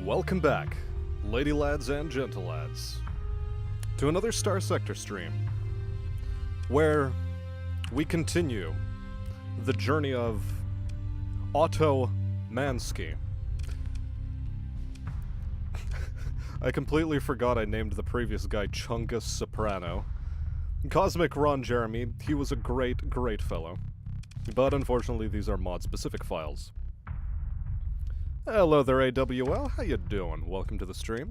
Welcome back, lady lads and gentle lads, to another Starsector stream, where we continue the journey of Otto Mansky. I completely forgot I named the previous guy Chungus Soprano. Cosmic Ron Jeremy, he was a great, great fellow. But unfortunately these are mod-specific files. Hello there, AWL. How you doing? Welcome to the stream.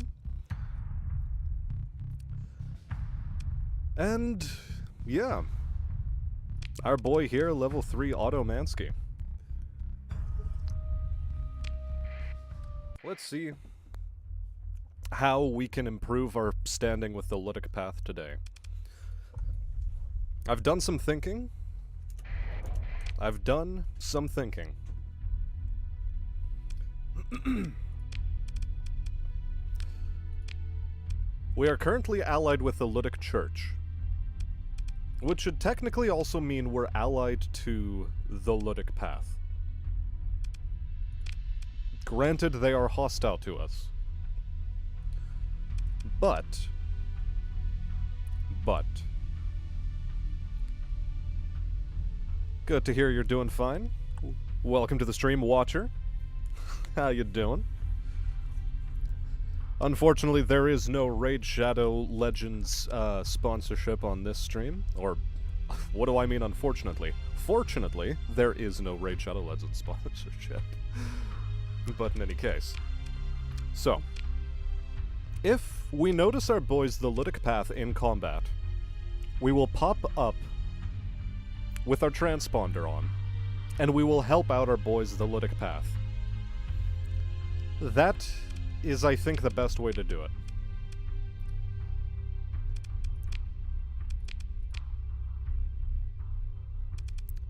And, yeah. Our boy here, level 3 Otto Mansky. Let's see how we can improve our standing with the Ludic path today. I've done some thinking. We are currently allied with the Ludic Church, which should technically also mean we're allied to the Ludic path. Granted, they are hostile to us. But... Good to hear you're doing fine. Welcome to the stream, Watcher. How you doing? Unfortunately, there is no Raid Shadow Legends sponsorship on this stream. Or, what do I mean unfortunately? Fortunately, there is no Raid Shadow Legends sponsorship. But in any case. So, if we notice our boys the Ludic path in combat, we will pop up with our transponder on, and we will help out our boys the Ludic path. That is, I think, the best way to do it.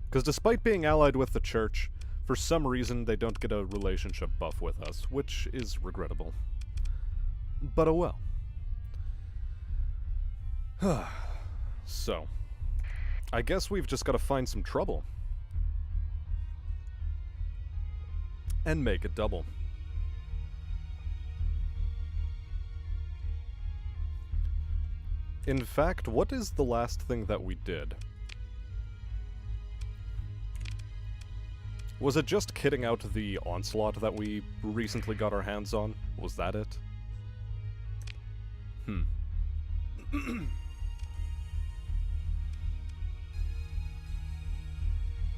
Because despite being allied with the church, for some reason they don't get a relationship buff with us, which is regrettable. But oh well. So, I guess we've just got to find some trouble. And make it double. In fact, what is the last thing that we did? Was it just kitting out the Onslaught that we recently got our hands on? Was that it?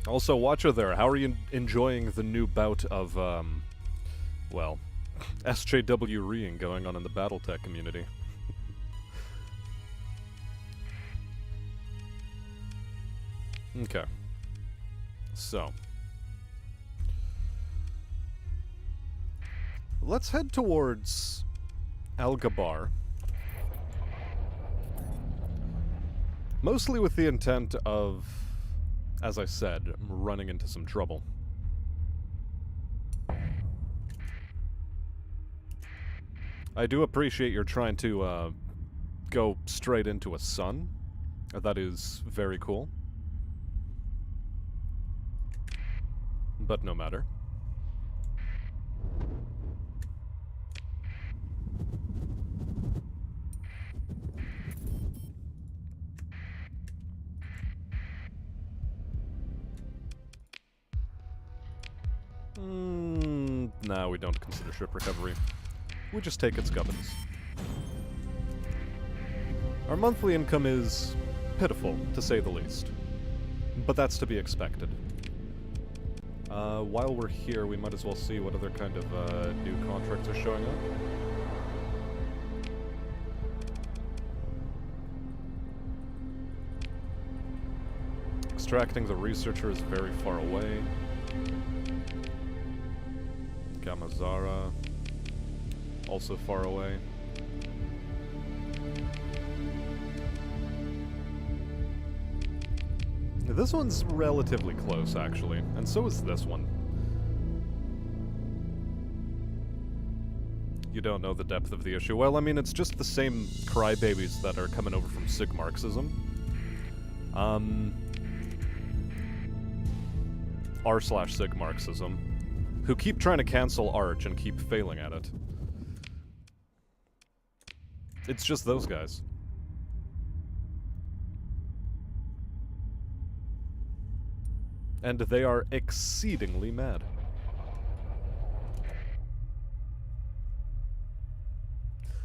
Also, Watcher there, how are you enjoying the new bout of, well, SJW-reing going on in the Battletech community? Okay. So. Let's head towards Algabar. Mostly with the intent of, as I said, running into some trouble. I do appreciate you're trying to, go straight into a sun. That is very cool. But no matter. Nah, we don't consider ship recovery. We just take its gubbins. Our monthly income is pitiful, to say the least. But that's to be expected. While we're here, we might as well see what other kind of new contracts are showing up. Extracting the researcher is very far away. Gamazara, also far away. This one's relatively close, actually, and so is this one. You don't know the depth of the issue. Well, I mean, it's just the same crybabies that are coming over from Sigmarxism. R/Sigmarxism, who keep trying to cancel Arch and keep failing at it. It's just those guys. And they are exceedingly mad.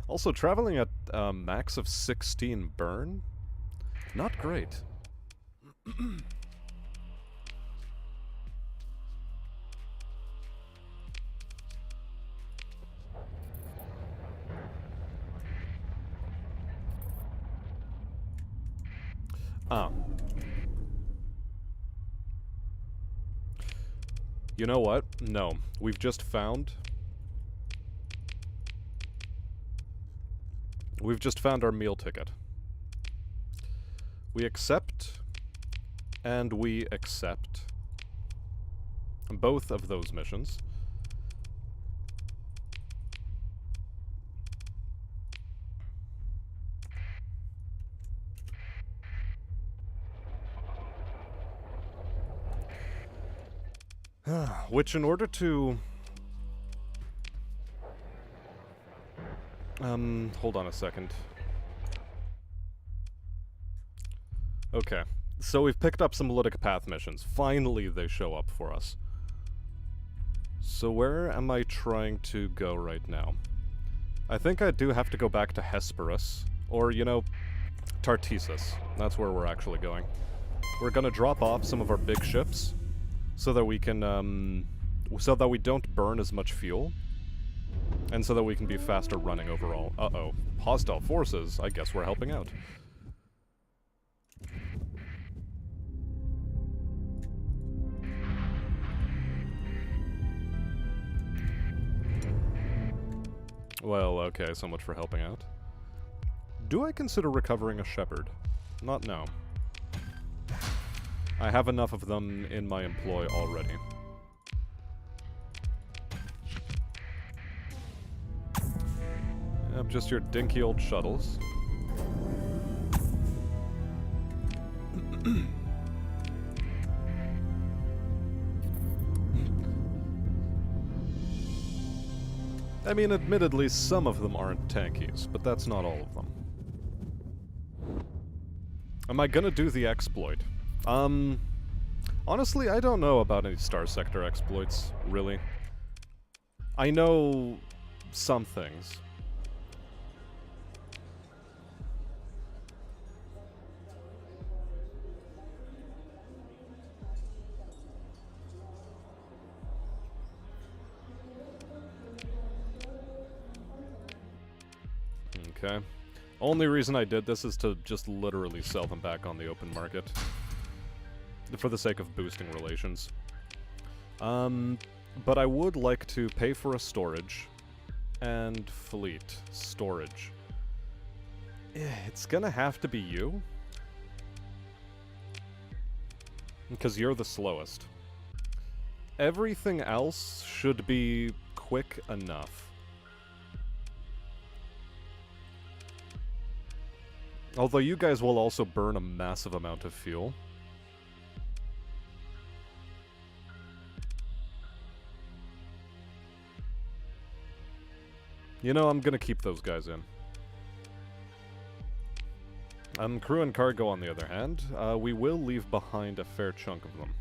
Also, traveling at a max of 16 burn? Not great. You know what? No. We've just found... We've just found our meal ticket. We accept, and we accept both of those missions. Which, in order to... hold on a second. Okay. So we've picked up some Lytic Path missions. Finally, they show up for us. So where am I trying to go right now? I think I do have to go back to Hesperus. Or, you know, Tartessus. That's where we're actually going. We're gonna drop off some of our big ships, so that we can, so that we don't burn as much fuel. And so that we can be faster running overall. Uh-oh. Hostile forces. I guess we're helping out. Well, okay, so much for helping out. Do I consider recovering a shepherd? Not now. I have enough of them in my employ already. Yep, just your dinky old shuttles. I mean, admittedly, some of them aren't tankies, but that's not all of them. Am I gonna do the exploit? Honestly, I don't know about any Starsector exploits, really. I know some things. Okay. Only reason I did this is to just literally sell them back on the open market. For the sake of boosting relations. But I would like to pay for a storage. And fleet. Storage. It's gonna have to be you. Because you're the slowest. Everything else should be quick enough. Although you guys will also burn a massive amount of fuel. You know, I'm gonna keep those guys in. Crew and cargo, on the other hand, we will leave behind a fair chunk of them.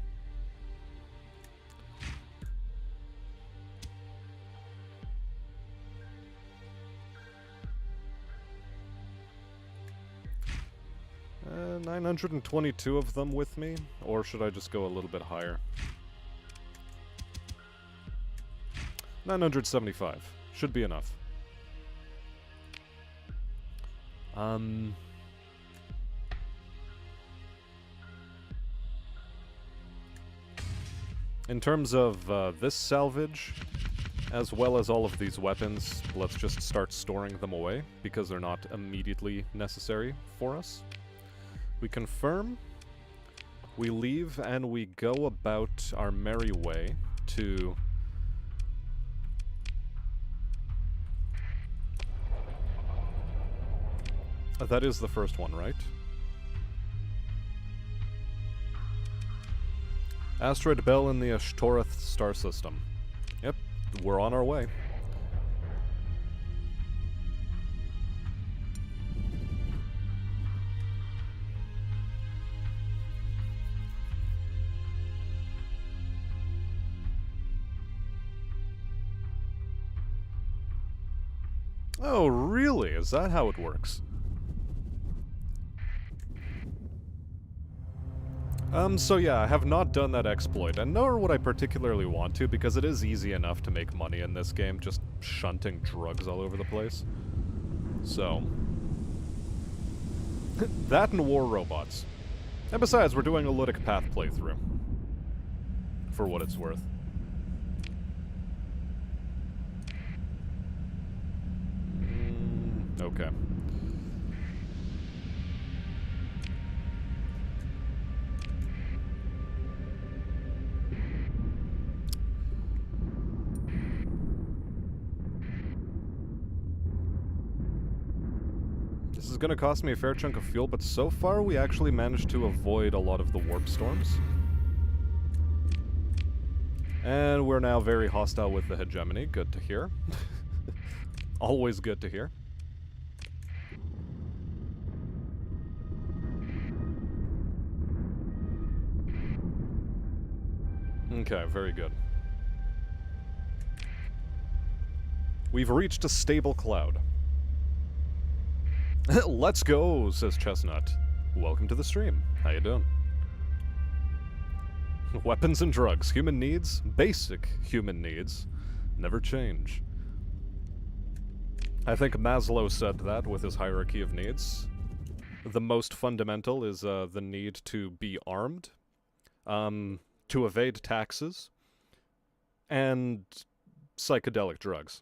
Uh, 922 of them with me, or should I just go a little bit higher? 975. Should be enough. In terms of this salvage, as well as all of these weapons, let's just start storing them away, because they're not immediately necessary for us. We confirm, we leave, and we go about our merry way to... That is the first one, right? Asteroid Bell in the Ashtoreth star system. Yep, we're on our way. Oh, really? Is that how it works? So yeah, I have not done that exploit, and nor would I particularly want to, because it is easy enough to make money in this game, just shunting drugs all over the place. So... that and war robots. And besides, we're doing a Ludic Path playthrough. For what it's worth. Okay. This is gonna cost me a fair chunk of fuel, but so far we actually managed to avoid a lot of the warp storms. And we're now very hostile with the hegemony. Good to hear. Always good to hear. Okay, very good. We've reached a stable cloud. Let's go, says Chestnut. Welcome to the stream. How you doing? Weapons and drugs. Human needs, basic human needs, never change. I think Maslow said that with his hierarchy of needs. The most fundamental is the need to be armed, to evade taxes, and psychedelic drugs.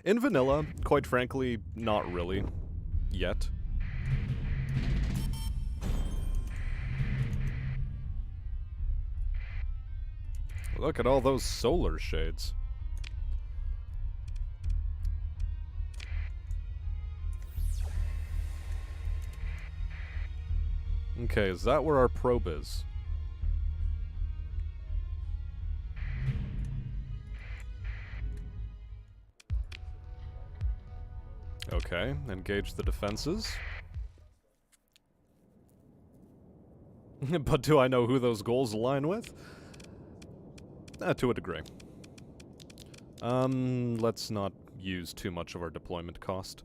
In vanilla, quite frankly, not really. Yet. Look at all those solar shades. Okay, is that where our probe is? Okay, engage the defenses. But do I know who those goals align with? To a degree. Let's not use too much of our deployment cost.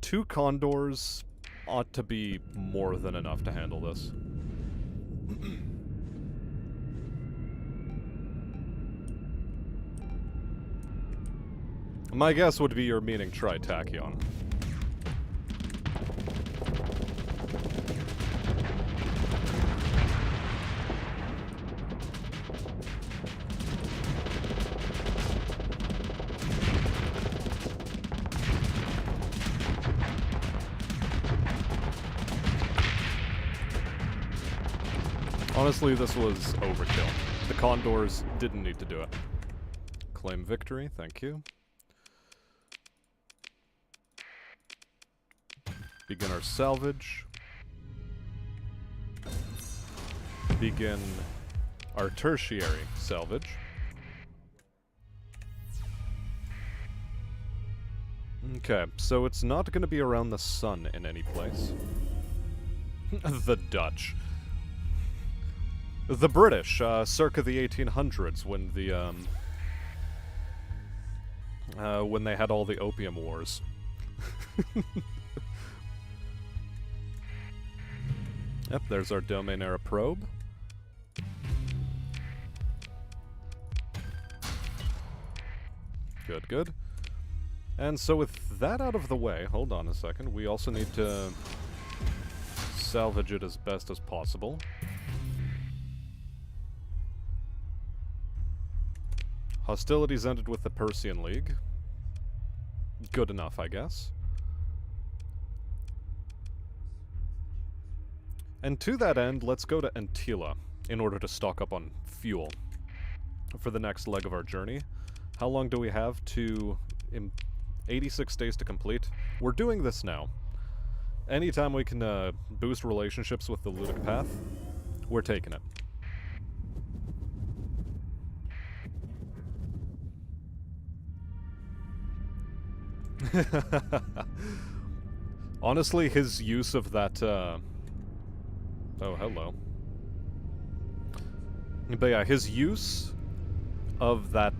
2 condors ought to be more than enough to handle this. My guess would be you're meaning Tritachyon. Honestly, this was overkill. The Condors didn't need to do it. Claim victory, thank you. Begin our salvage. Begin our tertiary salvage. Okay, so it's not going to be around the sun in any place. The Dutch. The British, circa the 1800s, when when they had all the opium wars. Yep, there's our domain era probe. Good, good. And so with that out of the way, hold on a second, we also need to salvage it as best as possible. Hostilities ended with the Persian League. Good enough, I guess. And to that end, let's go to Antila in order to stock up on fuel for the next leg of our journey. How long do we have to... 86 days to complete. We're doing this now. Anytime we can boost relationships with the Ludic Path, we're taking it. Honestly, his use of that, oh, hello. But yeah, his use of that,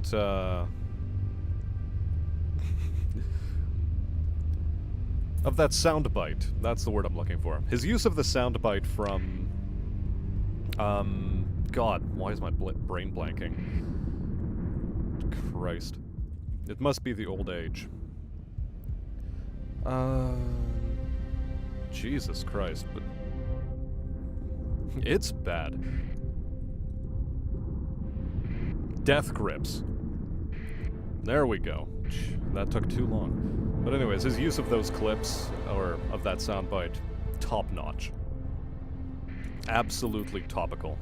of that soundbite. That's the word I'm looking for. His use of the soundbite from... God, why is my brain blanking? Christ. It must be the old age. Jesus Christ, but... It's bad. Death grips. There we go. That took too long. But anyways, his use of those clips, or of that soundbite, top-notch. Absolutely topical.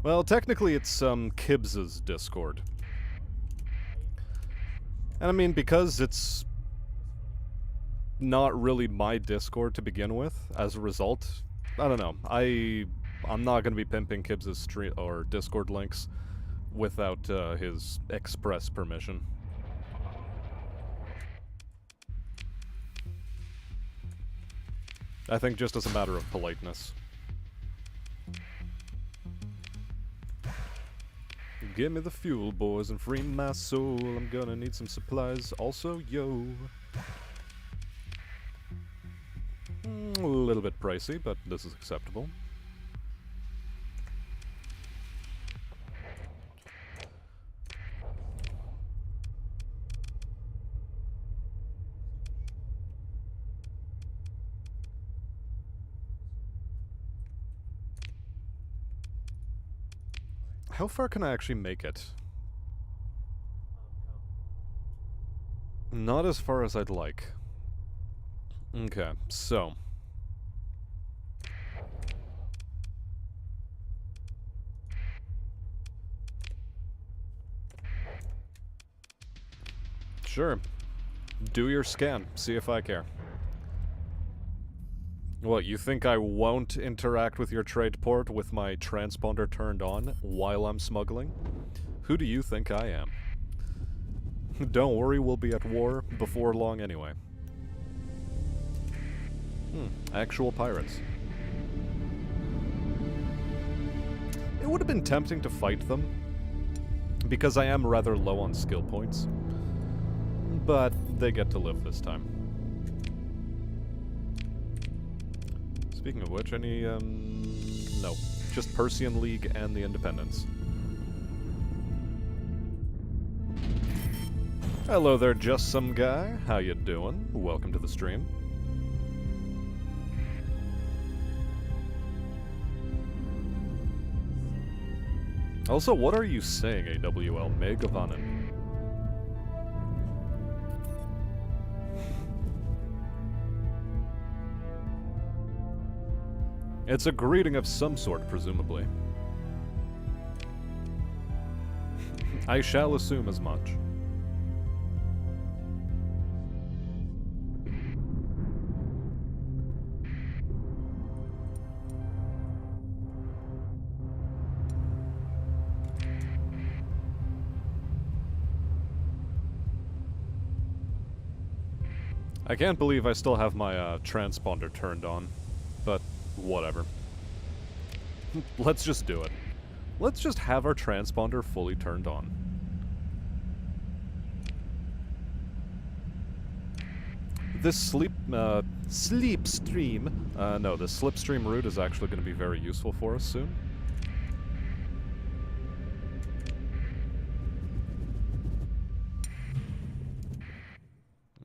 Well, technically it's Kibbs's Discord. And I mean, because it's not really my Discord to begin with, as a result, I don't know. I'm not going to be pimping Kibbs's stream or Discord links without his express permission. I think just as a matter of politeness. Give me the fuel, boys, and free my soul. I'm gonna need some supplies also, yo. A little bit pricey, but this is acceptable. How far can I actually make it? Not as far as I'd like. Okay, so... Sure. Do your scan. See if I care. What, you think I won't interact with your trade port with my transponder turned on while I'm smuggling? Who do you think I am? Don't worry, we'll be at war before long anyway. Actual pirates. It would have been tempting to fight them, because I am rather low on skill points. But they get to live this time. Speaking of which, any, no. Just Persian League and the Independents. Hello there, just some guy. How you doing? Welcome to the stream. Also, what are you saying, AWL? Megavanen? It's a greeting of some sort, presumably. I shall assume as much. I can't believe I still have my transponder turned on, but whatever. Let's just do it. Let's just have our transponder fully turned on. This sleep stream, no, the slipstream route is actually going to be very useful for us soon.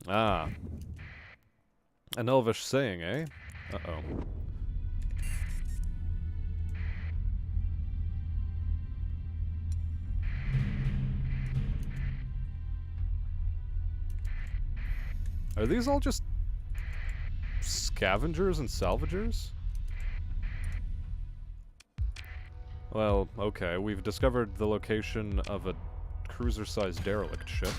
Ah. An elvish saying, eh? Uh-oh. Are these all just scavengers and salvagers? Well, okay, we've discovered the location of a cruiser-sized derelict ship.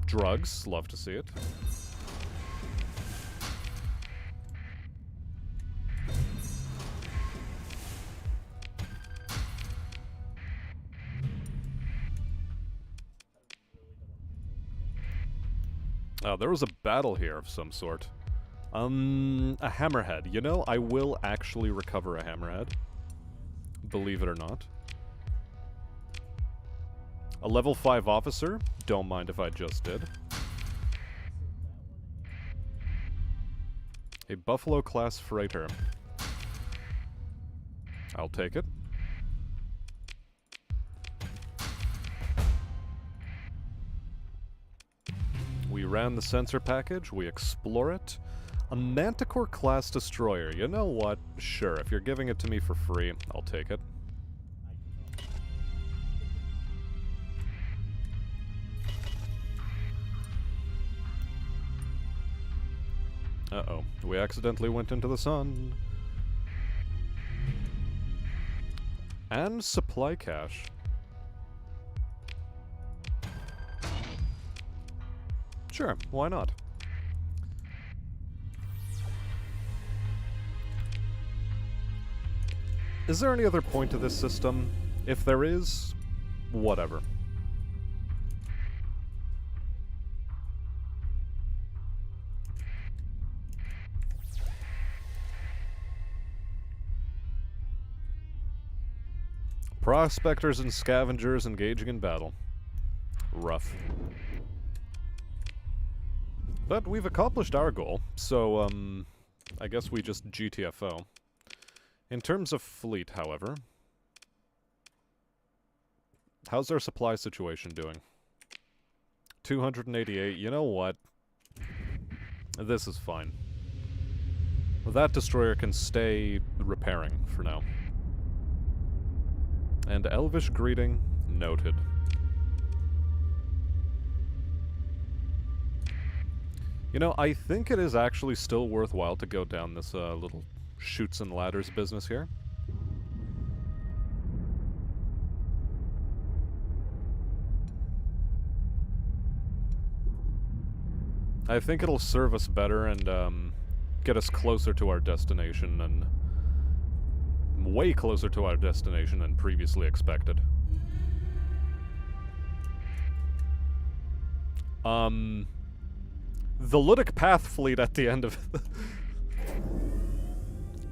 Drugs, love to see it. Oh, there was a battle here of some sort. A hammerhead. You know, I will actually recover a hammerhead. Believe it or not. A level 5 officer. Don't mind if I just did. A Buffalo class freighter. I'll take it. We ran the sensor package, we explore it. A Manticore class destroyer. You know what? Sure, if you're giving it to me for free, I'll take it. Uh-oh. We accidentally went into the sun. And supply cache. Sure, why not? Is there any other point to this system? If there is, whatever. Prospectors and scavengers engaging in battle. Rough. But we've accomplished our goal, so, I guess we just GTFO. In terms of fleet, however, how's our supply situation doing? 288, you know what? This is fine. That destroyer can stay repairing for now. And Elvish greeting noted. You know, I think it is actually still worthwhile to go down this little chutes and ladders business here. I think it'll serve us better and get us closer to our destination, and way closer to our destination than previously expected. The Ludic Path fleet at the end of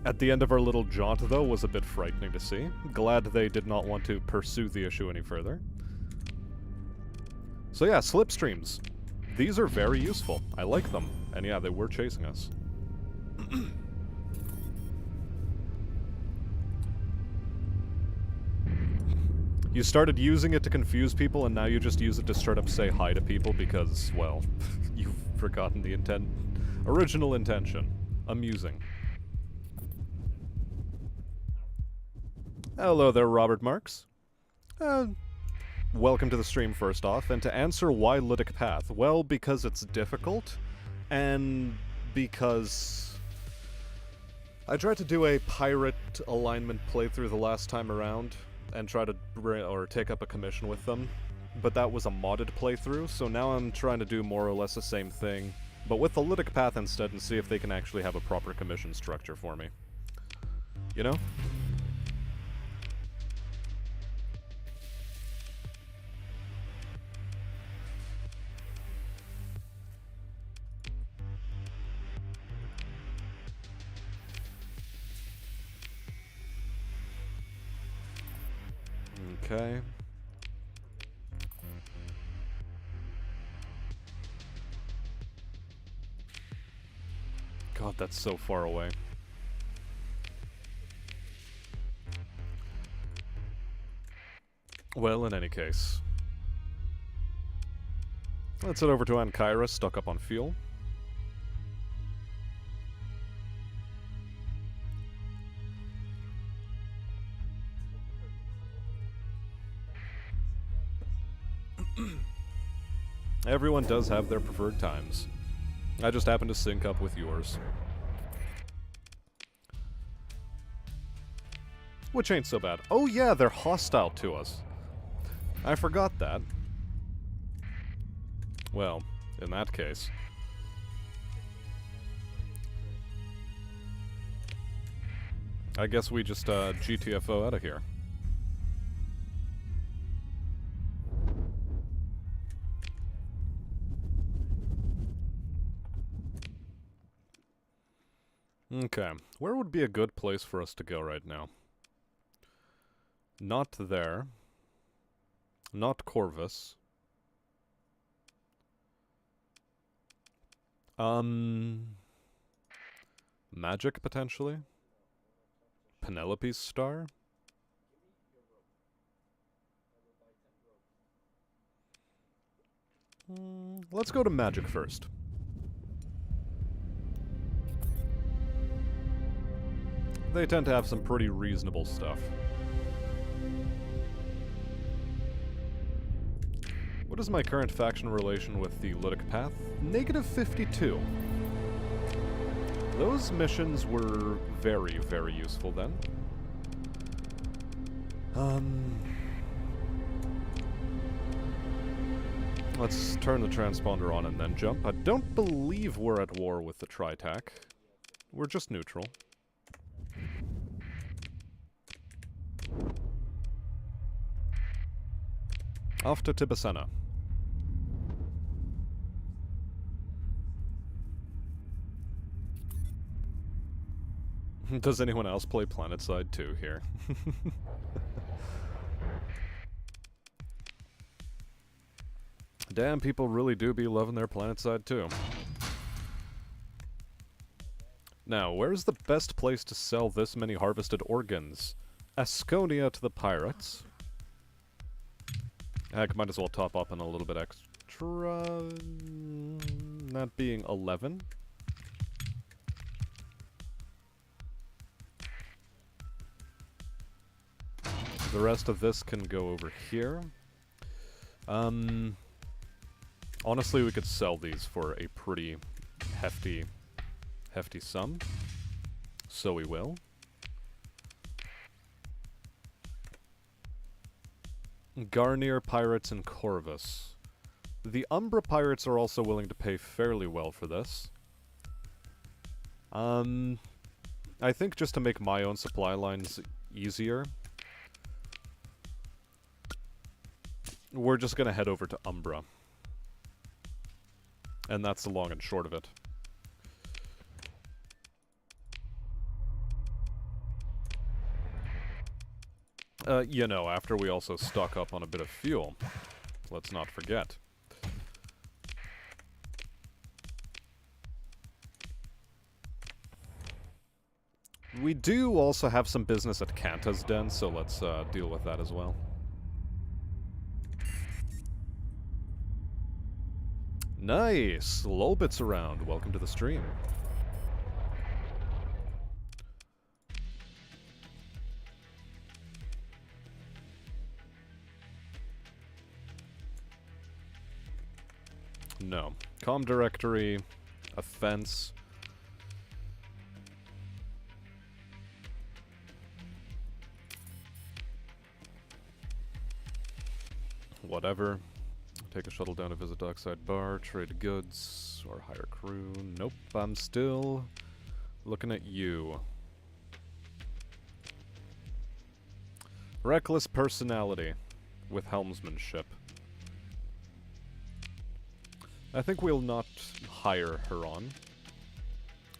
at the end of our little jaunt, though, was a bit frightening to see. Glad they did not want to pursue the issue any further. So yeah, slipstreams. These are very useful. I like them. And yeah, they were chasing us. You started using it to confuse people, and now you just use it to straight up say hi to people because, well, you've forgotten the original intention. Amusing. Hello there, Robert Marks. Welcome to the stream, first off, and to answer why Ludic Path, well, because it's difficult, and because I tried to do a pirate alignment playthrough the last time around, and try to take up a commission with them, but that was a modded playthrough, so now I'm trying to do more or less the same thing, but with the Ludic Path instead, and see if they can actually have a proper commission structure for me. You know? Okay. God, that's so far away. Well, in any case. Let's head over to Ankara, stock up on fuel. Everyone does have their preferred times. I just happen to sync up with yours. Which ain't so bad. Oh yeah, they're hostile to us. I forgot that. Well, in that case. I guess we just GTFO out of here. Okay, where would be a good place for us to go right now? Not there. Not Corvus. Magic, potentially? Penelope's star? Let's go to Magic first. They tend to have some pretty reasonable stuff. What is my current faction relation with the Ludic Path? -52. Those missions were very, very useful then. Let's turn the transponder on and then jump. I don't believe we're at war with the Tritac. We're just neutral. Off to Tibicena. Does anyone else play Planetside 2 here? Damn, people really do be loving their Planetside 2. Now, where's the best place to sell this many harvested organs? Asconia to the pirates. Heck, might as well top up on a little bit extra. That being 11. The rest of this can go over here. Honestly, we could sell these for a pretty hefty sum. So we will. Garnier Pirates and Corvus. The Umbra Pirates are also willing to pay fairly well for this. I think just to make my own supply lines easier, we're just gonna head over to Umbra. And that's the long and short of it. You know, after we also stock up on a bit of fuel. Let's not forget. We do also have some business at Kanta's Den, so let's deal with that as well. Nice! Lolbit's around. Welcome to the stream. No. Com directory, offense. Whatever. Take a shuttle down to visit Dockside Bar, trade goods, or hire crew. Nope, I'm still looking at you. Reckless personality with helmsmanship. I think we'll not hire her on.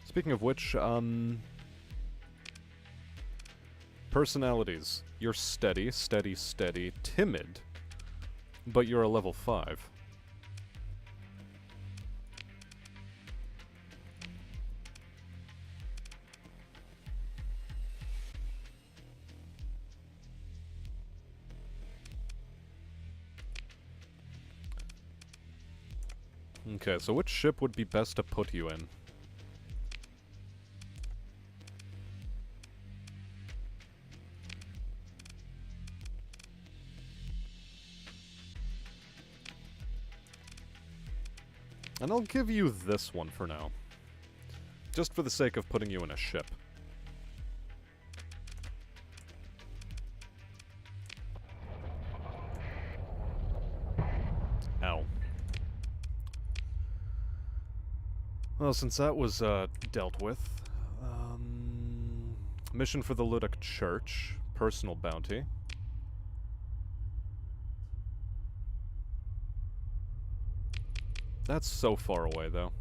Speaking of which, personalities. You're steady, steady, steady, timid, but you're a level 5. Okay, so which ship would be best to put you in? And I'll give you this one for now. Just for the sake of putting you in a ship. Ow. Well, since that was, dealt with, mission for the Ludic Church, personal bounty. That's so far away, though.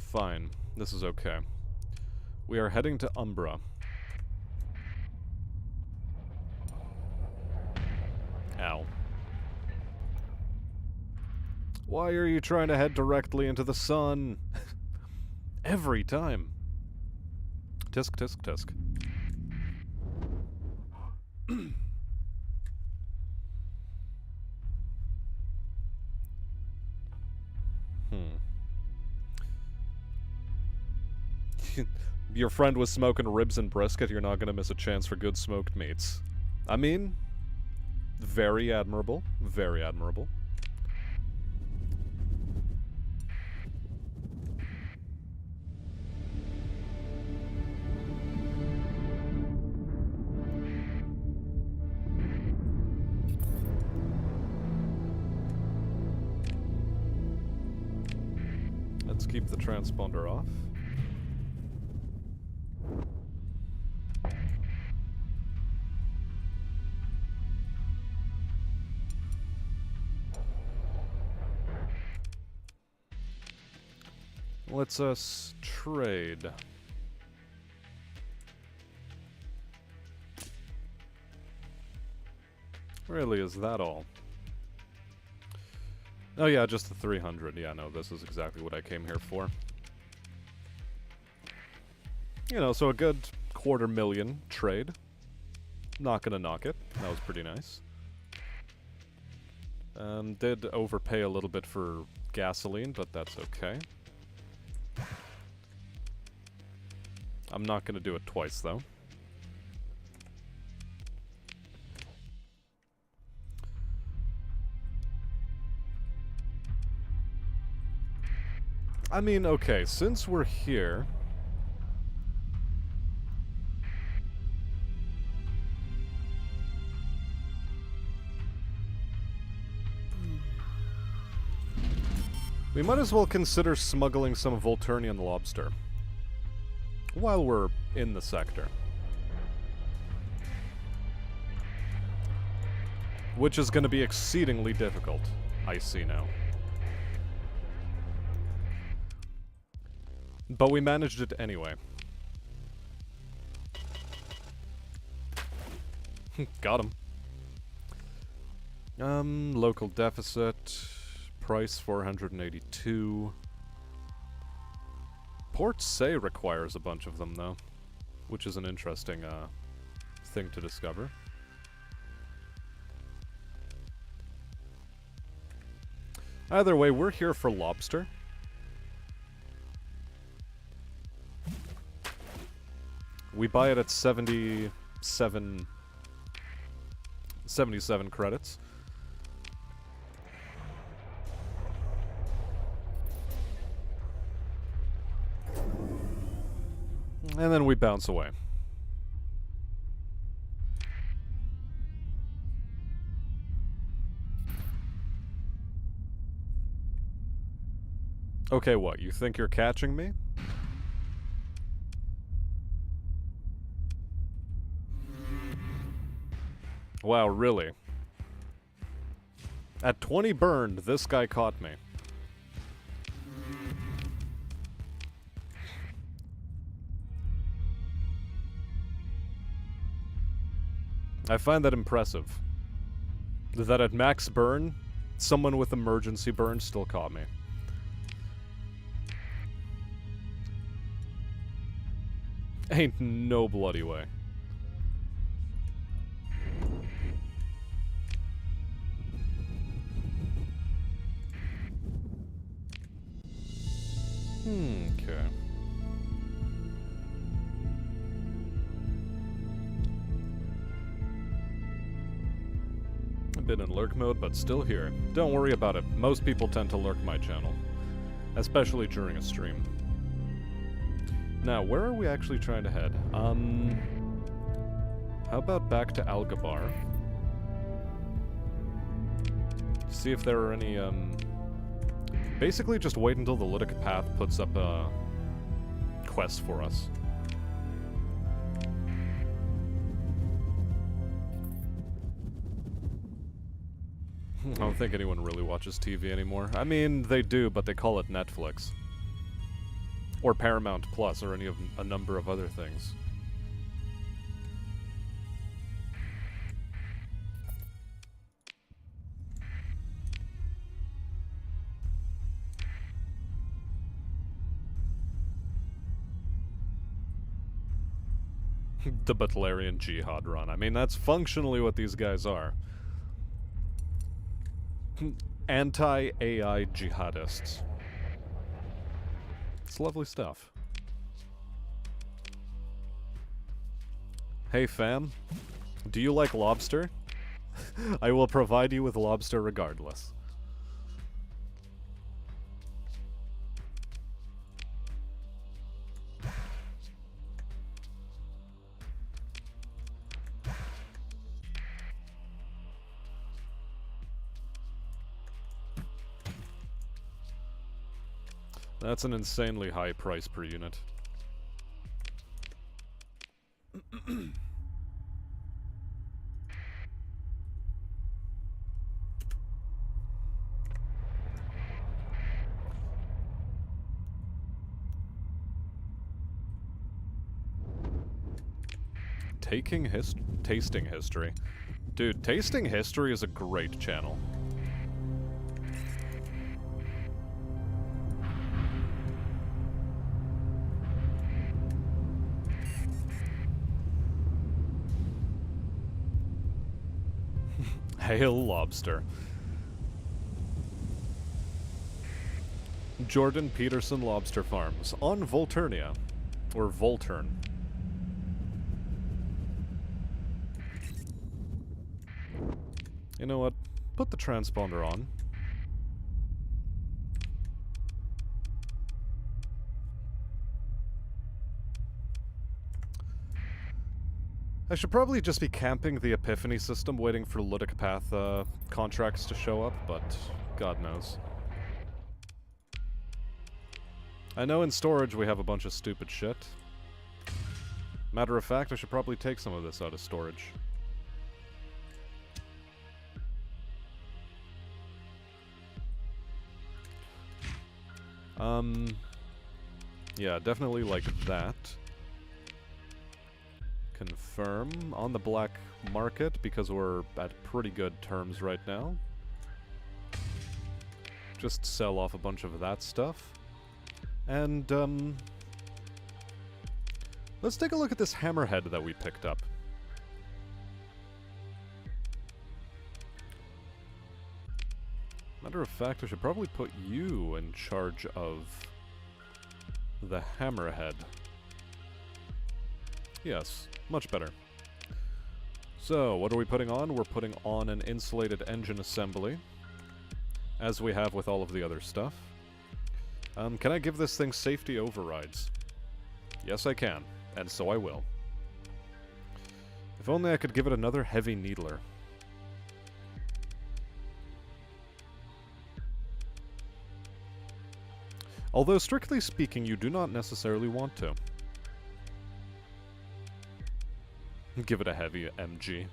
Fine. This is okay. We are heading to Umbra. Ow. Why are you trying to head directly into the sun? Every time. Tisk, tisk, tisk. Your friend was smoking ribs and brisket, you're not gonna miss a chance for good smoked meats. I mean, very admirable. Very admirable. Let's keep the transponder off. Let's us trade. Really, is that all? Oh yeah, just the 300. Yeah, no, this is exactly what I came here for. You know, so a good $250,000 trade. Not gonna knock it. That was pretty nice. Did overpay a little bit for gasoline, but that's okay. I'm not gonna do it twice, though. I mean, okay, since we're here... we might as well consider smuggling some Volturnian lobster. While we're in the sector. Which is going to be exceedingly difficult, I see now. But we managed it anyway. Got him. Local deficit. Price 482. Port Say requires a bunch of them, though. Which is an interesting, thing to discover. Either way, we're here for lobster. We buy it at 77 credits. And then we bounce away. Okay, what? You think you're catching me? Wow, really? At 20 burned, this guy caught me. I find that impressive. That at max burn, someone with emergency burn still caught me. Ain't no bloody way. Okay. I've been in lurk mode, but still here. Don't worry about it. Most people tend to lurk my channel. Especially during a stream. Now, where are we actually trying to head? How about back to Algabar? See if there are any, basically just wait until the Lytic Path puts up a quest for us. I don't think anyone really watches TV anymore. I mean, they do, but they call it Netflix. Or Paramount Plus, or any of a number of other things. The Butlerian Jihad run. I mean, that's functionally what these guys are. Anti-AI jihadists. It's lovely stuff. Hey fam, do you like lobster? I will provide you with lobster regardless. That's an insanely high price per unit. Tasting history. Dude, Tasting History is a great channel. Hail lobster. Jordan Peterson Lobster Farms on Volturnia. Or Volturn. You know what? Put the transponder on. I should probably just be camping the Epiphany system, waiting for Ludic Path contracts to show up, but God knows. I know in storage we have a bunch of stupid shit. Matter of fact, I should probably take some of this out of storage. Yeah, definitely like that. Confirm on the black market because we're at pretty good terms right now. Just sell off a bunch of that stuff. And, let's take a look at this hammerhead that we picked up. Matter of fact, I should probably put you in charge of the hammerhead. Yes, much better. So, what are we putting on? We're putting on an insulated engine assembly, as we have with all of the other stuff. Can I give this thing safety overrides? Yes, I can, and so I will. If only I could give it another heavy needler. Although, strictly speaking, you do not necessarily want to. Give it a heavy MG.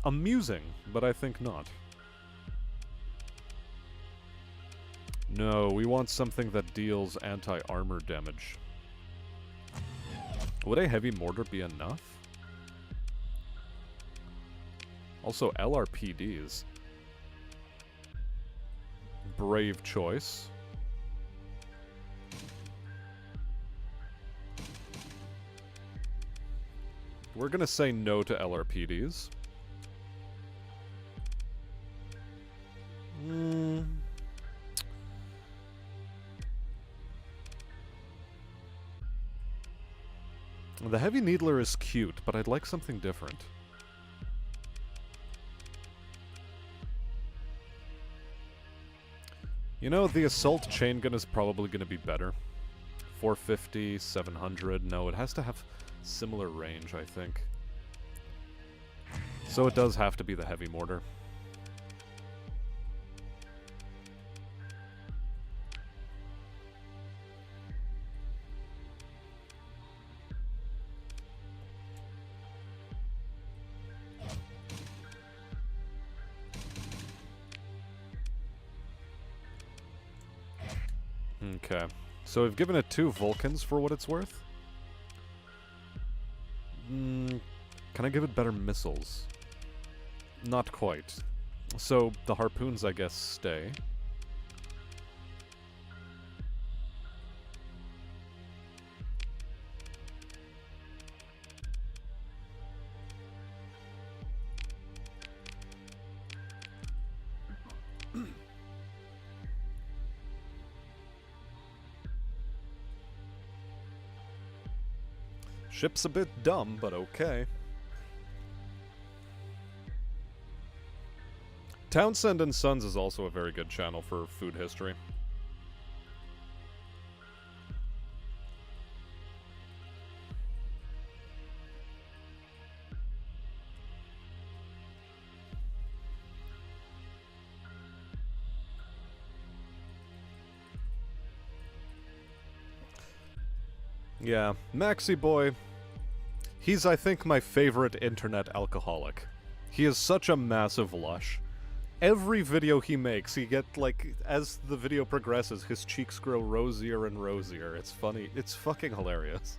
Amusing, but I think not. No, we want something that deals anti-armor damage. Would a heavy mortar be enough? Also, LRPDs. Brave choice. We're gonna say no to LRPDs. The heavy needler is cute, but I'd like something different. You know, the assault chain gun is probably going to be better. 450, 700. No, it has to have similar range, I think. So it does have to be the heavy mortar. Okay. So we've given it 2 Vulcans for what it's worth. Can I give it better missiles? Not quite. So the harpoons, I guess, stay. Ship's a bit dumb, but okay. Townsend and Sons is also a very good channel for food history. Yeah, Maxi Boy. He's, I think, my favorite internet alcoholic. He is such a massive lush. Every video he makes, he get, like, as the video progresses, his cheeks grow rosier and rosier. It's funny. It's fucking hilarious.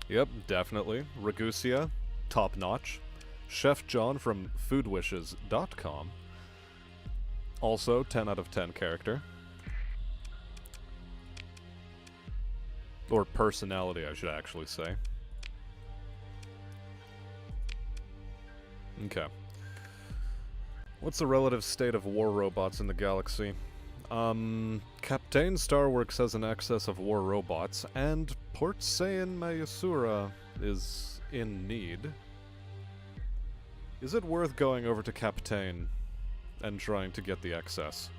Yep, definitely. Ragusia, top notch. Chef John from foodwishes.com. Also, 10 out of 10 character. Or personality, I should actually say. Okay. What's the relative state of war robots in the galaxy? Captain Starworks has an excess of war robots, and Port Saiyan Mayasura is in need. Is it worth going over to Captain and trying to get the excess?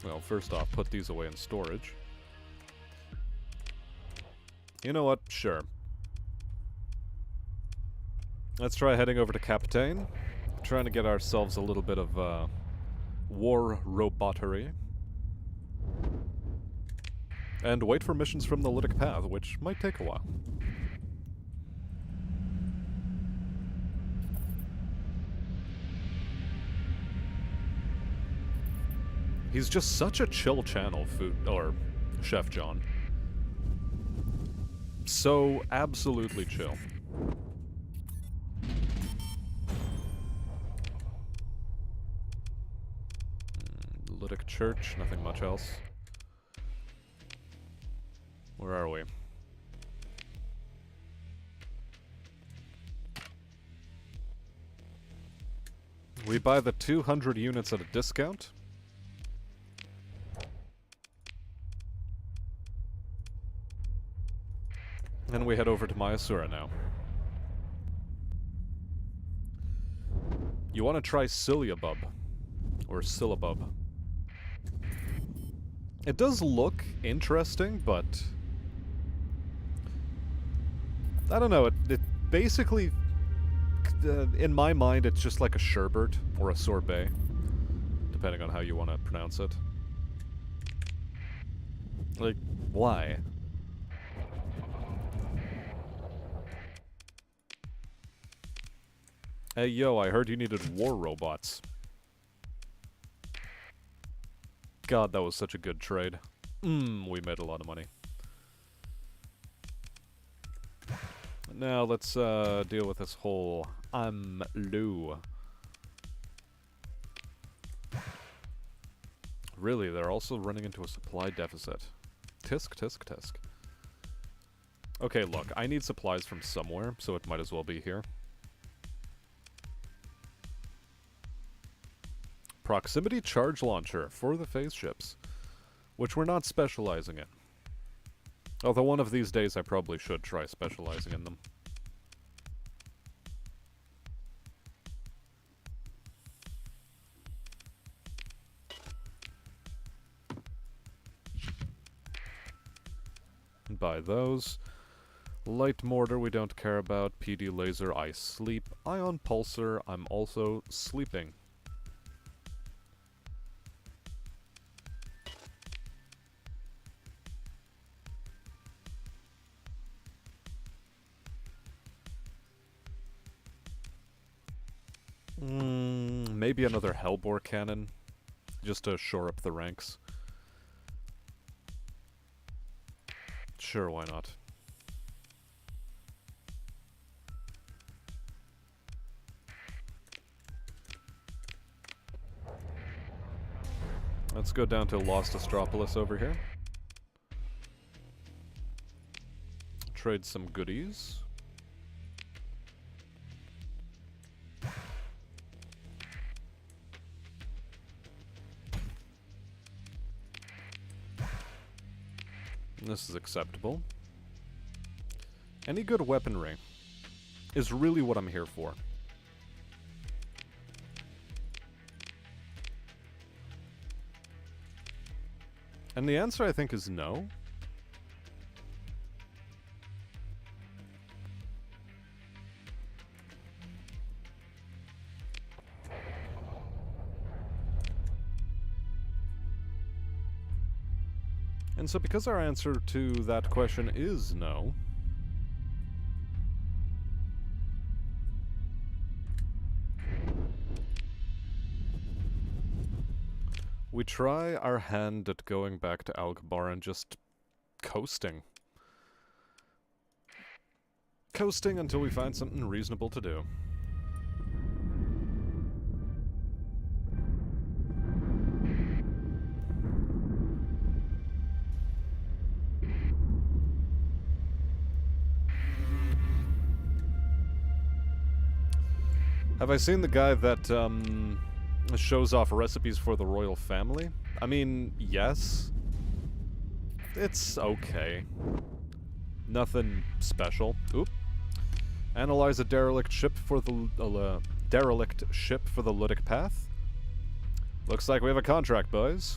Well, first off, put these away in storage. You know what? Sure. Let's try heading over to Captain. Trying to get ourselves a little bit of, war robottery. And wait for missions from the Lytic Path, which might take a while. He's just such a chill channel, Chef John. So absolutely chill. Lytic Church, nothing much else. Where are we? We buy the 200 units at a discount. And we head over to Mayasura now. You want to try Syllabub. Or Syllabub. It does look interesting, but... I don't know, it basically... in my mind, it's just like a sherbet or a sorbet. Depending on how you want to pronounce it. Like, why? Hey, yo, I heard you needed war robots. God, that was such a good trade. We made a lot of money. Now, let's, deal with this whole Lou. Really, they're also running into a supply deficit. Tisk, tisk, tisk. Okay, look, I need supplies from somewhere, so it might as well be here. Proximity charge launcher for the phase ships, which we're not specializing in. Although one of these days I probably should try specializing in them. Buy those. Light mortar we don't care about. PD laser I sleep. Ion pulsar I'm also sleeping. Maybe another Hellbore cannon, just to shore up the ranks. Sure, why not? Let's go down to Lost Astropolis over here. Trade some goodies. This is acceptable. Any good weaponry is really what I'm here for. And the answer, I think, is no. And so because our answer to that question is no, we try our hand at going back to Alkbar and just coasting. Coasting until we find something reasonable to do. Have I seen the guy that, shows off recipes for the royal family? I mean, yes. It's okay. Nothing special. Oop. Analyze a derelict ship for the Ludic Path. Looks like we have a contract, boys.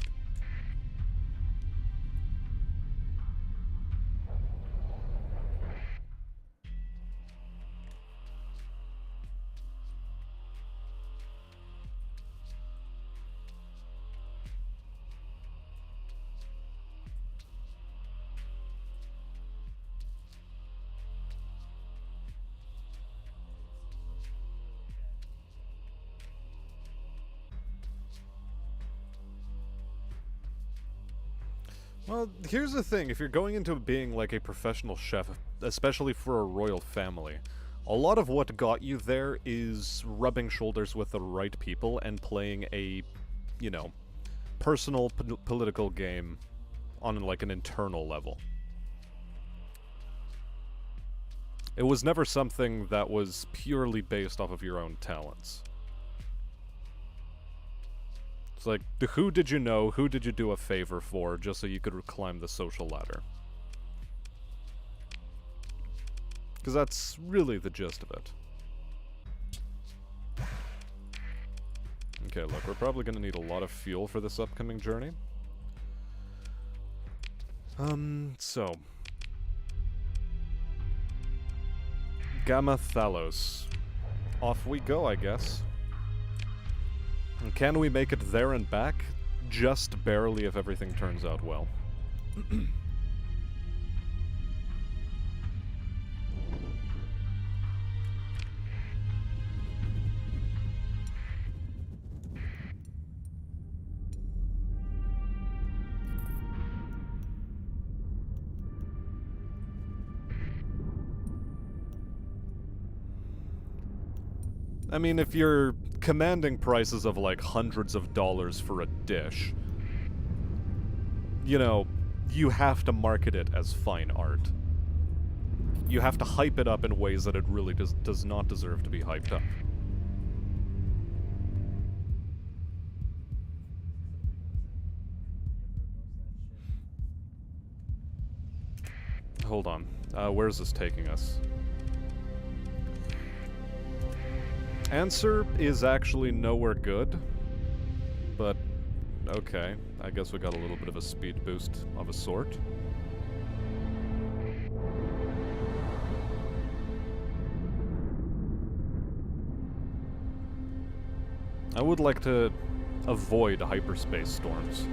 Well, here's the thing, if you're going into being like a professional chef, especially for a royal family, a lot of what got you there is rubbing shoulders with the right people and playing a, you know, personal political game on like an internal level. It was never something that was purely based off of your own talents. It's like, who did you know, who did you do a favor for, just so you could climb the social ladder? Because that's really the gist of it. Okay, look, we're probably going to need a lot of fuel for this upcoming journey. So... Gamma Thalos. Off we go, I guess. And can we make it there and back? Just barely if everything turns out well. I mean, if you're commanding prices of like hundreds of dollars for a dish, you know, you have to market it as fine art. You have to hype it up in ways that it really does not deserve to be hyped up. Hold on. Where's this taking us? Answer is actually nowhere good, but okay, I guess we got a little bit of a speed boost of a sort. I would like to avoid hyperspace storms.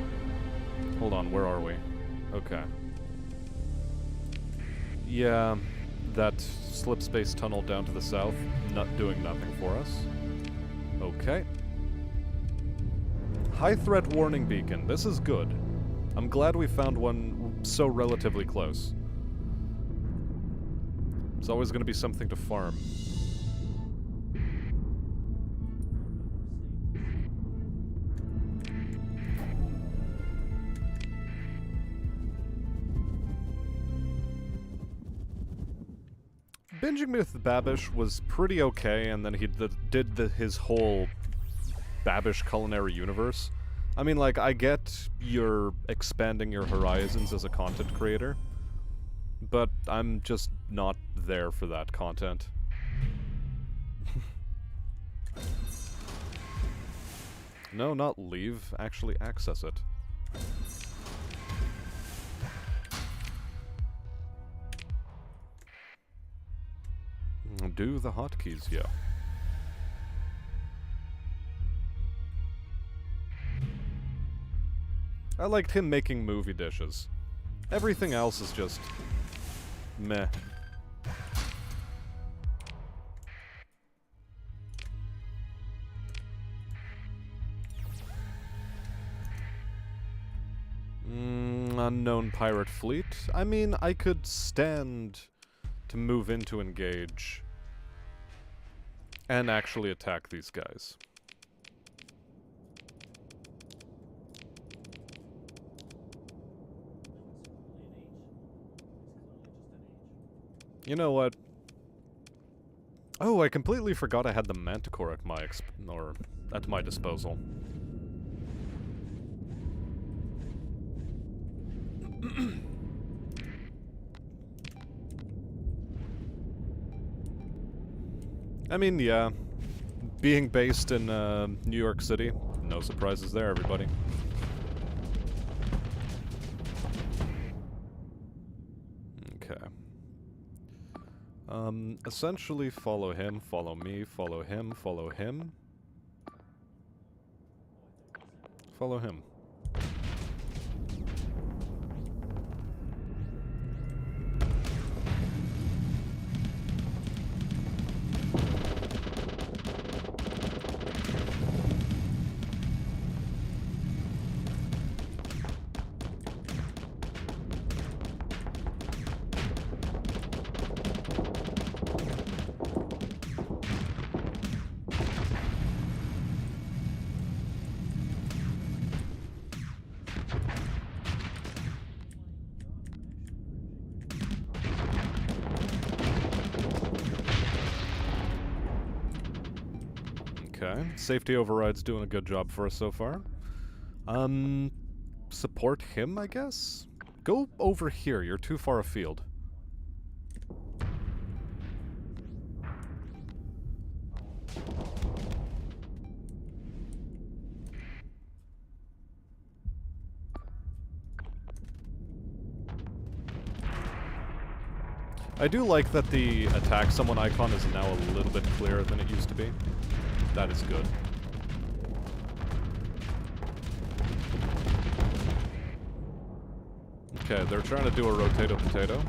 Hold on, where are we? Okay. Yeah, that slip space tunnel down to the south, not doing nothing for us. Okay. High threat warning beacon. This is good. I'm glad we found one so relatively close. It's always going to be something to farm. Binging with Babish was pretty okay, and then he did his whole Babish culinary universe. I mean, like, I get you're expanding your horizons as a content creator, but I'm just not there for that content. No, not leave, actually access it. Do the hotkeys, yeah. I liked him making movie dishes. Everything else is just meh. Unknown pirate fleet. I mean, I could stand to move in to engage and actually attack these guys. You know what? Oh, I completely forgot I had the Manticore at my disposal. I mean, yeah. Being based in New York City, no surprises there, everybody. Okay. Essentially follow him, follow me, follow him, follow him. Follow him. Okay, safety override's doing a good job for us so far. Support him, I guess? Go over here, you're too far afield. I do like that the attack someone icon is now a little bit clearer than it used to be. That is good. Okay, they're trying to do a rotato potato.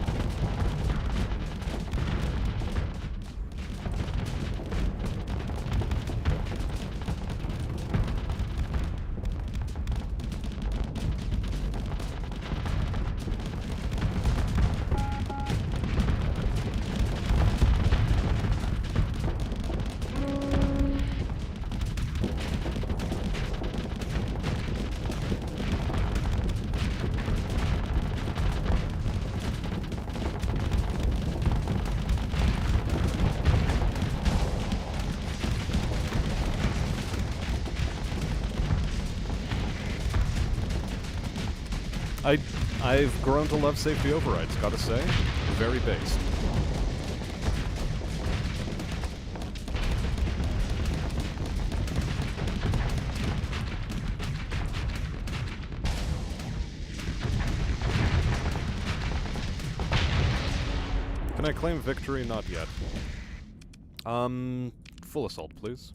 I've grown to love safety overrides, gotta say. Very based. Can I claim victory? Not yet. Full assault, please.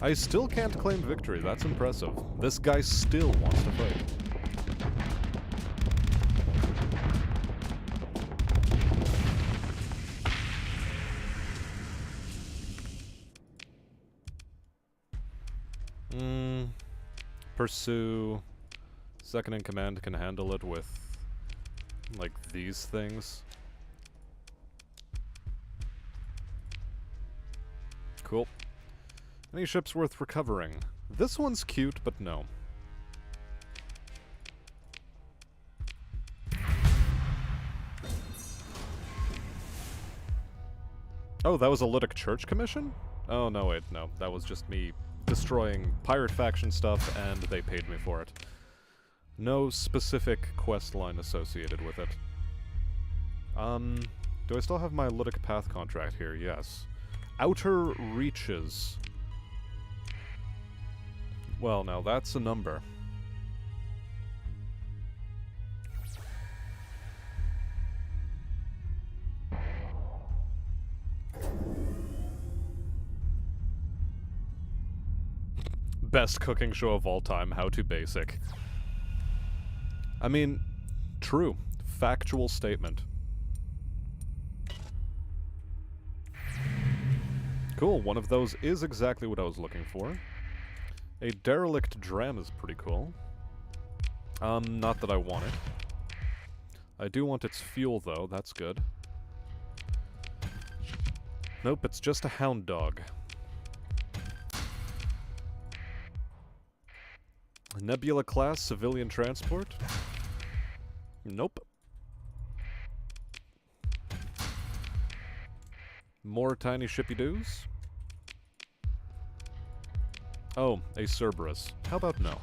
I still can't claim victory. That's impressive. This guy still wants to fight. Pursue. Second in command can handle it with, like, these things. Cool. Any ships worth recovering? This one's cute, but no. Oh, that was a Lytic Church commission? Oh, no, wait, no. That was just me destroying pirate faction stuff, and they paid me for it. No specific quest line associated with it. Do I still have my Lytic Path contract here? Yes. Outer Reaches. Well, now that's a number. Best cooking show of all time, How to Basic. I mean, true. Factual statement. Cool, one of those is exactly what I was looking for. A derelict dram is pretty cool. Not that I want it. I do want its fuel, though. That's good. Nope, it's just a hound dog. Nebula-class civilian transport? Nope. More tiny shippy-doos? Oh, a Cerberus. How about no?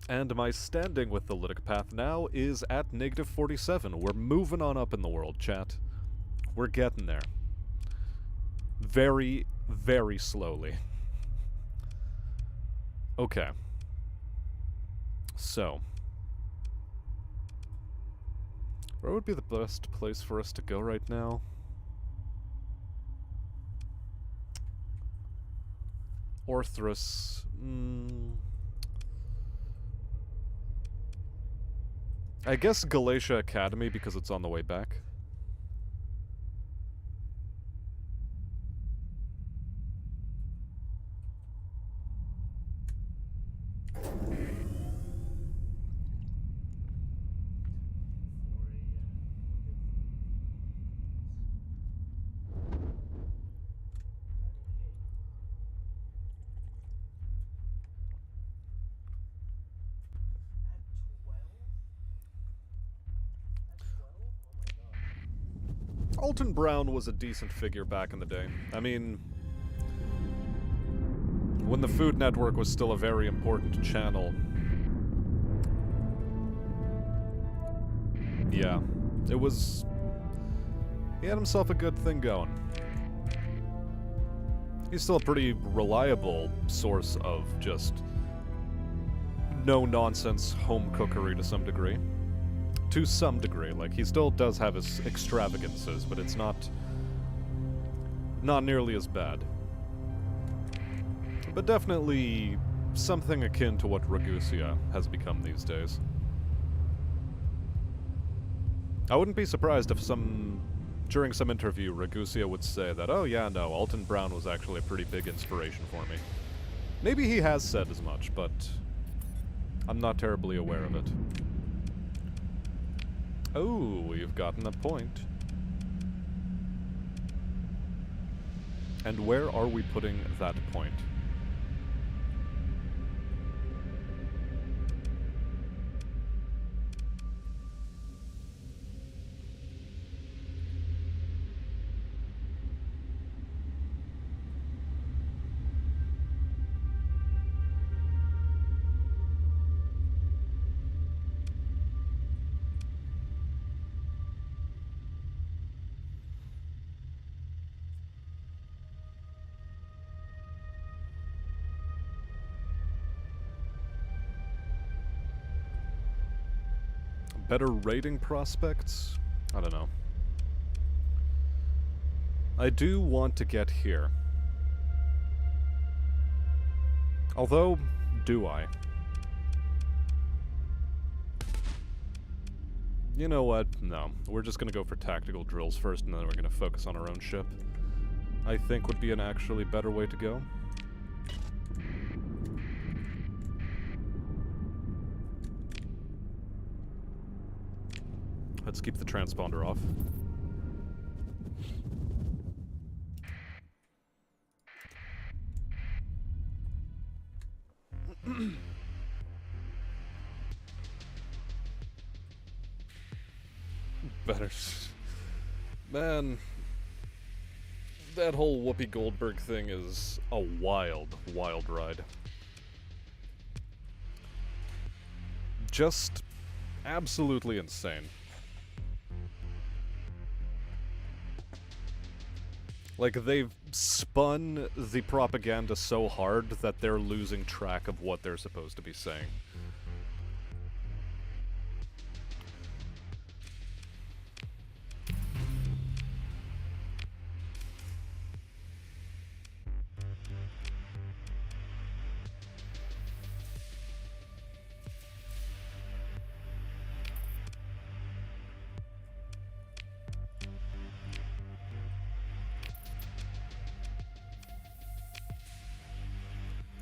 And my standing with the Lytic Path now is at -47. We're moving on up in the world, chat. We're getting there. Very, very slowly. Okay. So. Where would be the best place for us to go right now? Orthrus. I guess Galatia Academy because it's on the way back. Alton Brown was a decent figure back in the day. I mean, when the Food Network was still a very important channel. Yeah, it was... He had himself a good thing going. He's still a pretty reliable source of just no-nonsense home cookery to some degree. To some degree, like, he still does have his extravagances, but it's not nearly as bad. But definitely something akin to what Ragusia has become these days. I wouldn't be surprised if during some interview, Ragusia would say that, oh yeah, no, Alton Brown was actually a pretty big inspiration for me. Maybe he has said as much, but I'm not terribly aware of it. Oh, we've gotten a point. And where are we putting that point? Better raiding prospects? I don't know. I do want to get here. Although, do I? You know what? No. We're just gonna go for tactical drills first, and then we're gonna focus on our own ship. I think would be an actually better way to go. Let's keep the transponder off. Better. Man. That whole Whoopi Goldberg thing is a wild, wild ride. Just absolutely insane. Like, they've spun the propaganda so hard that they're losing track of what they're supposed to be saying.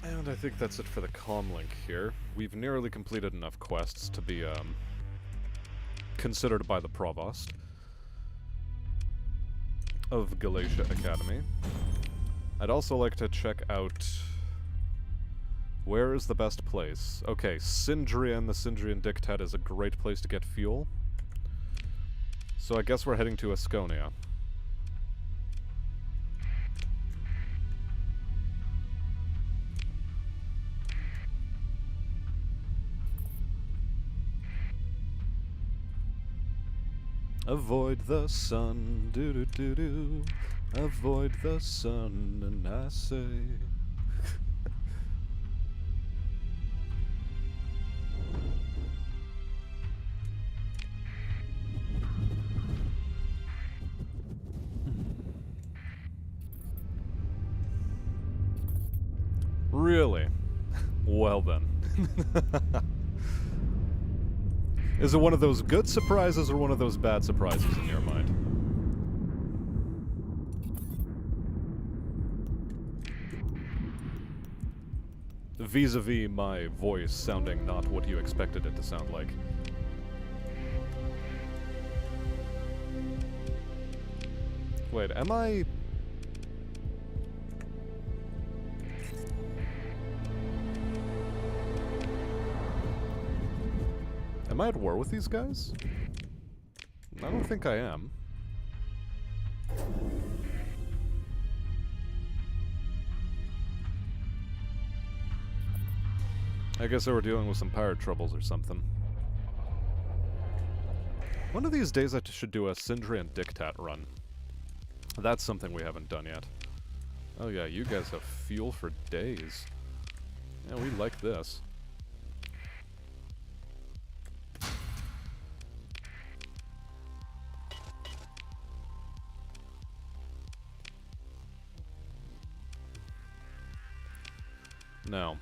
And I think that's it for the comlink here. We've nearly completed enough quests to be, considered by the Provost of Galatia Academy. I'd also like to check out... where is the best place? Okay, Sindrian, the Sindrian Dictat is a great place to get fuel. So I guess we're heading to Asconia. Avoid the sun, do-do-do-do. Avoid the sun, and I say... Really? Well then. Is it one of those good surprises or one of those bad surprises in your mind? Vis-a-vis my voice sounding not what you expected it to sound like. Wait, am I... Am I at war with these guys? I don't think I am. I guess they were dealing with some pirate troubles or something. One of these days I should do a Sindrian Dictat run. That's something we haven't done yet. Oh yeah, you guys have fuel for days. Yeah, we like this. Now,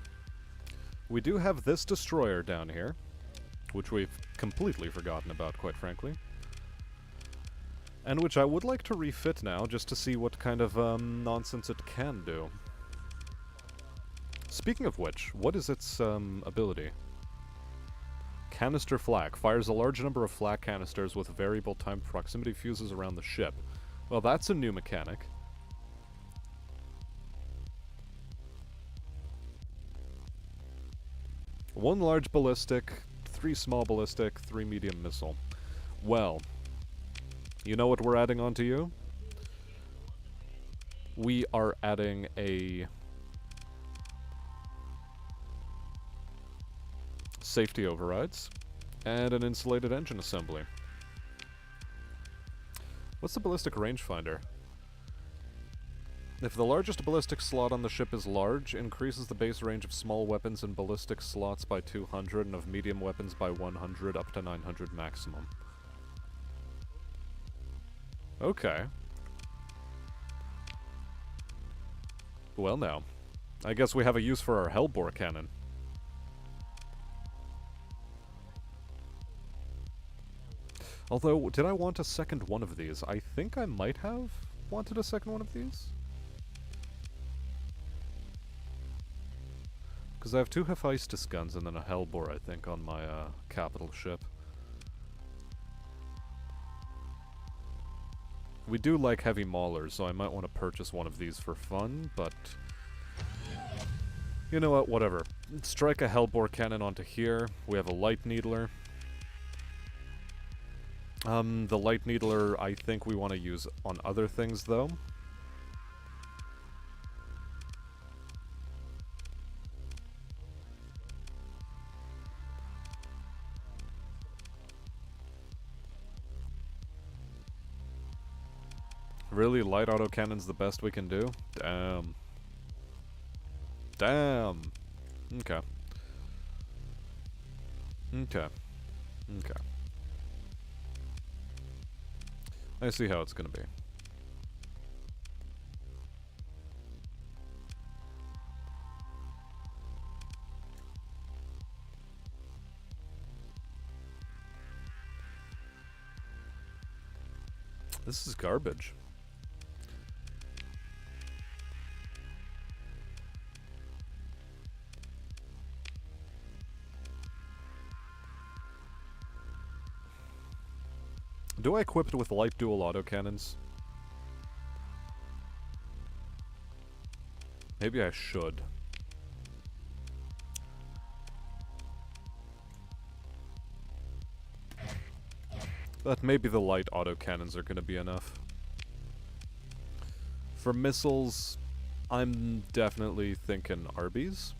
we do have this destroyer down here, which we've completely forgotten about, quite frankly. And which I would like to refit now, just to see what kind of nonsense it can do. Speaking of which, what is its ability? Canister flak. Fires a large number of flak canisters with variable time proximity fuses around the ship. Well, that's a new mechanic. One large ballistic, 3 small ballistic, 3 medium missile. Well, you know what we're adding onto you? We are adding a safety overrides and an insulated engine assembly. What's the ballistic rangefinder? If the largest ballistic slot on the ship is large, increases the base range of small weapons and ballistic slots by 200 and of medium weapons by 100 up to 900 maximum. Okay. Well now. I guess we have a use for our Hellbore cannon. Although, did I want a second one of these? I think I might have wanted a second one of these. Because I have 2 Hephaestus guns and then a Hellbore, I think, on my capital ship. We do like heavy maulers, so I might want to purchase one of these for fun, but... You know what, whatever. Strike a Hellbore cannon onto here. We have a Light Needler. The Light Needler I think we want to use on other things, though. Really? Light autocannon's the best we can do? Damn. Damn! Okay. Okay. Okay. I see how it's gonna be. This is garbage. Do I equip it with light dual autocannons? Maybe I should. But maybe the light autocannons are gonna be enough. For missiles, I'm definitely thinking Arby's.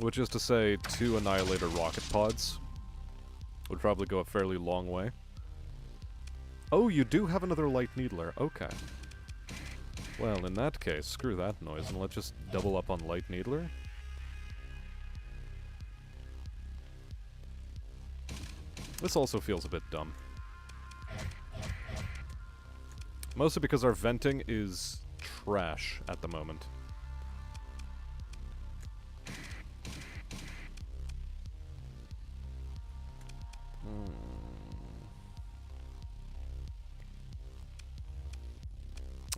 Which is to say, 2 Annihilator rocket pods. Would probably go a fairly long way. Oh, you do have another Light Needler. Okay. Well, in that case, screw that noise, and let's just double up on Light Needler. This also feels a bit dumb. Mostly because our venting is trash at the moment.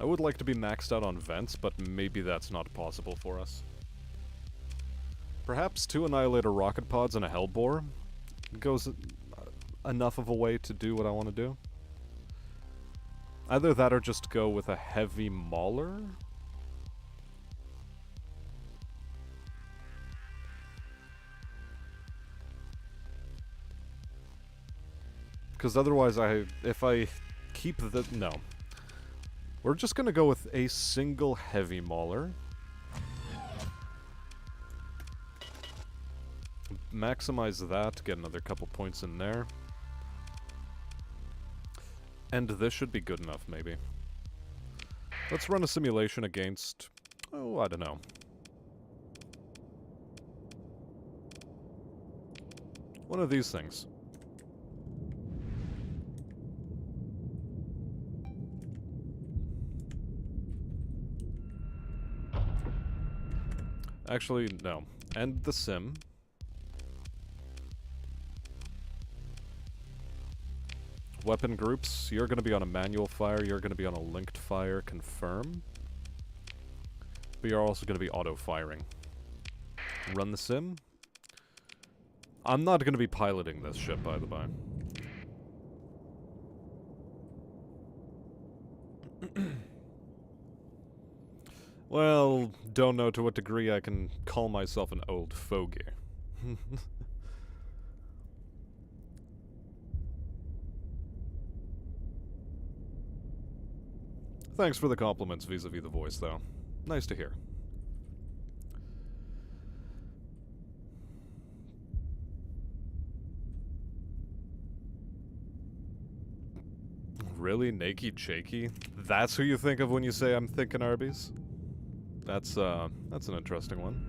I would like to be maxed out on vents, but maybe that's not possible for us. Perhaps 2 Annihilator rocket pods and a Hellbore goes enough of a way to do what I want to do. Either that or just go with a heavy mauler. Because otherwise if I keep the... No. We're just gonna go with a single heavy mauler. Maximize that, get another couple points in there. And this should be good enough, maybe. Let's run a simulation against... Oh, I don't know. One of these things. Actually, no. End the sim. Weapon groups, you're gonna be on a manual fire, you're gonna be on a linked fire, confirm. But you're also gonna be auto-firing. Run the sim. I'm not gonna be piloting this ship, by the by. Well, don't know to what degree I can call myself an old fogey. Thanks for the compliments vis-a-vis the voice, though. Nice to hear. Really? Nakey Jakey? That's who you think of when you say I'm thinking Arby's? That's an interesting one.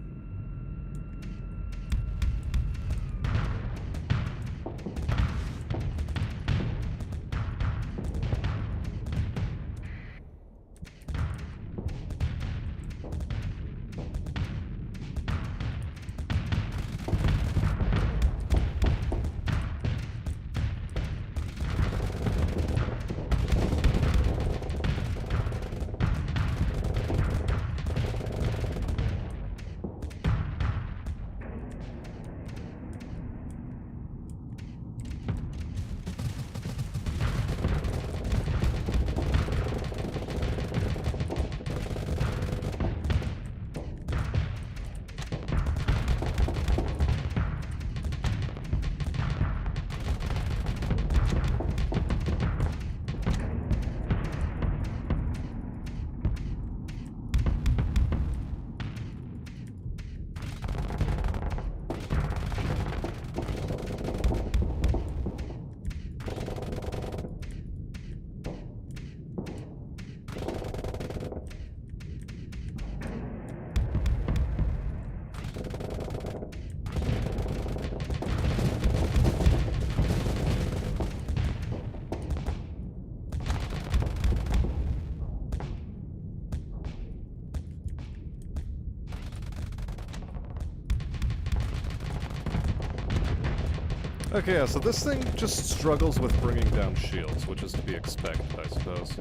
Okay, yeah, so this thing just struggles with bringing down shields, which is to be expected, I suppose.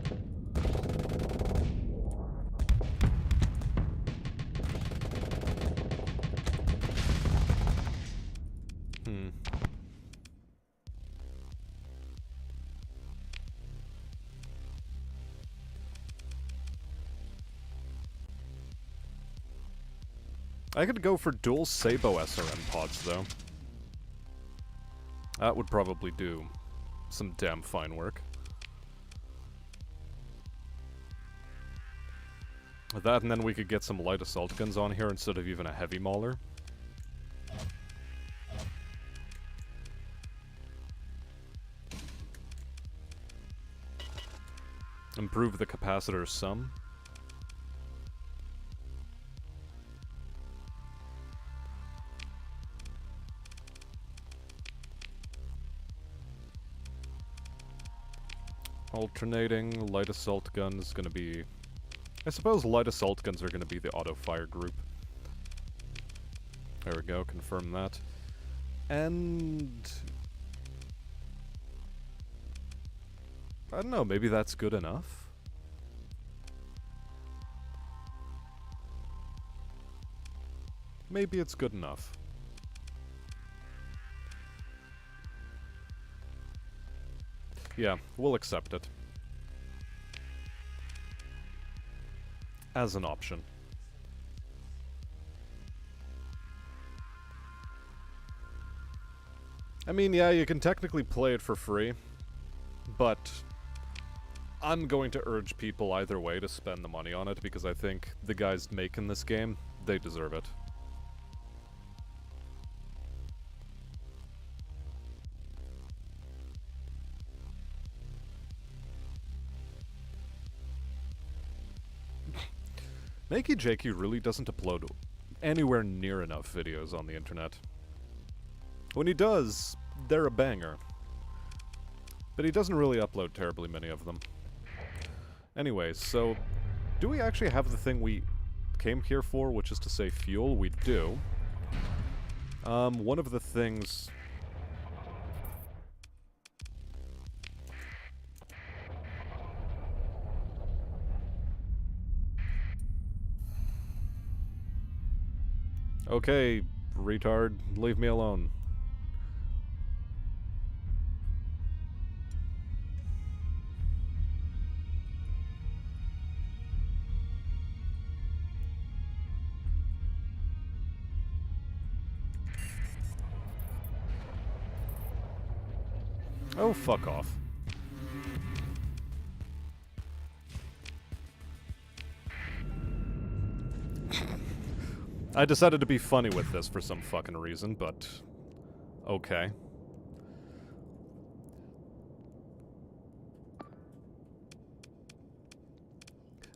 I could go for dual Sabo SRM pods, though. That would probably do some damn fine work. With that, and then we could get some light assault guns on here instead of even a heavy mauler. Improve the capacitor some. Alternating light assault gun is going to be... I suppose light assault guns are going to be the auto-fire group. There we go, confirm that. And... I don't know, maybe that's good enough? Maybe it's good enough. Yeah, we'll accept it. As an option. I mean, yeah, you can technically play it for free, but I'm going to urge people either way to spend the money on it because I think the guys making this game, they deserve it. Nakey Jakey really doesn't upload anywhere near enough videos on the internet. When he does, they're a banger. But he doesn't really upload terribly many of them. Anyways, so do we actually have the thing we came here for, which is to say fuel? We do. One of the things... Okay, retard, leave me alone. Oh, fuck off. I decided to be funny with this for some fucking reason, but... okay.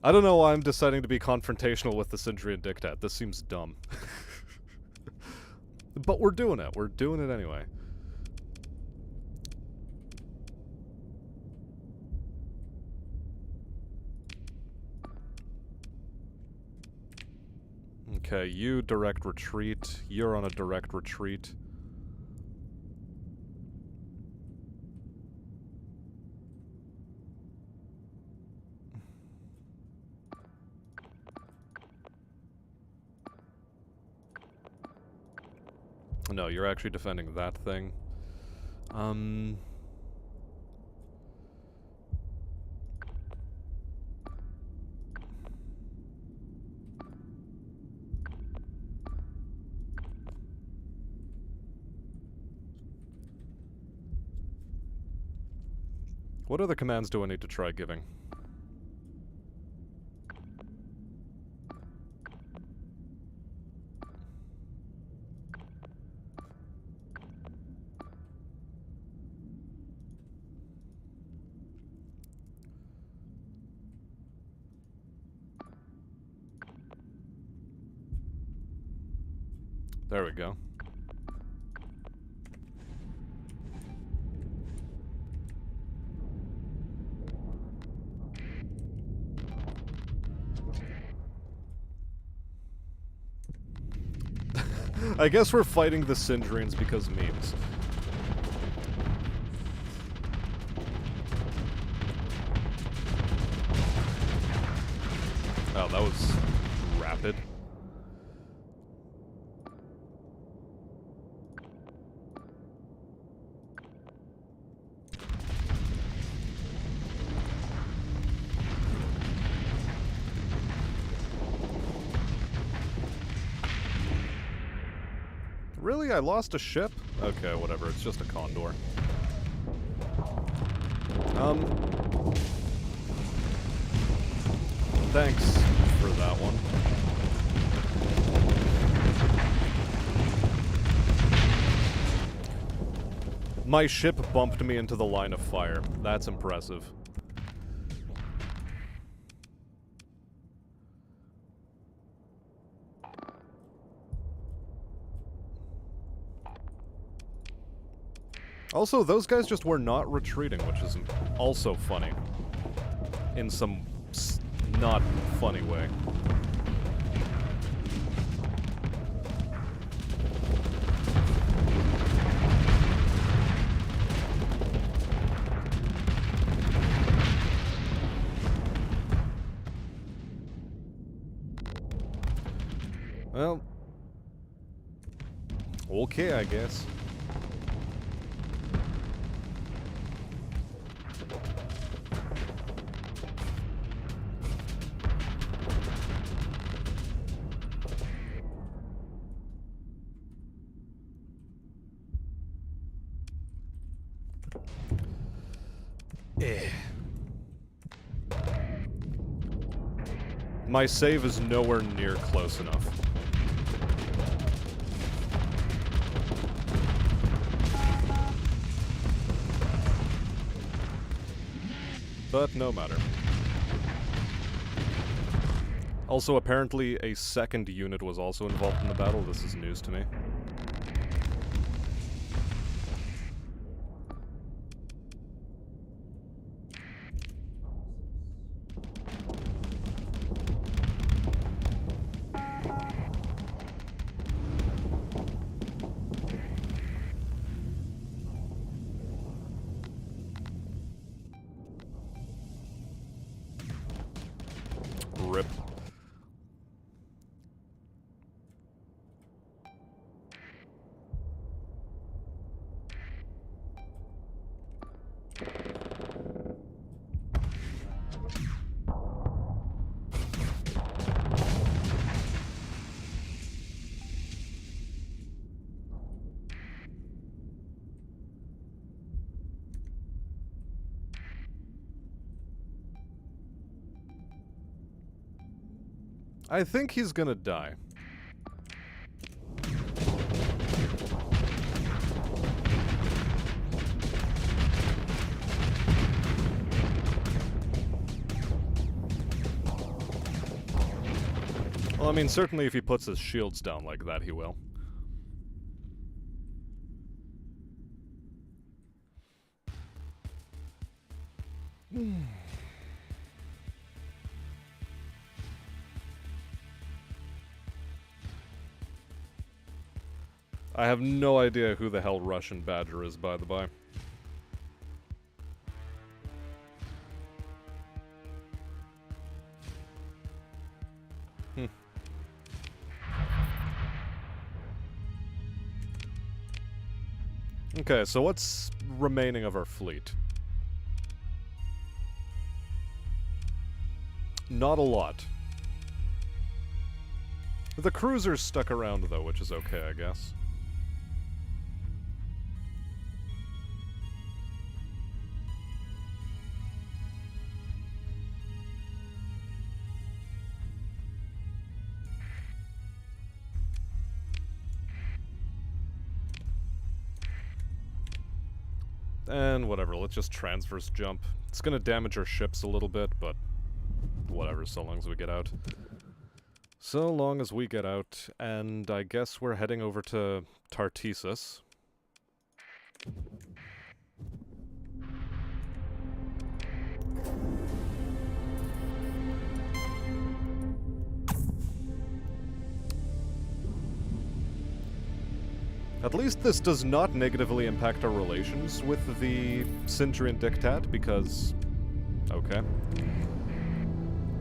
I don't know why I'm deciding to be confrontational with the Sindrian Dictat. This seems dumb. But we're doing it. We're doing it anyway. Okay, you direct retreat. You're on a direct retreat. No, you're actually defending that thing. What other commands do I need to try giving? There we go. I guess we're fighting the Sindrians because memes. Oh, that was rapid. Really? I lost a ship? Okay, whatever. It's just a condor. Thanks for that one. My ship bumped me into the line of fire. That's impressive. Also, those guys just were not retreating, which is also funny. In some not funny way. Well, okay, I guess. My save is nowhere near close enough. But no matter. Also, apparently a second unit was also involved in the battle. This is news to me. Rip. I think he's gonna die. Well, I mean, certainly if he puts his shields down like that, he will. I have no idea who the hell Russian Badger is, by the by. Okay, so what's remaining of our fleet? Not a lot. The cruisers stuck around, though, which is okay, I guess. And whatever, let's just transverse jump. It's gonna damage our ships a little bit, but whatever, so long as we get out. So long as we get out, and I guess we're heading over to Tartessus. At least this does not negatively impact our relations with the Cintrian Dictat, because... okay.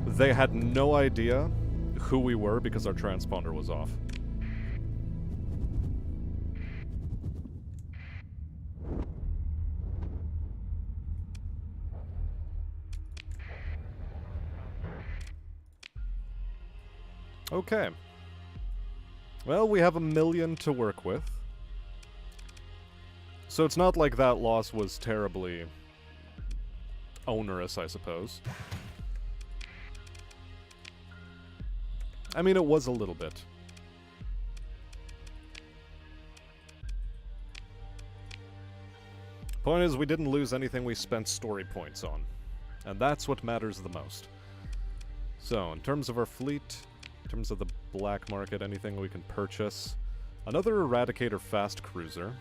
They had no idea who we were because our transponder was off. Okay. Well, we have 1 million to work with. So it's not like that loss was terribly onerous, I suppose. I mean, it was a little bit. Point is, we didn't lose anything we spent story points on. And that's what matters the most. So, in terms of our fleet, in terms of the black market, anything we can purchase. Another Eradicator fast cruiser.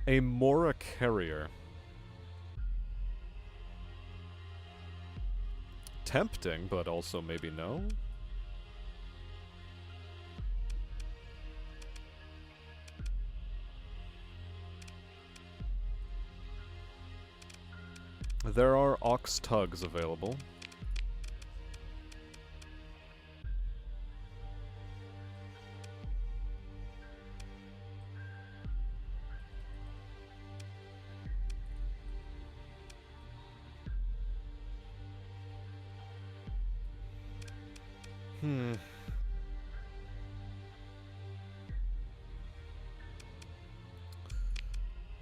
A Mora carrier. Tempting, but also maybe no. There are Ox tugs available.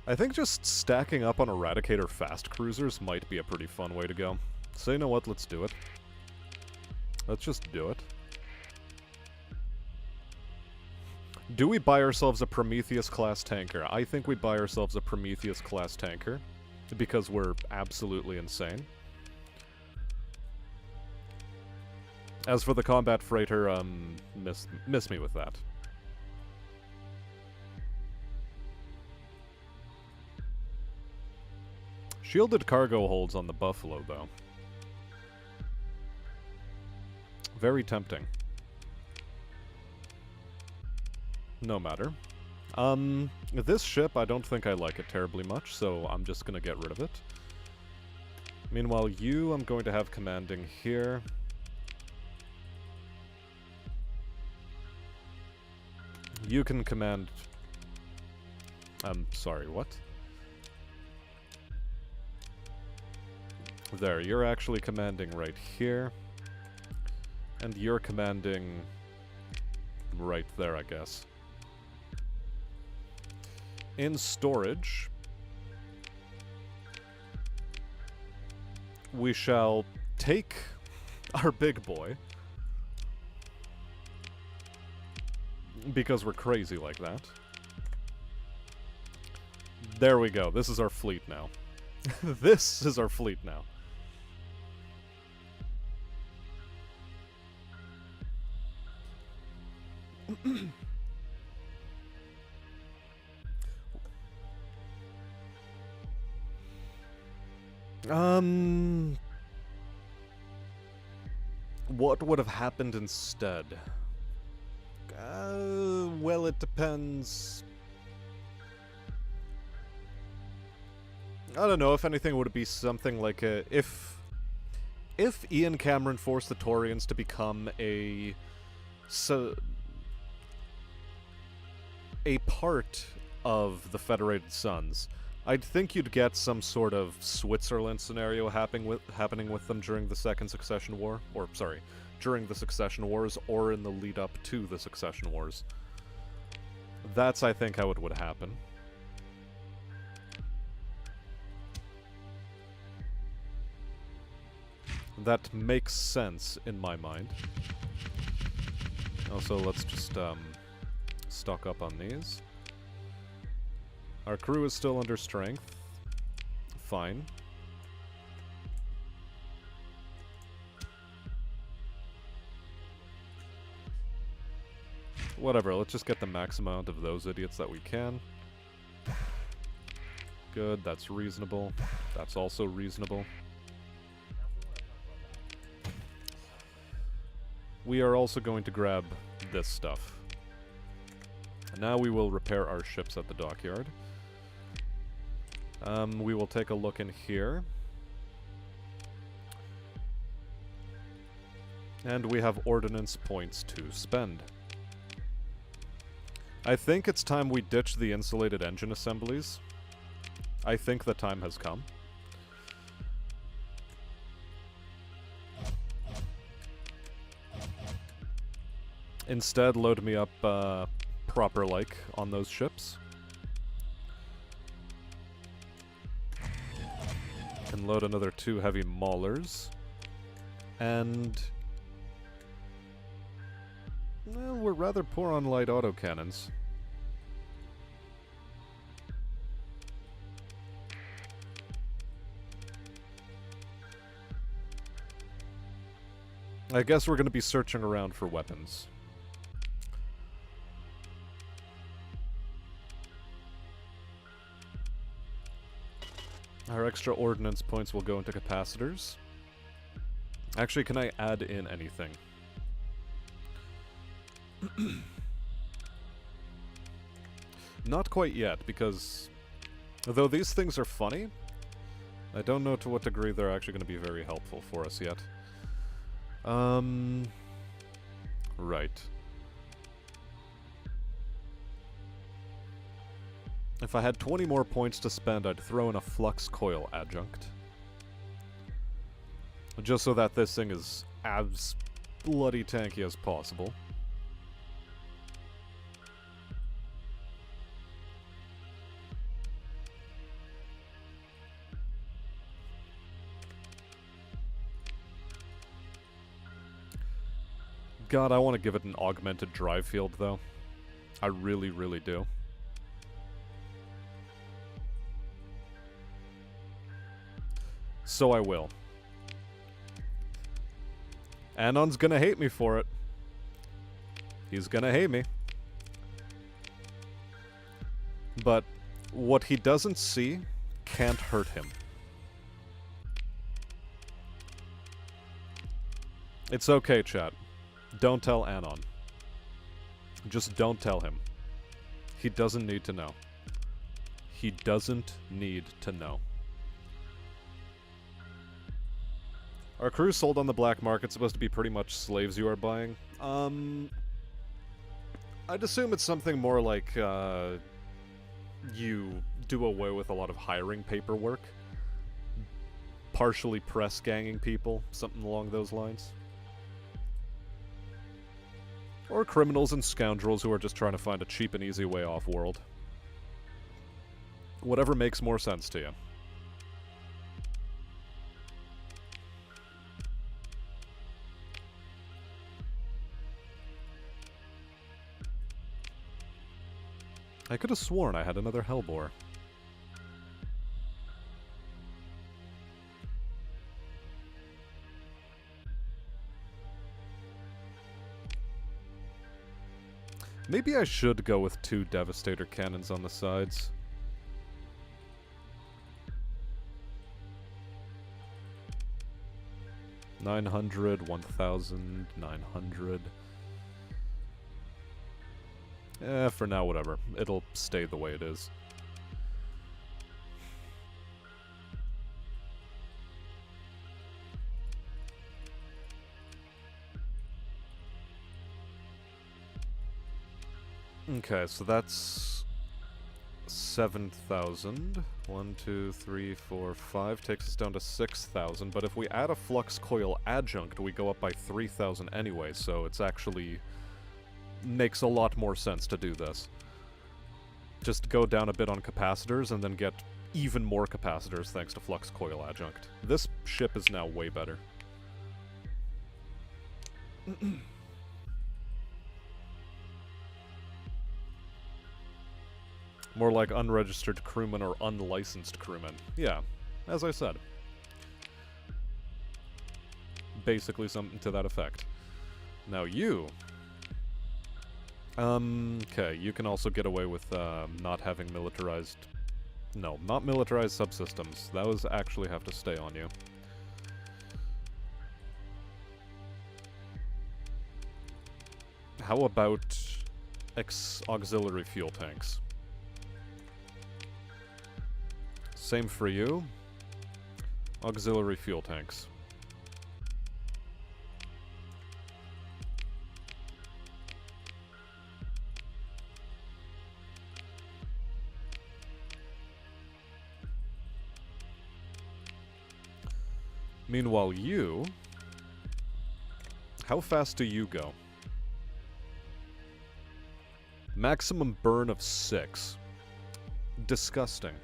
I think just stacking up on Eradicator fast cruisers might be a pretty fun way to go. So you know what, let's do it. Let's just do it. Do we buy ourselves a Prometheus-class tanker? I think we buy ourselves a Prometheus-class tanker, because we're absolutely insane. As for the combat freighter, miss me with that. Shielded cargo holds on the Buffalo, though. Very tempting. No matter. This ship, I don't think I like it terribly much, so I'm just gonna get rid of it. Meanwhile, you, I'm going to have commanding here. You can command... I'm sorry, what? There, you're actually commanding right here. And you're commanding right there, I guess. In storage, we shall take our big boy, because we're crazy like that. There we go. This is our fleet now. This is our fleet now. What would have happened instead? Well, it depends. I don't know, if anything, would it be something like if Ian Cameron forced the Taurians to become a part of the Federated Suns, I'd think you'd get some sort of Switzerland scenario happening with them during the Second Succession War, or sorry, during the Succession Wars, or in the lead up to the Succession Wars. That's, I think, how it would happen. That makes sense in my mind. Also, let's just stock up on these. Our crew is still under strength. Fine. Whatever, let's just get the max amount of those idiots that we can. Good, that's reasonable. That's also reasonable. We are also going to grab this stuff. And now we will repair our ships at the dockyard. We will take a look in here. And we have ordnance points to spend. I think it's time we ditch the insulated engine assemblies. I think the time has come. Instead, load me up proper-like on those ships. Can load another 2 heavy maulers. And... well, we're rather poor on light autocannons. I guess we're going to be searching around for weapons. Our extra ordnance points will go into capacitors. Actually, can I add in anything? Not quite yet, because though these things are funny, I don't know to what degree they're actually going to be very helpful for us yet. Right. If I had 20 more points to spend, I'd throw in a flux coil adjunct. Just so that this thing is as bloody tanky as possible. God, I want to give it an augmented drive field, though. I really, really do. So I will. Anon's gonna hate me for it. He's gonna hate me. But what he doesn't see can't hurt him. It's okay, chat. Don't tell Anon. Just don't tell him. He doesn't need to know. He doesn't need to know. Are crews sold on the black market supposed to be pretty much slaves you are buying? I'd assume it's something more like, you do away with a lot of hiring paperwork. Partially press ganging people, something along those lines. Or criminals and scoundrels who are just trying to find a cheap and easy way off-world. Whatever makes more sense to you. I could have sworn I had another Hellbore. Maybe I should go with 2 Devastator cannons on the sides. $900, $1,000, $900. For now, whatever. It'll stay the way it is. Okay, so that's 7,000. 1, 2, 3, 4, 5 takes us down to 6,000. But if we add a flux coil adjunct, we go up by 3,000 anyway. So it's actually makes a lot more sense to do this. Just go down a bit on capacitors and then get even more capacitors thanks to flux coil adjunct. This ship is now way better. More like unregistered crewmen or unlicensed crewmen. Yeah, as I said. Basically something to that effect. Now you... okay, you can also get away with, not having militarized... No, not militarized subsystems. Those actually have to stay on you. How about auxiliary fuel tanks? Same for you. Auxiliary fuel tanks. Meanwhile, you... How fast do you go? Maximum burn of 6. Disgusting.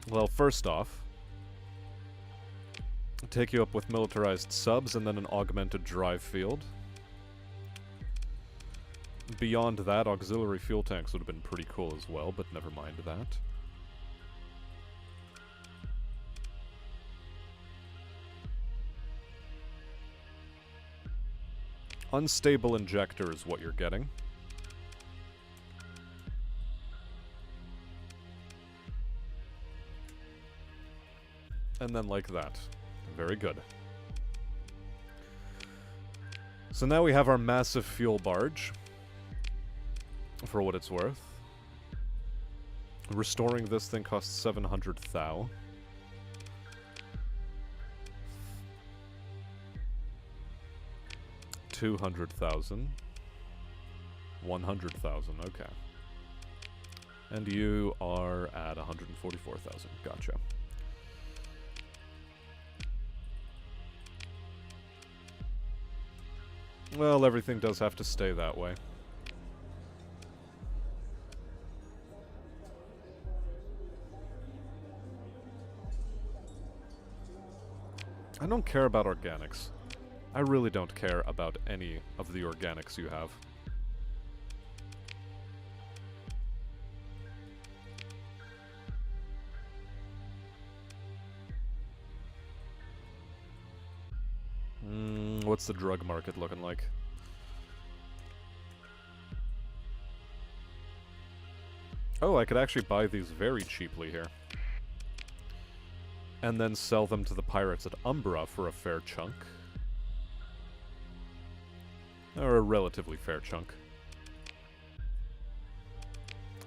Well, first off, take you up with militarized subs and then an augmented drive field. Beyond that, auxiliary fuel tanks would have been pretty cool as well, but never mind that. Unstable injector is what you're getting. And then like that. Very good. So now we have our massive fuel barge. For what it's worth. Restoring this thing costs 700 thou. $200,000. 100,000, okay. And you are at 144,000. Gotcha. Well, everything does have to stay that way. I don't care about organics. I really don't care about any of the organics you have. What's the drug market looking like? Oh, I could actually buy these very cheaply here. And then sell them to the pirates at Umbra for a fair chunk. Or a relatively fair chunk.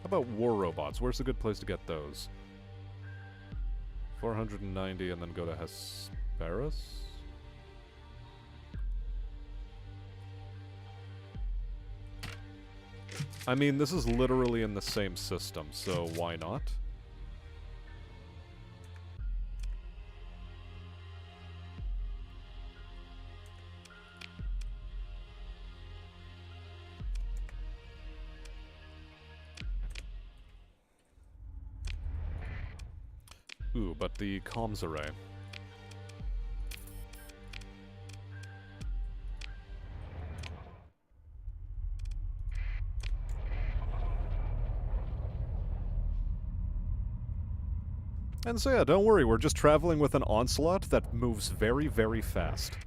How about war robots? Where's a good place to get those? 490 and then go to Hesperus? I mean, this is literally in the same system, so why not? Ooh, but the comms array. And so yeah, don't worry, we're just traveling with an onslaught that moves very, very fast.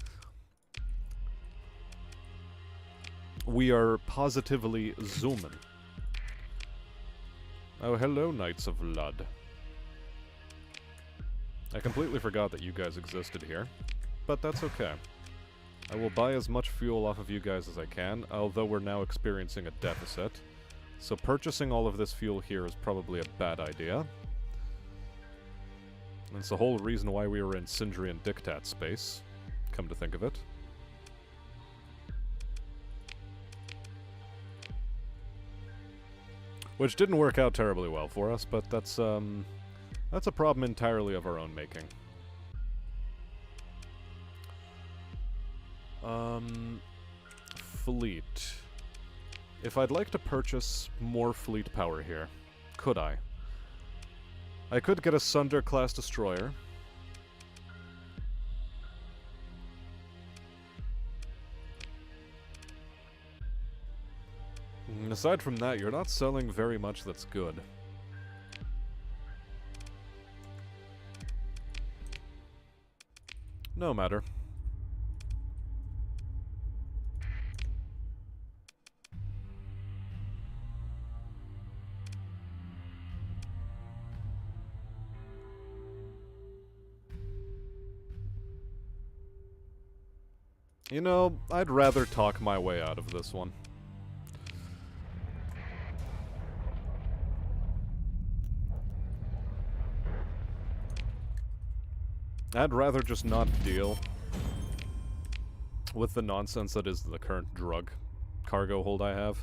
We are positively zooming. Oh, hello, Knights of Lud. I completely forgot that you guys existed here, but that's okay. I will buy as much fuel off of you guys as I can, although we're now experiencing a deficit. So purchasing all of this fuel here is probably a bad idea. That's the whole reason why we were in Sindrian Diktat space, come to think of it. Which didn't work out terribly well for us, but that's a problem entirely of our own making. Fleet. If I'd like to purchase more fleet power here, could I? I could get a Sunder-class destroyer. Aside from that, you're not selling very much that's good. No matter. You know, I'd rather talk my way out of this one. I'd rather just not deal with the nonsense that is the current drug cargo hold I have.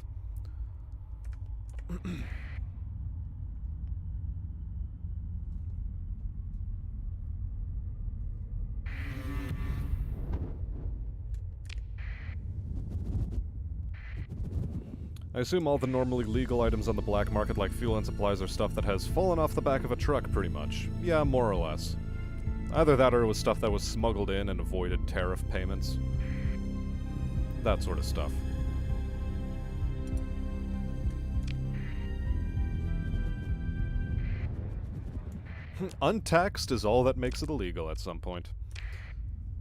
I assume all the normally legal items on the black market like fuel and supplies are stuff that has fallen off the back of a truck, pretty much. Yeah, more or less. Either that or it was stuff that was smuggled in and avoided tariff payments. That sort of stuff. Untaxed is all that makes it illegal at some point.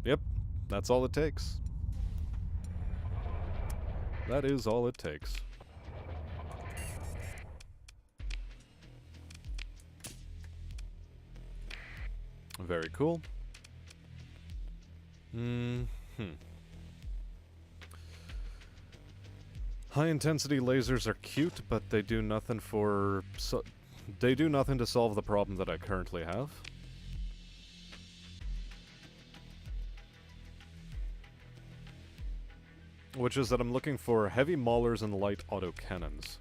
Yep, that's all it takes. That is all it takes. Very cool. High-intensity lasers are cute, but they do nothing for... they do nothing to solve the problem that I currently have. Which is that I'm looking for heavy maulers and light autocannons.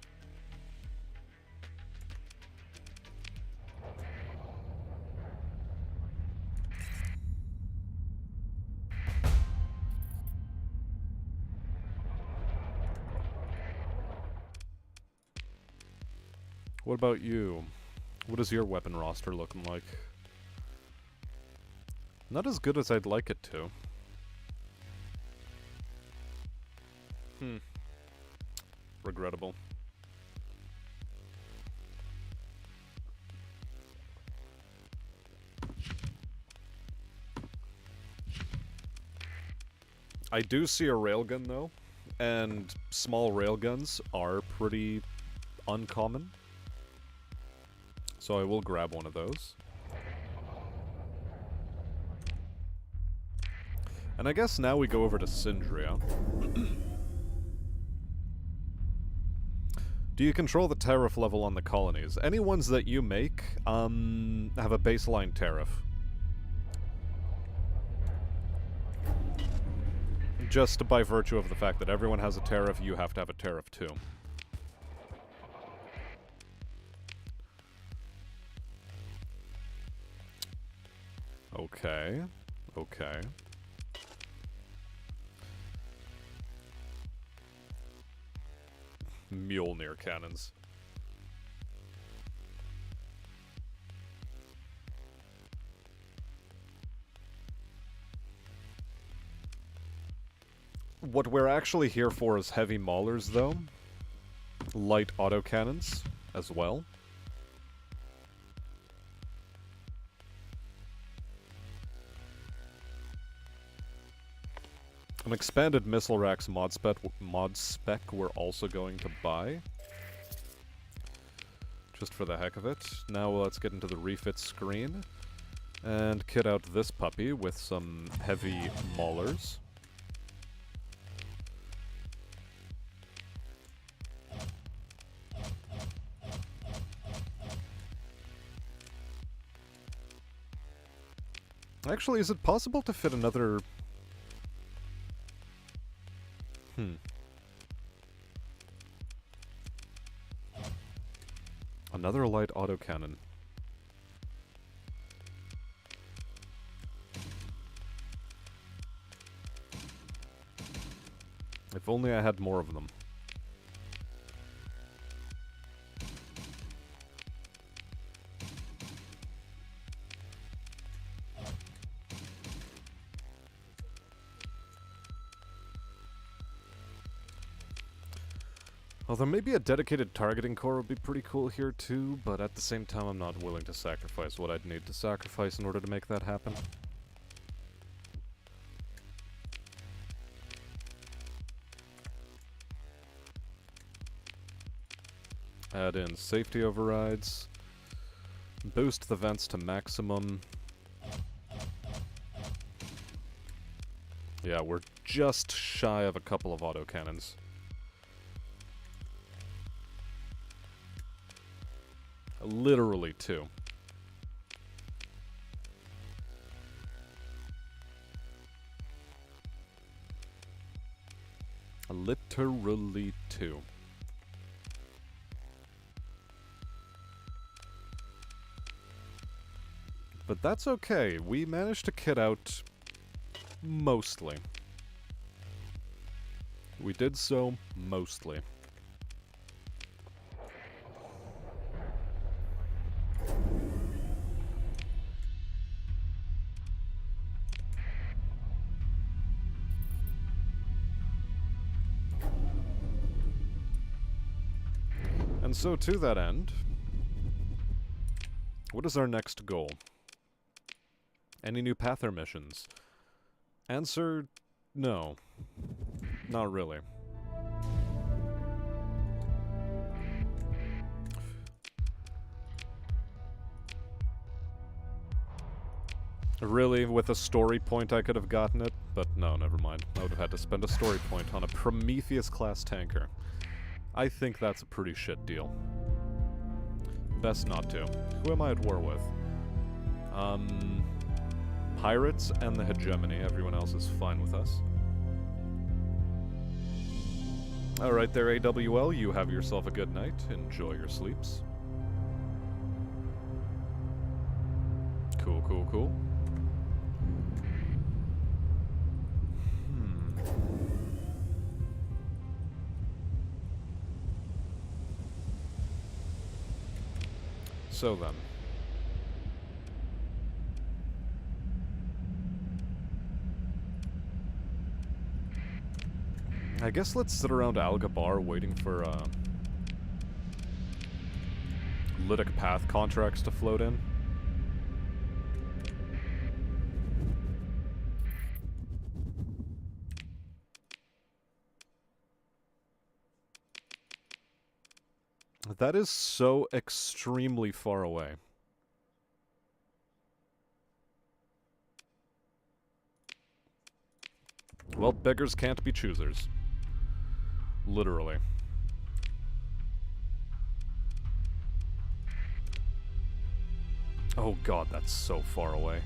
What about you? What is your weapon roster looking like? Not as good as I'd like it to. Regrettable. I do see a railgun though, and small railguns are pretty uncommon. So I will grab one of those. And I guess now we go over to Sindria. Do you control the tariff level on the colonies? Any ones that you make, have a baseline tariff. Just by virtue of the fact that everyone has a tariff, you have to have a tariff too. Okay. Okay. Mjolnir cannons. What we're actually here for is heavy maulers, though. Light autocannons, as well. An expanded missile racks mod spec we're also going to buy. Just for the heck of it. Now let's get into the refit screen. And kit out this puppy with some heavy maulers. Actually, is it possible to fit another... Another light autocannon. If only I had more of them. Although maybe a dedicated targeting core would be pretty cool here too, but at the same time I'm not willing to sacrifice what I'd need to sacrifice in order to make that happen. Add in safety overrides. Boost the vents to maximum. Yeah, we're just shy of a couple of autocannons. Literally 2. Literally 2. But that's okay. We managed to kit out mostly. We did so mostly. And so to that end, what is our next goal? Any new Pather missions? Answer, no. Not really. Really, with a story point I could have gotten it, but no, never mind. I would have had to spend a story point on a Prometheus-class tanker. I think that's a pretty shit deal. Best not to. Who am I at war with? Pirates and the hegemony. Everyone else is fine with us. Alright there, AWL. You have yourself a good night. Enjoy your sleeps. Cool, cool, cool. So then. I guess let's sit around Algabar waiting for, Lytic Path contracts to float in. That is so extremely far away. Well, beggars can't be choosers. Literally. Oh god, that's so far away.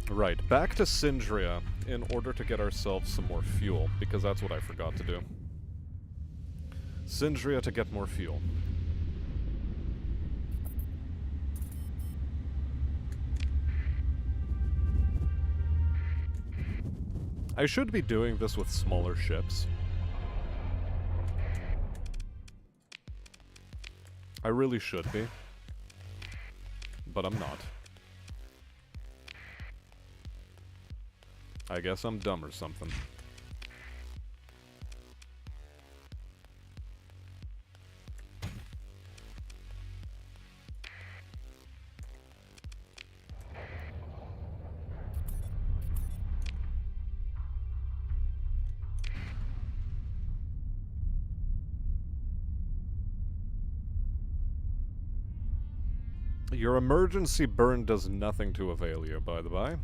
Right, back to Sindria in order to get ourselves some more fuel, because that's what I forgot to do. Sindria to get more fuel. I should be doing this with smaller ships. I really should be. But I'm not. I guess I'm dumb or something. Your emergency burn does nothing to avail you, by the by.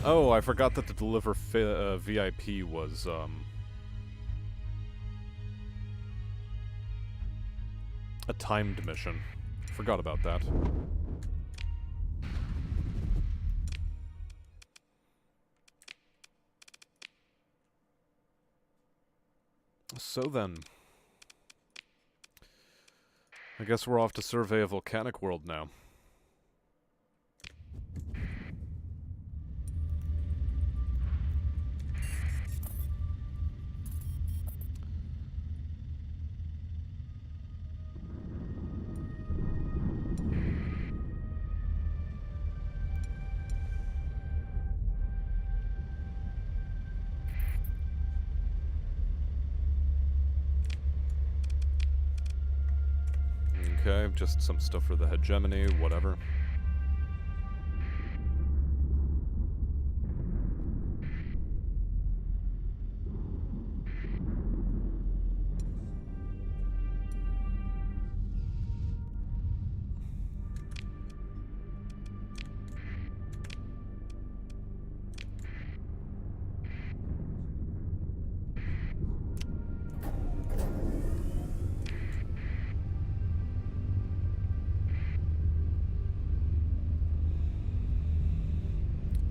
Oh, I forgot that to deliver VIP was, a timed mission. Forgot about that. So then, I guess we're off to survey a volcanic world now. Okay, just some stuff for the hegemony, whatever.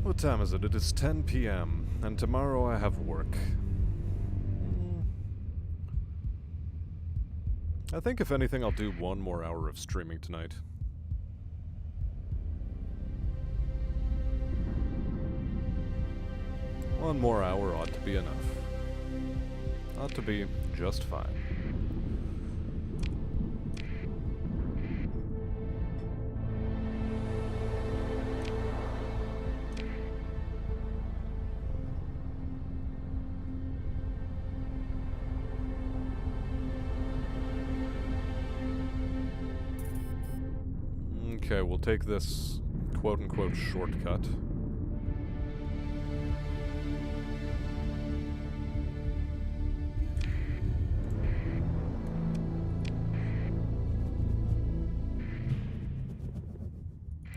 What time is it? It is 10 p.m. and tomorrow I have work. I think if anything I'll do 1 more hour of streaming tonight. One more hour ought to be enough. Ought to be just fine. Okay, we'll take this quote-unquote shortcut.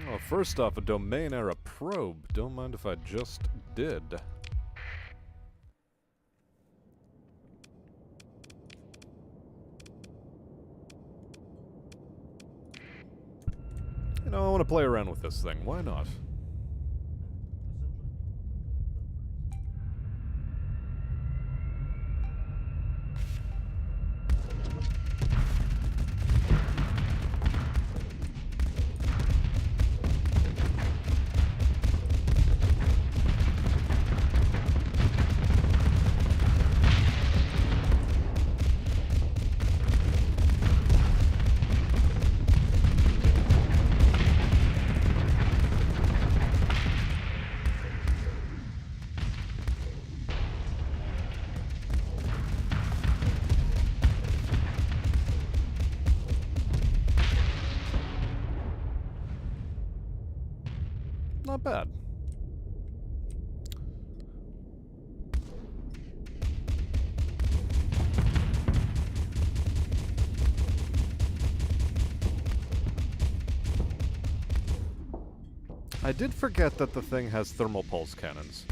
Oh, first off, a domain era probe. Don't mind if I just did. You know, I want to play around with this thing. Why not? Not bad. I did forget that the thing has thermal pulse cannons.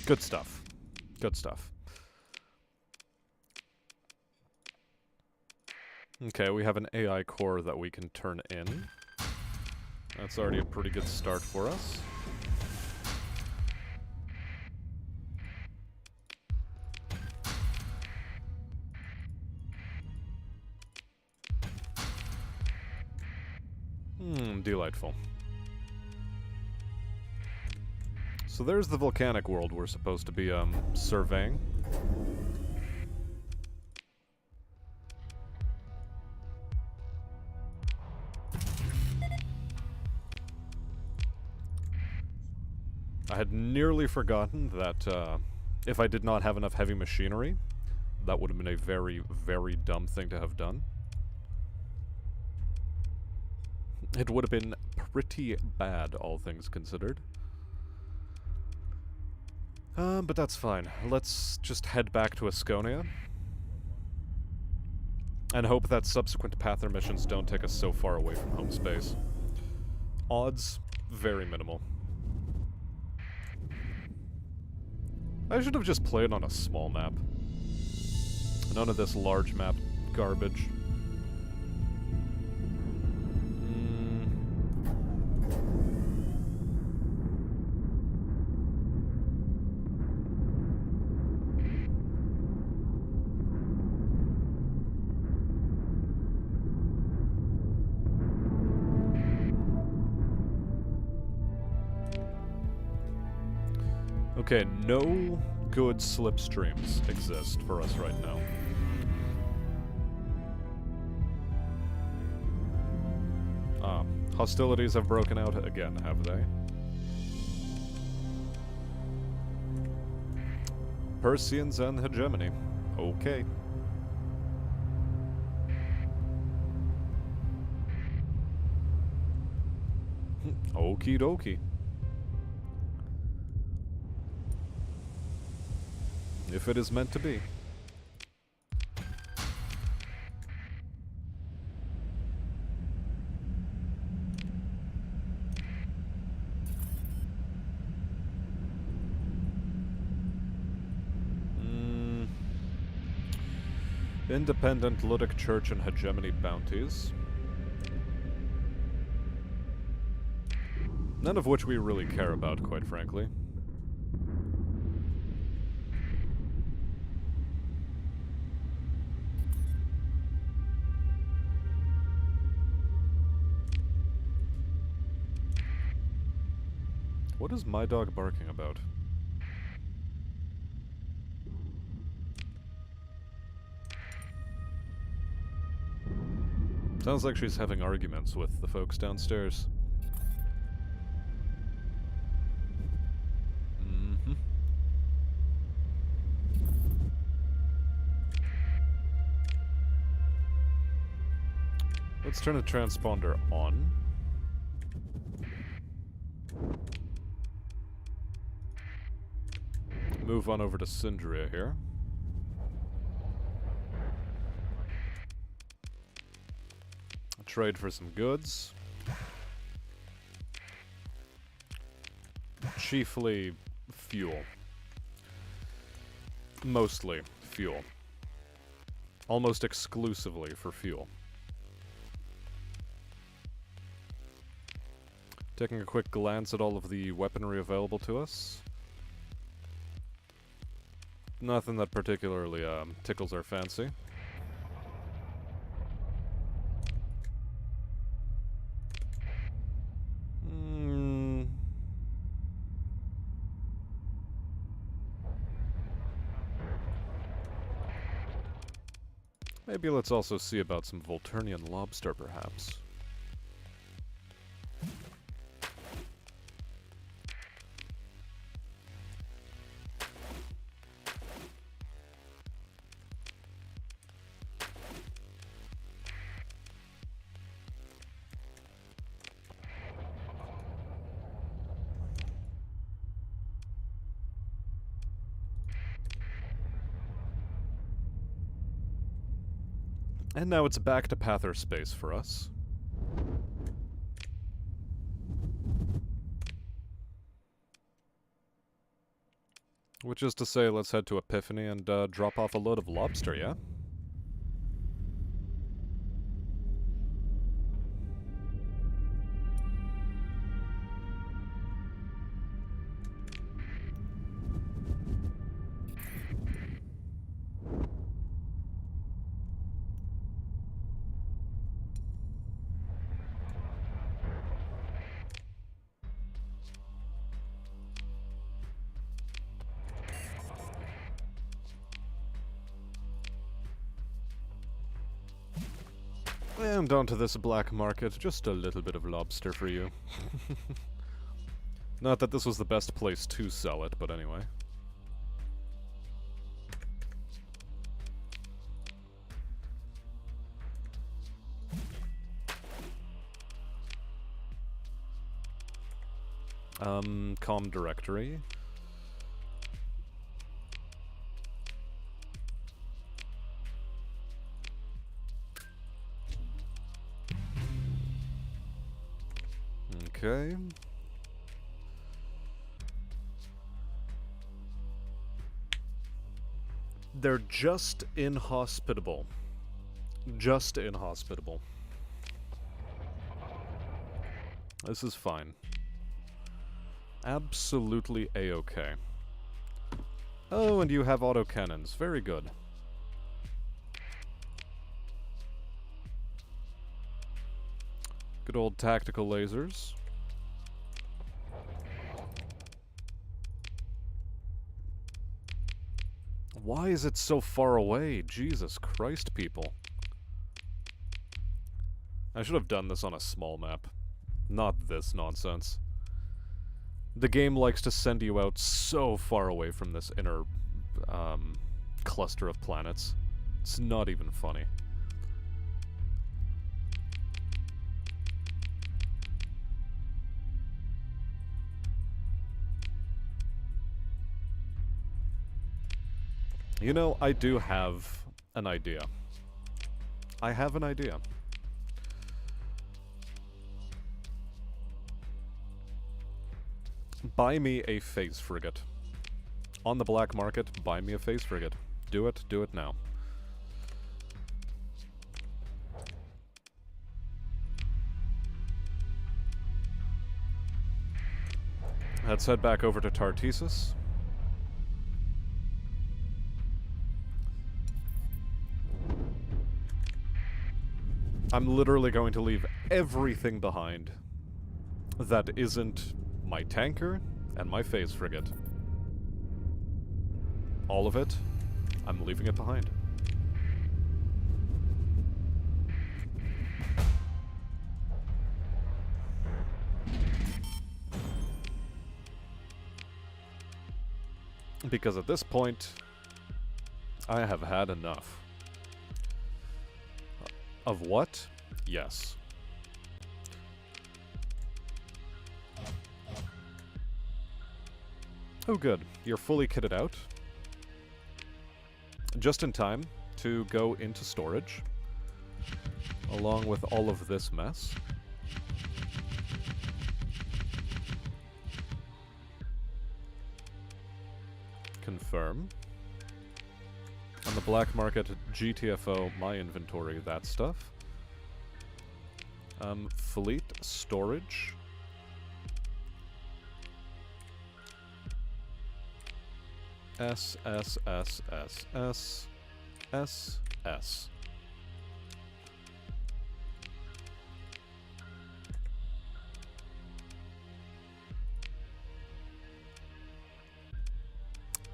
Good stuff. Good stuff. Okay, we have an AI core that we can turn in. That's already a pretty good start for us. Delightful. So So there's the volcanic world we're supposed to be, surveying. I had nearly forgotten that, if I did not have enough heavy machinery, that would have been a very, very dumb thing to have done. It would have been pretty bad, all things considered. But that's fine. Let's just head back to Asconia. And hope that subsequent Pather missions don't take us so far away from home space. Odds, very minimal. I should have just played on a small map. None of this large map garbage. Okay, no good slipstreams exist for us right now. Hostilities have broken out again, have they? Persians and hegemony. Okay. Okie dokie. If it is meant to be. Independent Ludic Church and Hegemony bounties. None of which we really care about, quite frankly. What is my dog barking about? Sounds like she's having arguments with the folks downstairs. Mm-hmm. Let's turn the transponder on. Move on over to Syndria here. Trade for some goods. Chiefly fuel. Mostly fuel. Almost exclusively for fuel. Taking a quick glance at all of the weaponry available to us. Nothing that particularly tickles our fancy. Maybe let's also see about some Volturnian lobster, perhaps. And now it's back to Pather space for us. Which is to say, let's head to Epiphany and drop off a load of lobster, yeah? And onto this black market, just a little bit of lobster for you. Not that this was the best place to sell it, but anyway. Com directory. Okay. They're just inhospitable. Just inhospitable. This is fine. Absolutely a-okay. Oh, and you have autocannons. Very good. Good old tactical lasers. Why is it so far away? Jesus Christ, people. I should have done this on a small map. Not this nonsense. The game likes to send you out so far away from this inner, cluster of planets. It's not even funny. You know, I do have an idea. I have an idea. Buy me a phase frigate. On the black market, buy me a phase frigate. Do it now. Let's head back over to Tartessus. I'm literally going to leave everything behind that isn't my tanker and my phase frigate. All of it, I'm leaving it behind. Because at this point, I have had enough. Of what? Yes. Oh good, you're fully kitted out. Just in time to go into storage, along with all of this mess. Confirm. On the black market, GTFO, my inventory, that stuff. Fleet storage. S, S, S, S, S, S, S.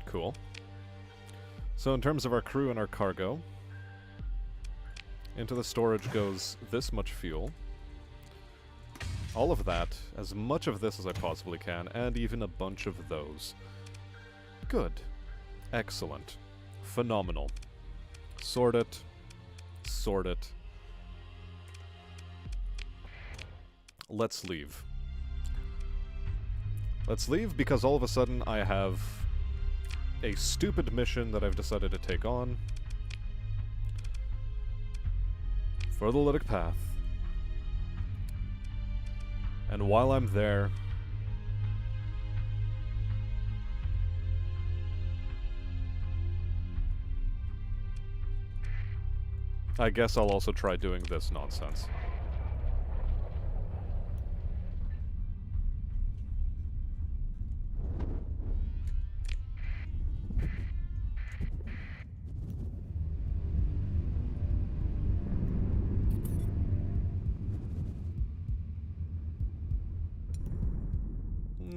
Cool. So in terms of our crew and our cargo, into the storage goes this much fuel. All of that, as much of this as I possibly can, and even a bunch of those. Good. Excellent. Phenomenal. Sort it. Sort it. Let's leave. Let's leave because all of a sudden I have a stupid mission that I've decided to take on for the Lytic Path. And while I'm there, I guess I'll also try doing this nonsense.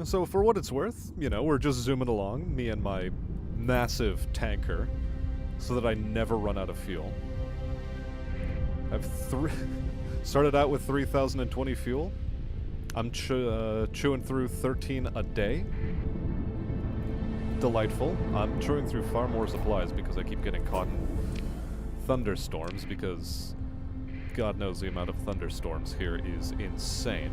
So for what it's worth, you know, we're just zooming along, me and my massive tanker, so that I never run out of fuel. I've started out with 3,020 fuel. I'm chewing through 13 a day. Delightful. I'm chewing through far more supplies because I keep getting caught in thunderstorms because God knows the amount of thunderstorms here is insane.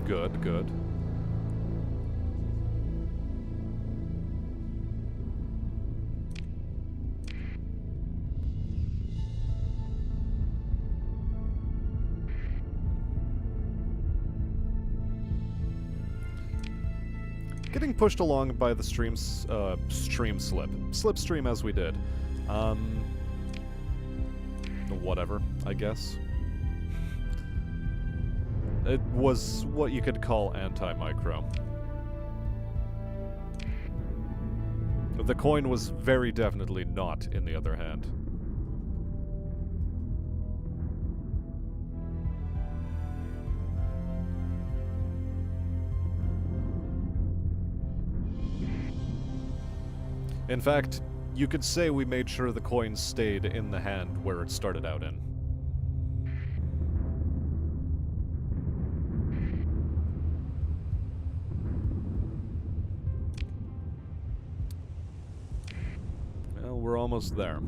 Good, good. Getting pushed along by the slipstream as we did. Whatever, I guess. It was what you could call anti-micro. The coin was very definitely not in the other hand. In fact, you could say we made sure the coin stayed in the hand where it started out in. Well, we're almost there.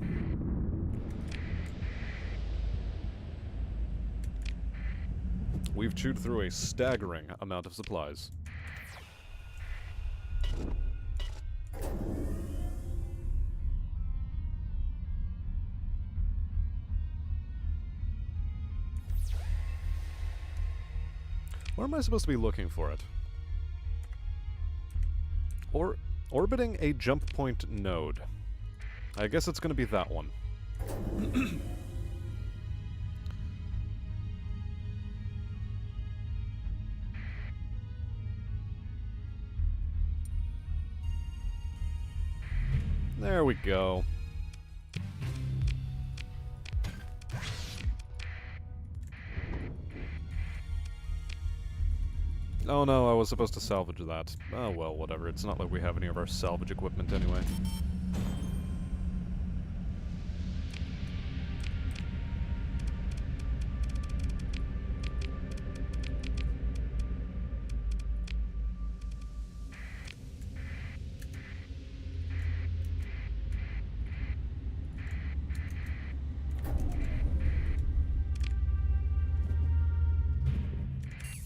We've chewed through a staggering amount of supplies. Where am I supposed to be looking for it? Orbiting a jump point node. I guess it's going to be that one. There we go. Oh no, I was supposed to salvage that. Oh well, whatever. It's not like we have any of our salvage equipment anyway.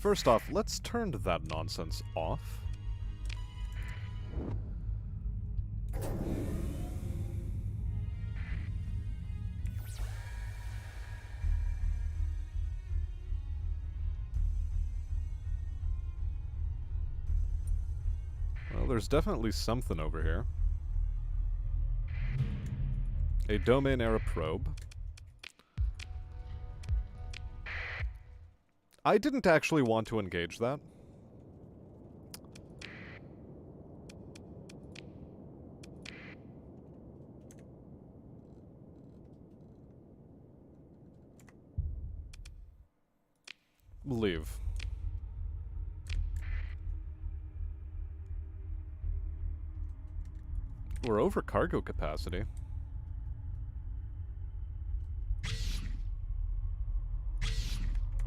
First off, let's turn that nonsense off. Well, there's definitely something over here. A domain era probe. I didn't actually want to engage that. Leave. We're over cargo capacity.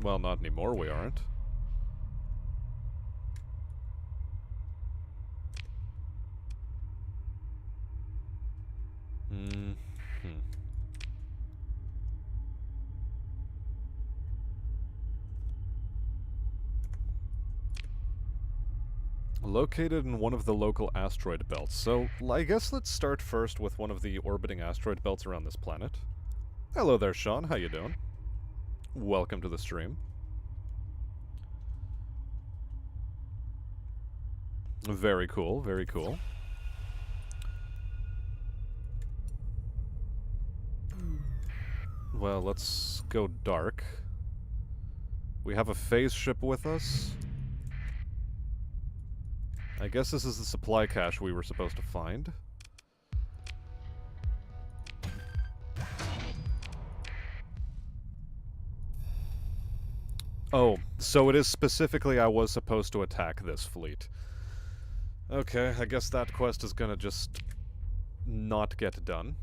Well, not anymore, we aren't. Located in one of the local asteroid belts. So, I guess let's start first with one of the orbiting asteroid belts around this planet. Hello there, Sean. How you doing? Welcome to the stream. Very cool, very cool. Well, let's go dark. We have a phase ship with us. I guess this is the supply cache we were supposed to find. Oh, so it is specifically I was supposed to attack this fleet. Okay, I guess that quest is gonna just not get done.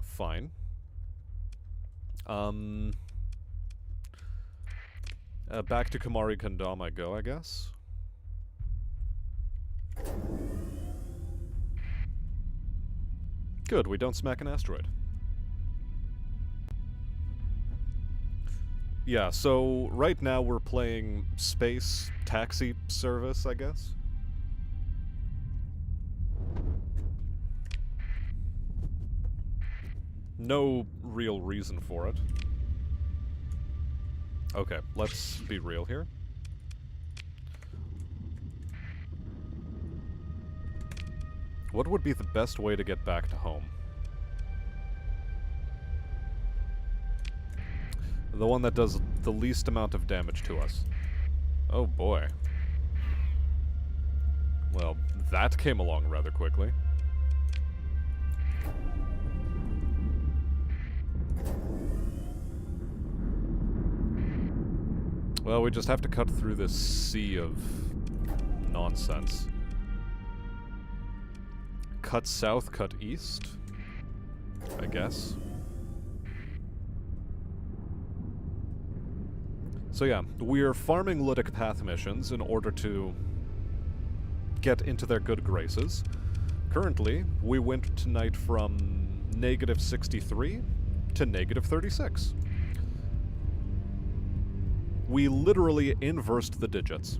Fine. Back to Kamari Kandam I go, I guess. Good, we don't smack an asteroid. Yeah, so right now we're playing Space Taxi Service, I guess. No real reason for it. Okay, let's be real here. What would be the best way to get back to home? The one that does the least amount of damage to us. Oh boy. Well, that came along rather quickly. Well, we just have to cut through this sea of nonsense. Cut south, cut east, I guess. So yeah, we're farming Ludic path missions in order to get into their good graces. Currently, we went tonight from -63 to -36. We literally inversed the digits.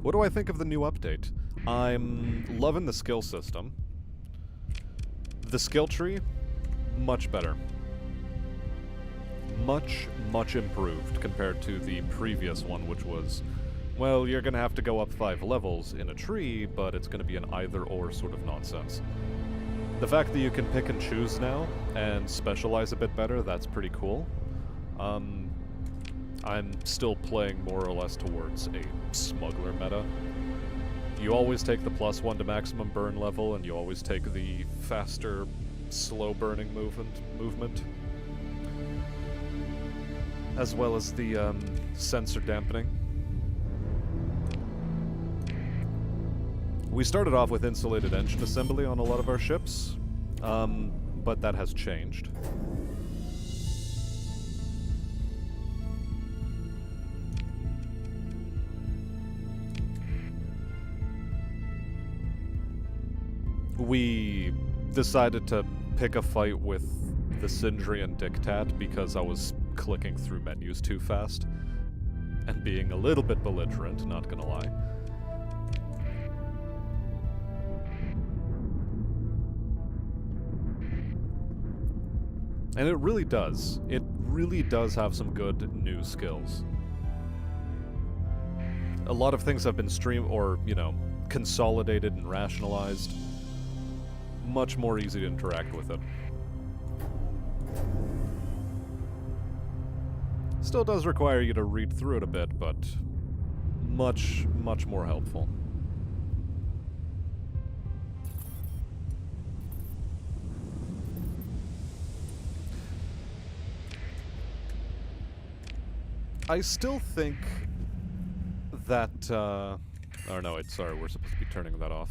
What do I think of the new update? I'm loving the skill system. The skill tree, much better. Much improved compared to the previous one, which was, well, you're gonna have to go up 5 levels in a tree, but it's gonna be an either-or sort of nonsense. The fact that you can pick and choose now, and specialize a bit better, that's pretty cool. I'm still playing more or less towards a smuggler meta. You always take the +1 to maximum burn level, and you always take the faster, slow-burning movement. As well as the sensor dampening. We started off with insulated engine assembly on a lot of our ships, but that has changed. We decided to pick a fight with the Syndrian Diktat because I was clicking through menus too fast and being a little bit belligerent, not gonna lie. And it really does. It really does have some good new skills. A lot of things have been consolidated and rationalized. Much more easy to interact with it. Still does require you to read through it a bit, but much more helpful. I still think that, oh no, wait, sorry, we're supposed to be turning that off.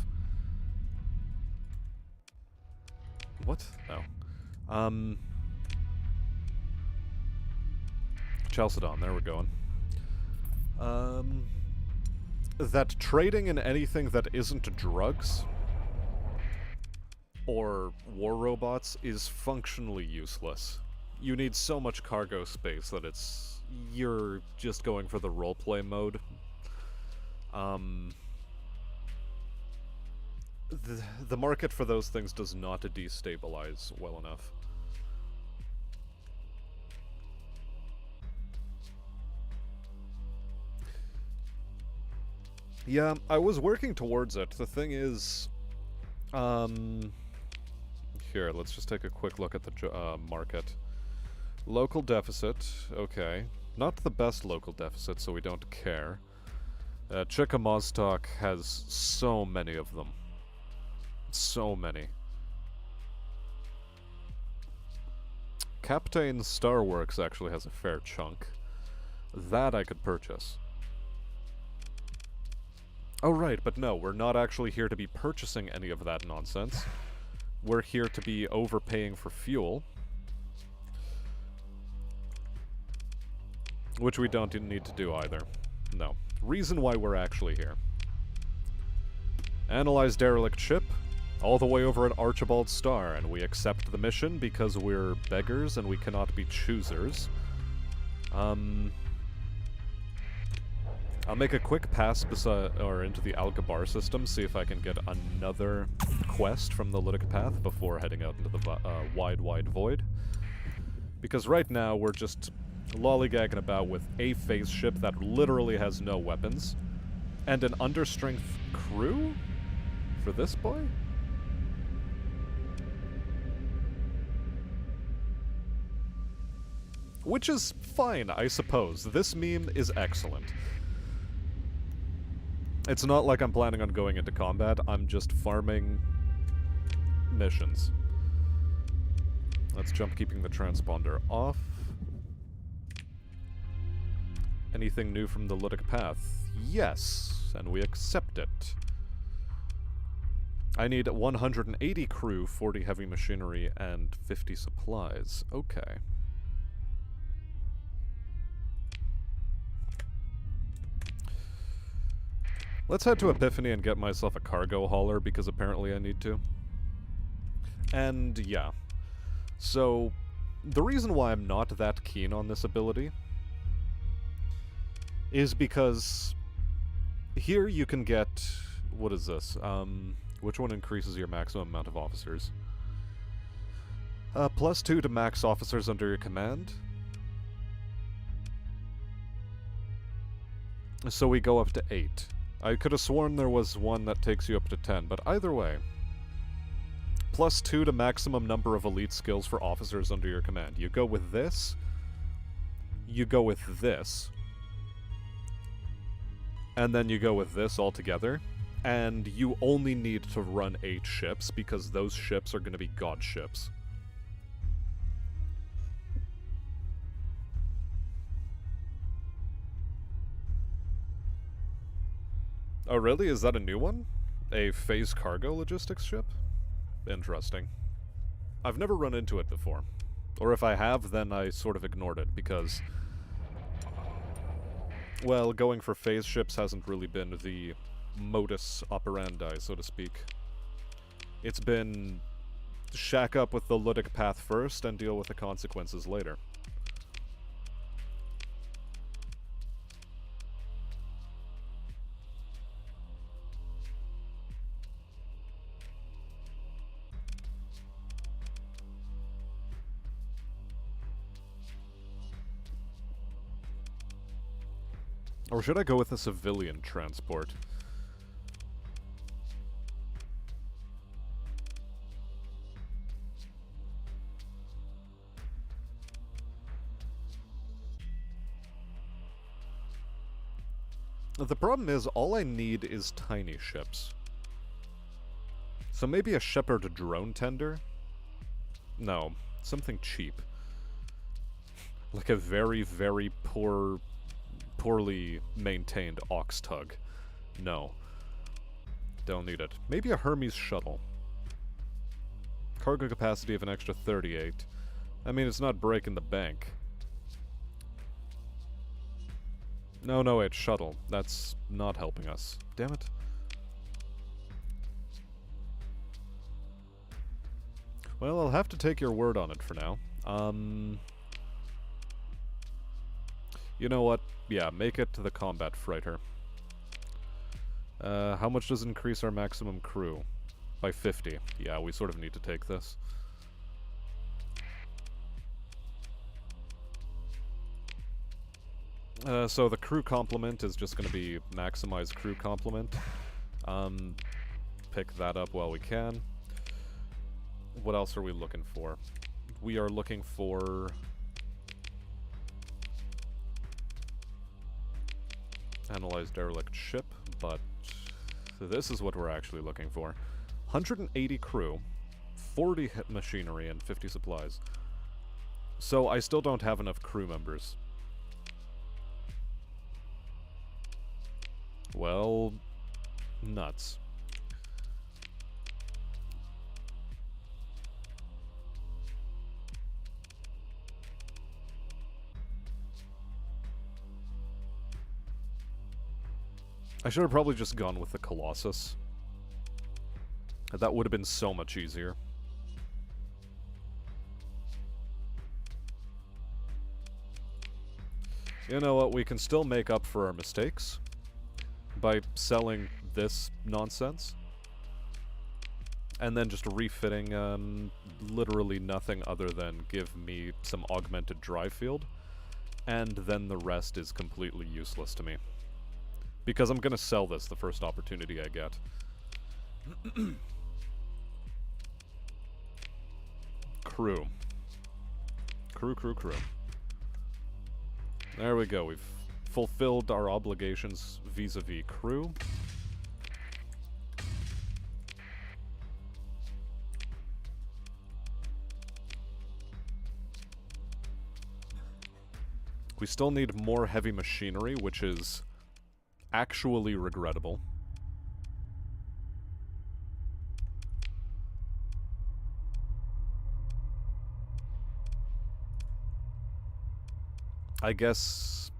What? No. Chalcedon, there we're going. That trading in anything that isn't drugs or war robots is functionally useless. You need so much cargo space that you're just going for the roleplay mode. The market for those things does not destabilize well enough. Yeah, I was working towards it. The thing is, here, let's just take a quick look at the market. Local deficit, okay. Not the best local deficit, so we don't care. Chickamozstock has so many of them. So many. Captain Starworks actually has a fair chunk. That I could purchase. Oh right, but no, we're not actually here to be purchasing any of that nonsense. We're here to be overpaying for fuel. Which we don't need to do either. No. Reason why we're actually here. Analyze derelict ship, all the way over at Archibald Star, and we accept the mission because we're beggars and we cannot be choosers. I'll make a quick pass into the Alcabar system, see if I can get another quest from the Lytic Path before heading out into the wide, wide void. Because right now we're just lollygagging about with a phase ship that literally has no weapons, and an understrength crew for this boy? Which is fine, I suppose. This meme is excellent. It's not like I'm planning on going into combat, I'm just farming missions. Let's jump keeping the transponder off. Anything new from the Lytic Path? Yes, and we accept it. I need 180 crew, 40 heavy machinery, and 50 supplies. Okay. Let's head to Epiphany and get myself a cargo hauler, because apparently I need to. And yeah. So, the reason why I'm not that keen on this ability is because here you can get... what is this? Which one increases your maximum amount of officers? +2 to max officers under your command. So we go up to 8. I could have sworn there was one that takes you up to 10, but either way. +2 to maximum number of elite skills for officers under your command. You go with this. You go with this. And then you go with this all together. And you only need to run 8 ships, because those ships are going to be god ships. Oh really? Is that a new one? A phase cargo logistics ship? Interesting. I've never run into it before. Or if I have, then I sort of ignored it, because... well, going for phase ships hasn't really been the modus operandi, so to speak. It's been shack up with the Lytic Path first and deal with the consequences later. Or should I go with a civilian transport? The problem is, all I need is tiny ships. So maybe a Shepherd drone tender? No, something cheap. Like a very, very poorly maintained ox tug. No. Don't need it. Maybe a Hermes shuttle. Cargo capacity of an extra 38. I mean, it's not breaking the bank. No, it's shuttle. That's not helping us. Damn it. Well, I'll have to take your word on it for now. You know what? Yeah, make it to the combat freighter. How much does it increase our maximum crew? By 50. Yeah, we sort of need to take this. So the crew complement is just going to be maximize crew complement. Pick that up while we can. What else are we looking for? We are looking for... analyze derelict ship, but this is what we're actually looking for. 180 crew, 40 machinery, and 50 supplies. So I still don't have enough crew members. Well, nuts. I should have probably just gone with the Colossus. That would have been so much easier. You know what, we can still make up for our mistakes by selling this nonsense. And then just refitting literally nothing other than give me some augmented drive field. And then the rest is completely useless to me. Because I'm gonna sell this the first opportunity I get. Crew. Crew. There we go, we've fulfilled our obligations vis-a-vis crew. We still need more heavy machinery, which is actually regrettable. I guess...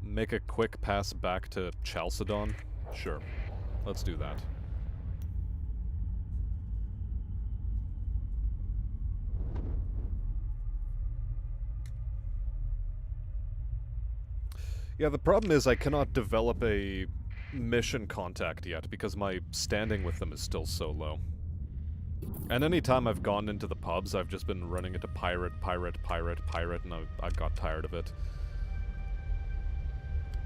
make a quick pass back to Chalcedon? Sure. Let's do that. Yeah, the problem is I cannot develop a mission contact yet because my standing with them is still so low. And any time I've gone into the pubs, I've just been running into pirate, and I got tired of it.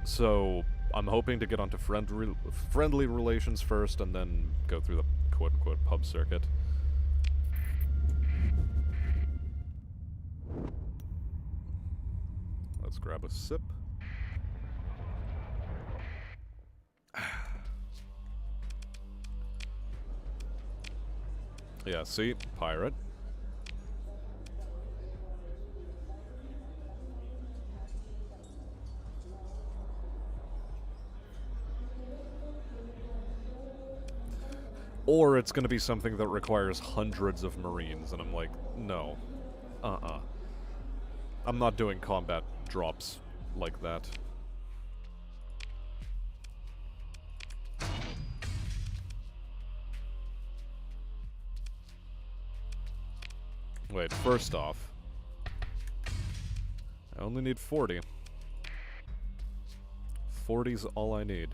So, I'm hoping to get onto friendly relations first, and then go through the quote-unquote pub circuit. Let's grab a sip. Yeah, see? Pirate. Or it's gonna be something that requires hundreds of Marines, and I'm like, no. I'm not doing combat drops like that. Wait, first off, I only need 40. 40's all I need.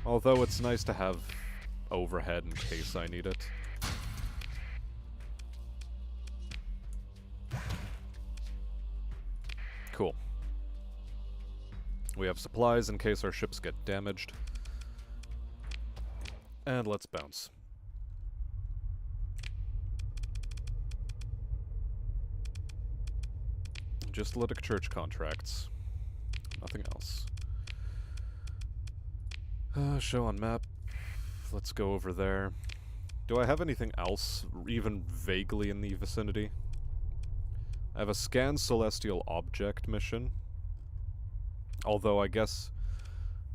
Although it's nice to have overhead in case I need it. Cool. We have supplies in case our ships get damaged. And let's bounce. Just Lytic Church contracts. Nothing else. Show on map. Let's go over there. Do I have anything else, even vaguely in the vicinity? I have a Scan Celestial Object mission. Although, I guess...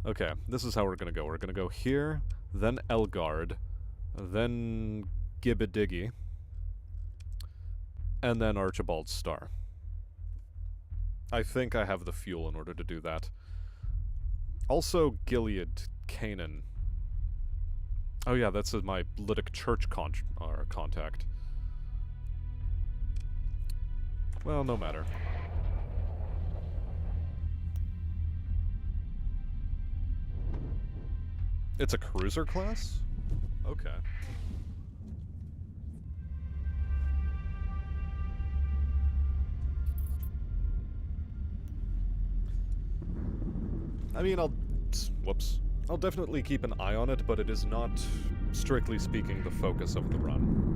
Okay, this is how we're gonna go. We're gonna go here, then Elgard, then Gibbidiggy, and then Archibald's Star. I think I have the fuel in order to do that. Also, Gilead, Canaan. Oh yeah, that's my Lytic Church contact. Well, no matter. It's a cruiser class? Okay. I mean, whoops. I'll definitely keep an eye on it, but it is not, strictly speaking, the focus of the run.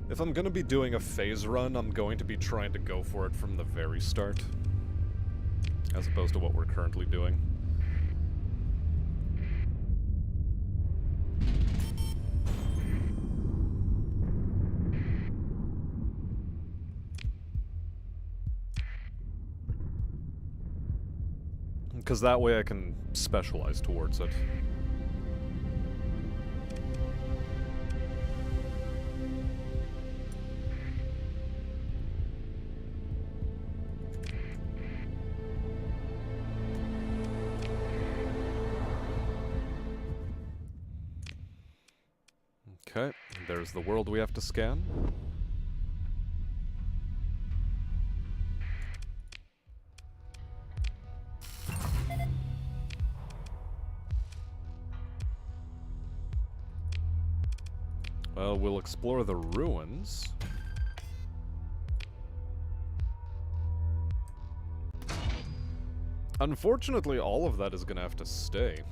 If I'm gonna be doing a phase run, I'm going to be trying to go for it from the very start, as opposed to what we're currently doing. Because that way I can specialize towards it. Okay, there's the world we have to scan. Well, we'll explore the ruins. Unfortunately, all of that is gonna have to stay.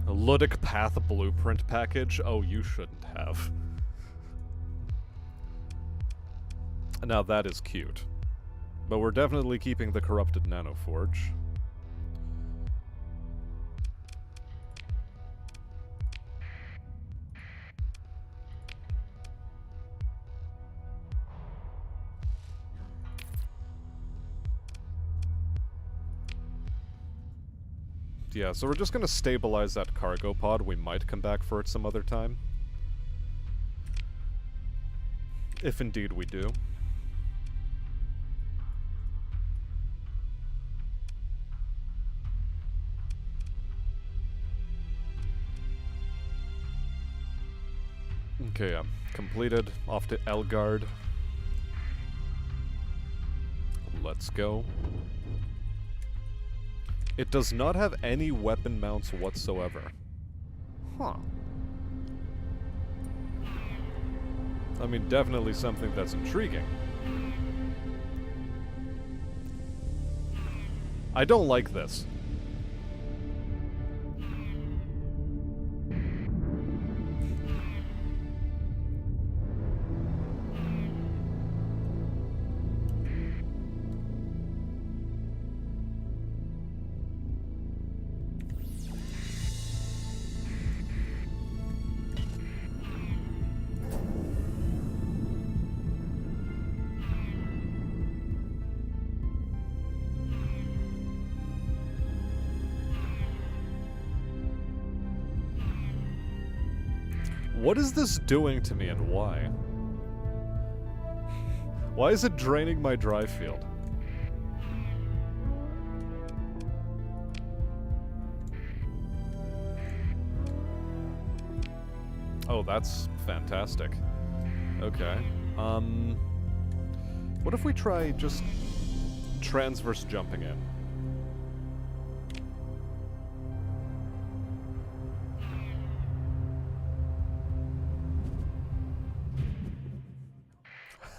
A Ludic Path blueprint package? Oh, you shouldn't have. Now that is cute. But we're definitely keeping the corrupted nanoforge. Yeah, so we're just gonna stabilize that cargo pod. We might come back for it some other time. If indeed we do. Okay, yeah. Completed. Off to Elgard. Let's go. It does not have any weapon mounts whatsoever. Huh. I mean, definitely something that's intriguing. I don't like this. What is this doing to me and why? Why is it draining my drive field? Oh, that's fantastic. Okay. What if we try just transverse jumping in?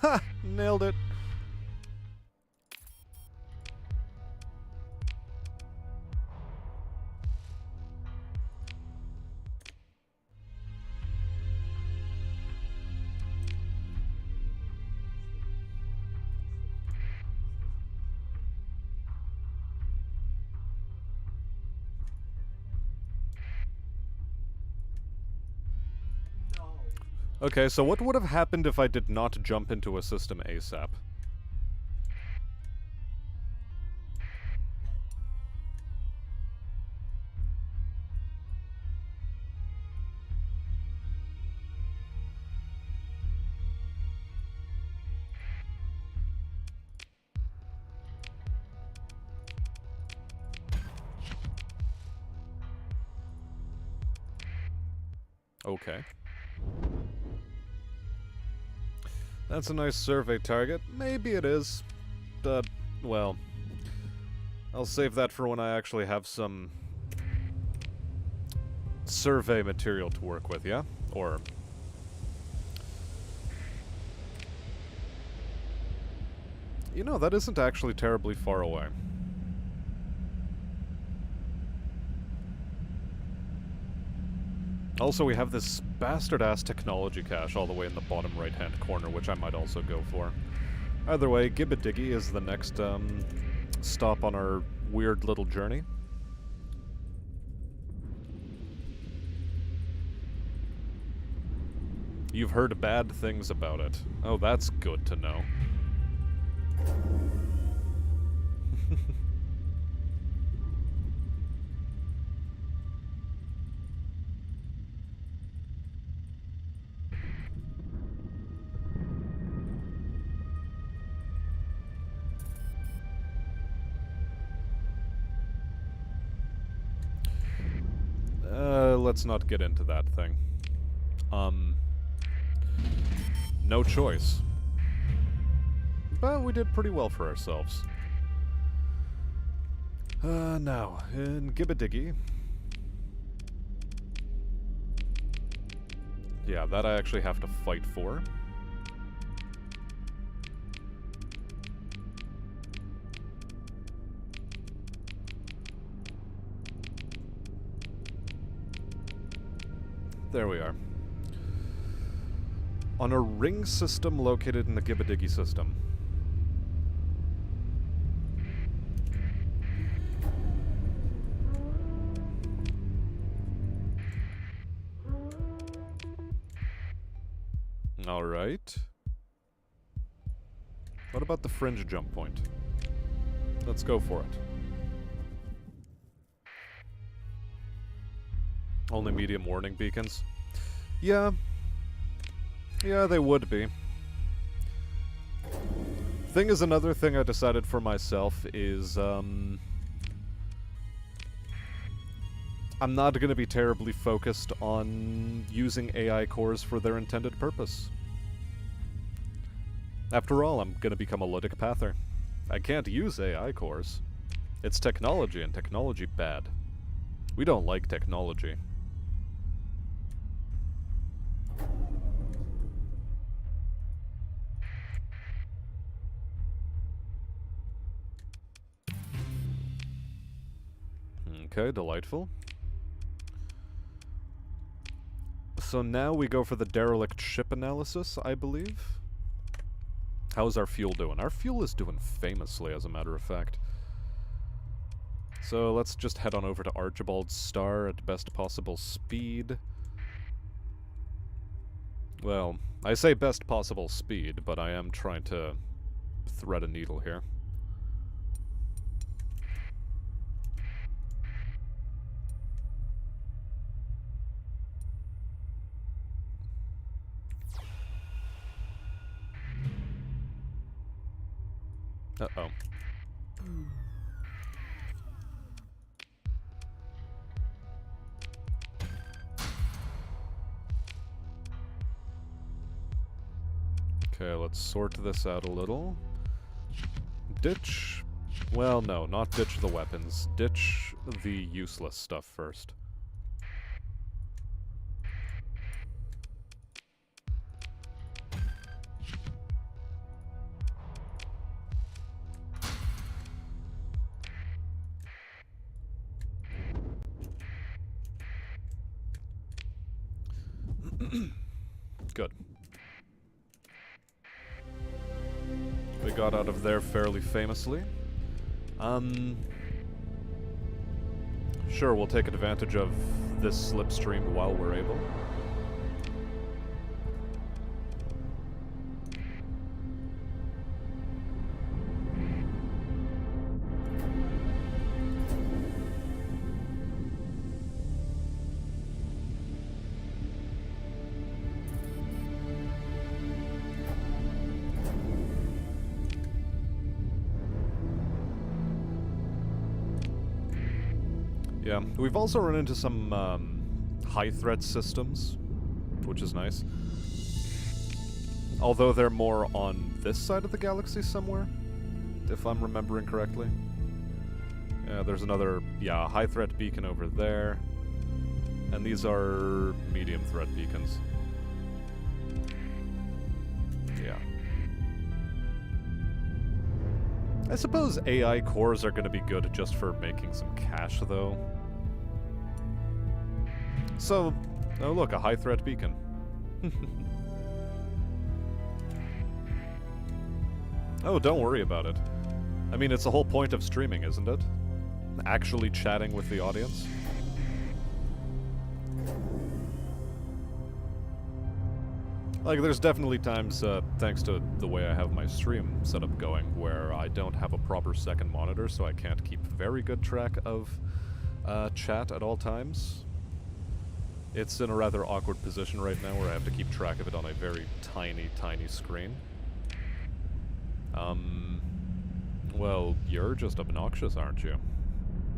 Ha! Nailed it. Okay, so what would have happened if I did not jump into a system ASAP? Okay. That's a nice survey target. Maybe it is. Well, I'll save that for when I actually have some survey material to work with, yeah? Or... You know, that isn't actually terribly far away. Also, we have this bastard-ass technology cache all the way in the bottom right-hand corner, which I might also go for. Either way, Gibba-Diggy is the next, stop on our weird little journey. You've heard bad things about it. Oh, that's good to know. let's not get into that thing. No choice. But we did pretty well for ourselves. Now, in Gibbadiggy... Yeah, that I actually have to fight for. There we are. On a ring system located in the Gibbadiggy system. Alright. What about the fringe jump point? Let's go for it. Only medium warning beacons? Yeah. Yeah, they would be. Thing is, another thing I decided for myself is, I'm not going to be terribly focused on using AI cores for their intended purpose. After all, I'm going to become a ludic pather. I can't use AI cores. It's technology, and technology bad. We don't like technology. Okay, delightful. So now we go for the derelict ship analysis, I believe. How's our fuel doing? Our fuel is doing famously, as a matter of fact. So let's just head on over to Archibald's Star at best possible speed. Well, I say best possible speed, but I am trying to thread a needle here. Uh-oh. Okay, let's sort this out a little. Ditch... Well, no, not ditch the weapons. Ditch the useless stuff first. Good. We got out of there fairly famously. Sure, we'll take advantage of this slipstream while we're able. Yeah, we've also run into some high threat systems, which is nice. Although they're more on this side of the galaxy somewhere, if I'm remembering correctly. Yeah, there's another, high threat beacon over there. And these are medium threat beacons. Yeah. I suppose AI cores are going to be good just for making some cash, though. So, oh look, a high threat beacon. Oh, don't worry about it. I mean, it's the whole point of streaming, isn't it? Actually chatting with the audience. Like, there's definitely times, thanks to the way I have my stream setup going, where I don't have a proper second monitor, so I can't keep very good track of chat at all times. It's in a rather awkward position right now where I have to keep track of it on a very tiny, tiny screen. Well, you're just obnoxious, aren't you?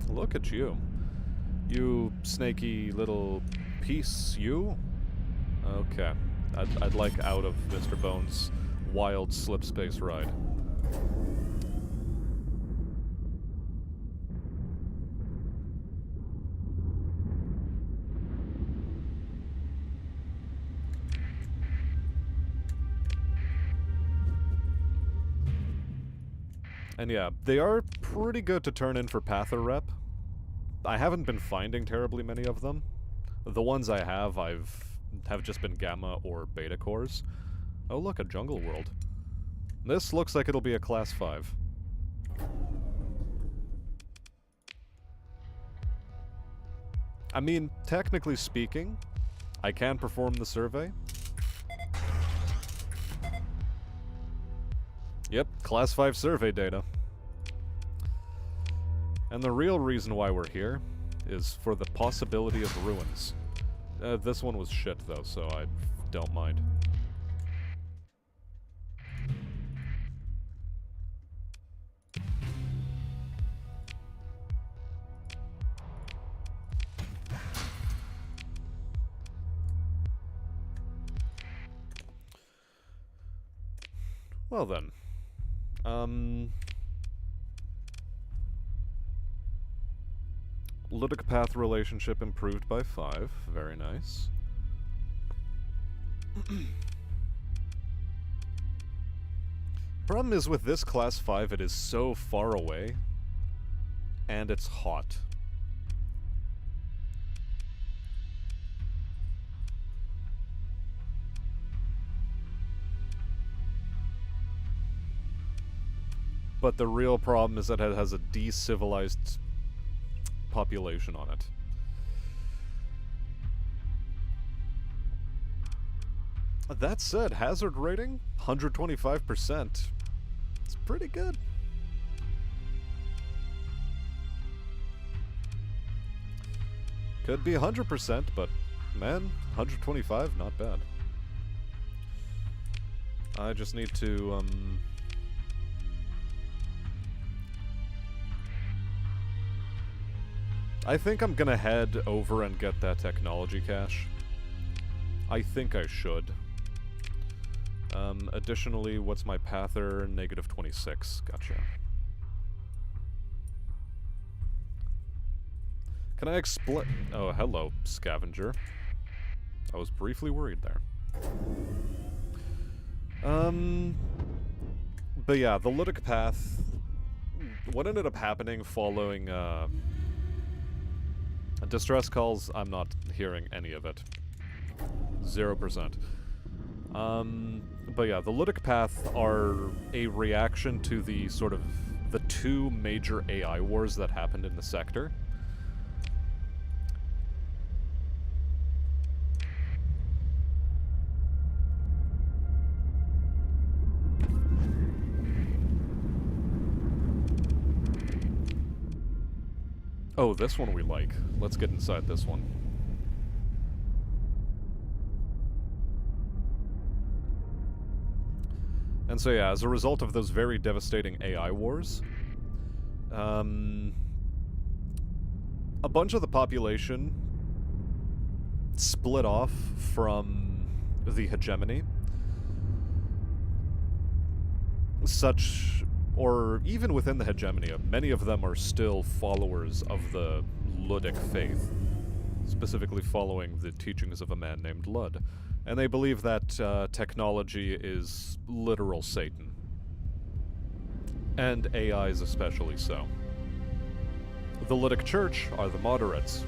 Look at you. You snaky little piece, you? Okay. I'd like out of Mr. Bones' wild slip space ride. And yeah, they are pretty good to turn in for Pather rep. I haven't been finding terribly many of them. The ones I have just been Gamma or Beta cores. Oh look, a jungle world. This looks like it'll be a class 5. I mean, technically speaking, I can perform the survey. Yep, class 5 survey data. And the real reason why we're here is for the possibility of ruins. This one was shit though, so I don't mind. Well then. Ludic path relationship improved by 5. Very nice. Problem is with this class 5, it is so far away. And it's hot. But the real problem is that it has a decivilized population on it. That said, hazard rating, 125%. It's pretty good. Could be 100%, but man, 125, not bad. I just need to, I think I'm gonna head over and get that technology cache. I think I should. Additionally, what's my pather? Negative 26. Gotcha. Can I explain? Oh, hello, scavenger. I was briefly worried there. But yeah, the Ludic path. What ended up happening following, distress calls, I'm not hearing any of it. 0%. But yeah, the Ludic path are a reaction to the sort of the 2 major AI wars that happened in the sector. Oh, this one we like. Let's get inside this one. And so yeah, as a result of those very devastating AI wars, a bunch of the population split off from the hegemony. Or even within the hegemony, many of them are still followers of the Ludic faith, specifically following the teachings of a man named Lud. And they believe that technology is literal Satan. And AIs especially so. The Ludic Church are the moderates.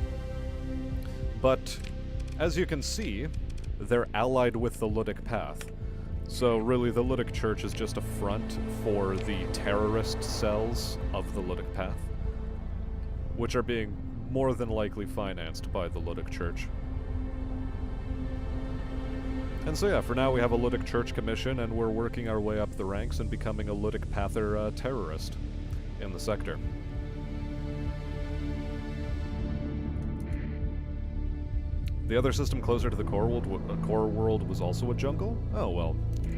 But, as you can see, they're allied with the Ludic path. So really, the Ludic Church is just a front for the terrorist cells of the Ludic path, which are being more than likely financed by the Ludic Church. And so yeah, for now we have a Ludic Church commission, and we're working our way up the ranks and becoming a Ludic pather terrorist in the sector. The other system closer to the core world was also a jungle? Oh well,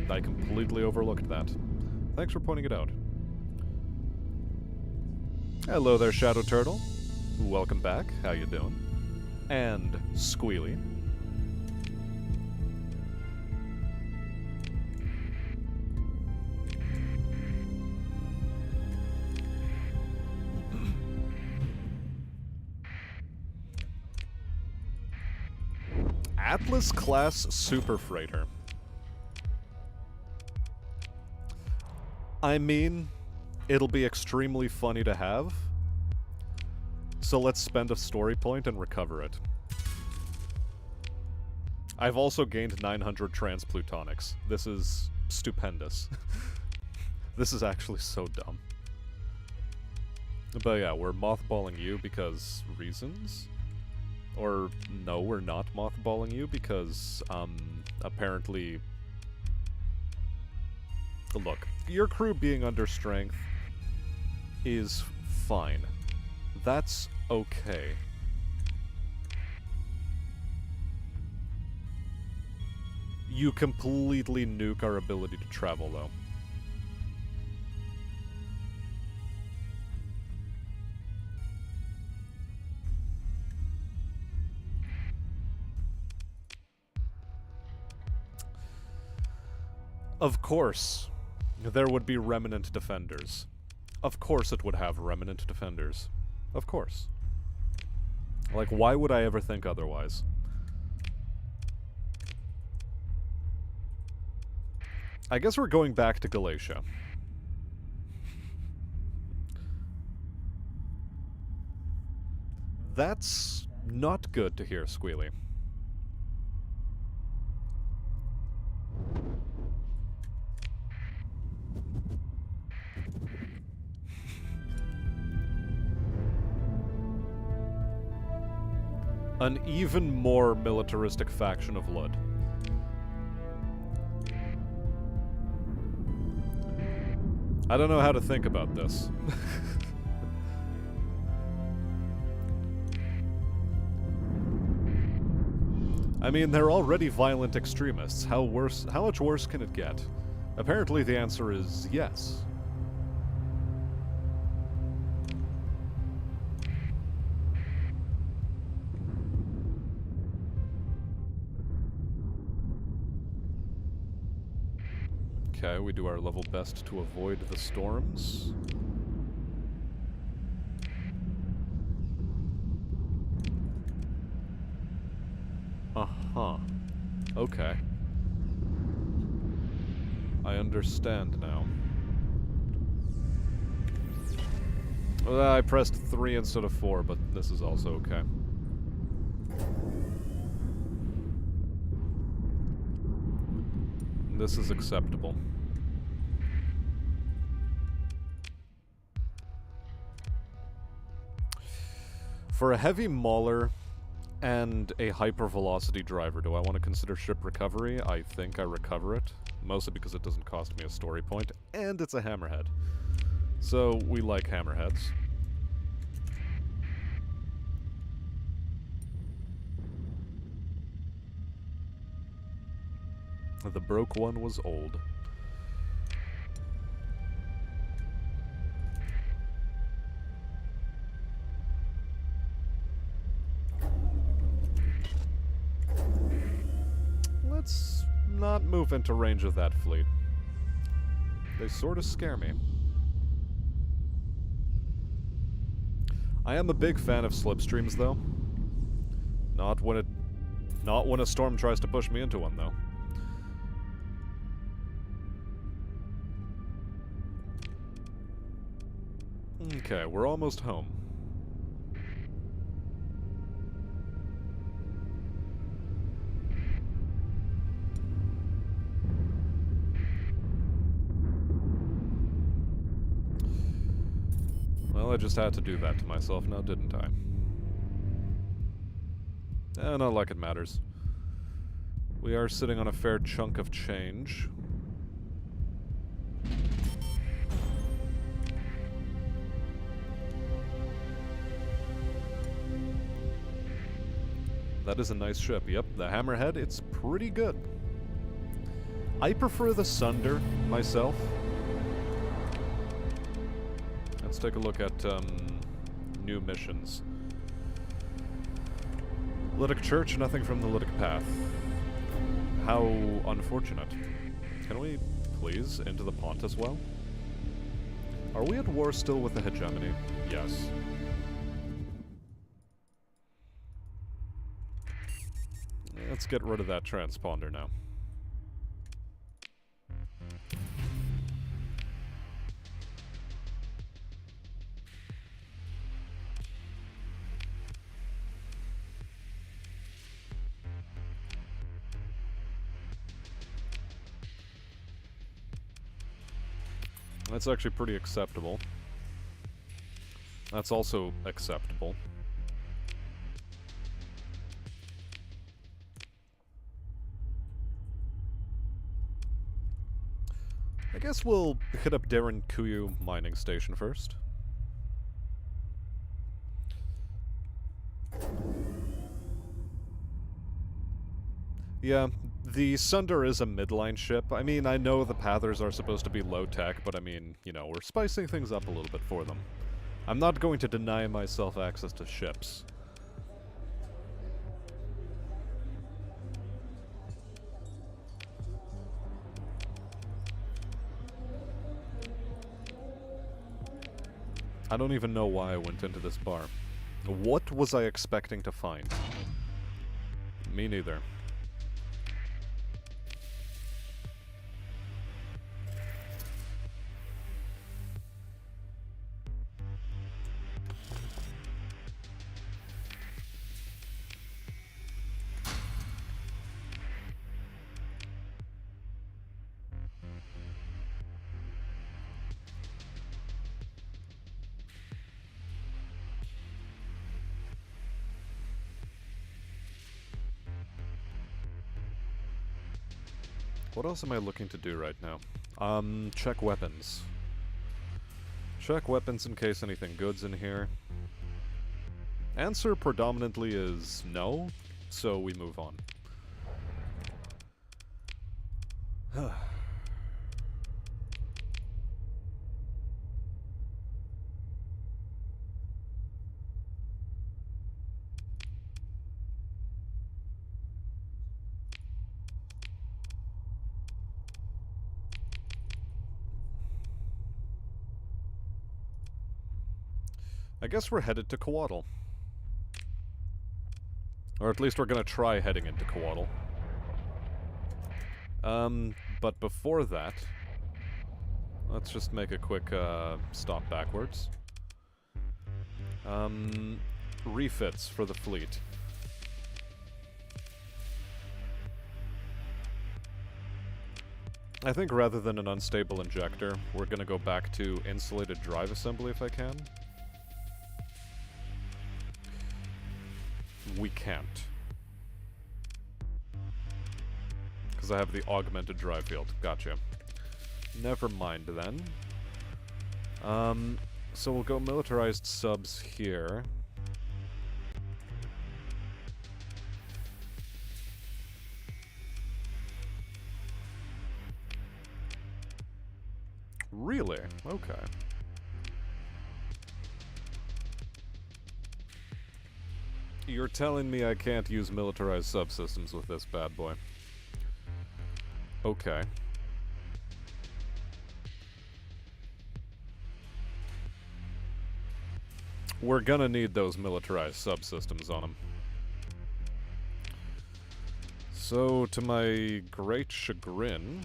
I completely overlooked that. Thanks for pointing it out. Hello there, Shadow Turtle. welcome back. How you doing? And Squealy. Atlas class super freighter. I mean, it'll be extremely funny to have. So let's spend a story point and recover it. I've also gained 900 transplutonics. This is stupendous. This is actually so dumb. But yeah, we're mothballing you because reasons? Or no, we're not mothballing you because, apparently... Look, your crew being under strength is fine. That's okay. You completely nuke our ability to travel, though. Of course, there would be remnant defenders. Of course it would have remnant defenders. Of course. Like, why would I ever think otherwise? I guess we're going back to Galatia. That's not good to hear, Squealy. An even more militaristic faction of Lud. I don't know how to think about this. I mean, they're already violent extremists. How much worse can it get? Apparently the answer is yes. Okay, we do our level best to avoid the storms. Uh-huh. Okay. I understand now. Well, I pressed 3 instead of 4, but this is also okay. This is acceptable. For a heavy mauler and a hypervelocity driver, do I want to consider ship recovery? I think I recover it, mostly because it doesn't cost me a story point, and it's a hammerhead. So, we like hammerheads. The broke one was old. Let's not move into range of that fleet. They sort of scare me. I am a big fan of slipstreams, though. Not when a storm tries to push me into one, though. Okay, we're almost home. Well, I just had to do that to myself now, didn't I? Not like it matters. We are sitting on a fair chunk of change. That is a nice ship. Yep, the Hammerhead, it's pretty good. I prefer the Sunder, myself. Let's take a look at, new missions. Lytic Church, nothing from the Lytic Path. How unfortunate. Can we please into the Pont as well? Are we at war still with the hegemony? Yes. Let's get rid of that transponder now. That's actually pretty acceptable. That's also acceptable. I guess we'll hit up Darren Kuyu mining station first. Yeah, the Sunder is a midline ship. I mean, I know the Pathers are supposed to be low-tech, but I mean, you know, we're spicing things up a little bit for them. I'm not going to deny myself access to ships. I don't even know why I went into this bar. What was I expecting to find? Me neither. What else am I looking to do right now? Check weapons. Check weapons in case anything good's in here. Answer predominantly is no, so we move on. I guess we're headed to Coatl. Or at least we're gonna try heading into Coatl. But before that, let's just make a quick, stop backwards. Refits for the fleet. I think rather than an unstable injector, we're gonna go back to insulated drive assembly if I can. We can't. Because I have the augmented drive field. Gotcha. Never mind then. So we'll go militarized subs here. Really? Okay. You're telling me I can't use militarized subsystems with this bad boy. Okay. We're gonna need those militarized subsystems on them. So, to my great chagrin...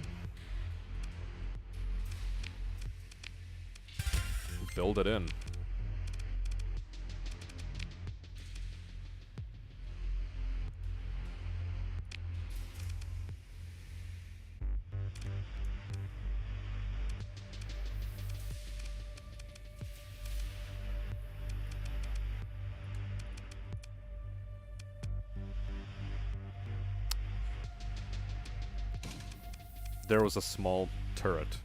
build it in. There was a small turret.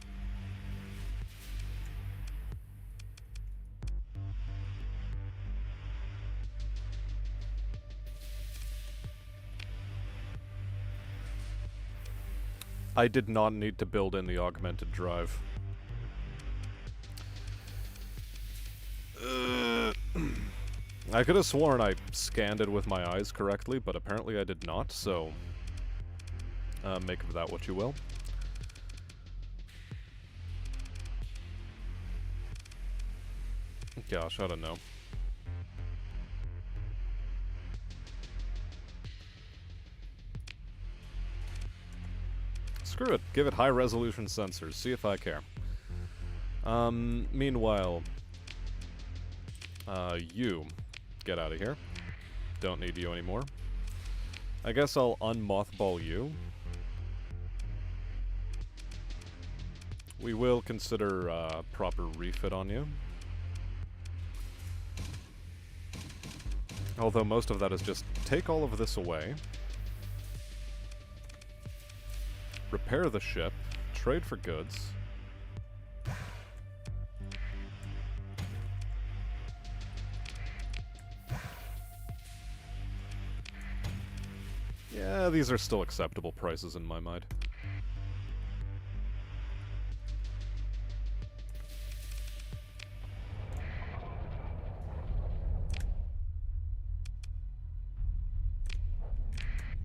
I did not need to build in the augmented drive. I could have sworn I scanned it with my eyes correctly, but apparently I did not, so make of that what you will. Gosh, I don't know. Screw it. Give it high-resolution sensors. See if I care. Meanwhile, you get out of here. Don't need you anymore. I guess I'll unmothball you. We will consider proper refit on you. Although most of that is just take all of this away. Repair the ship. Trade for goods. Yeah, these are still acceptable prices in my mind.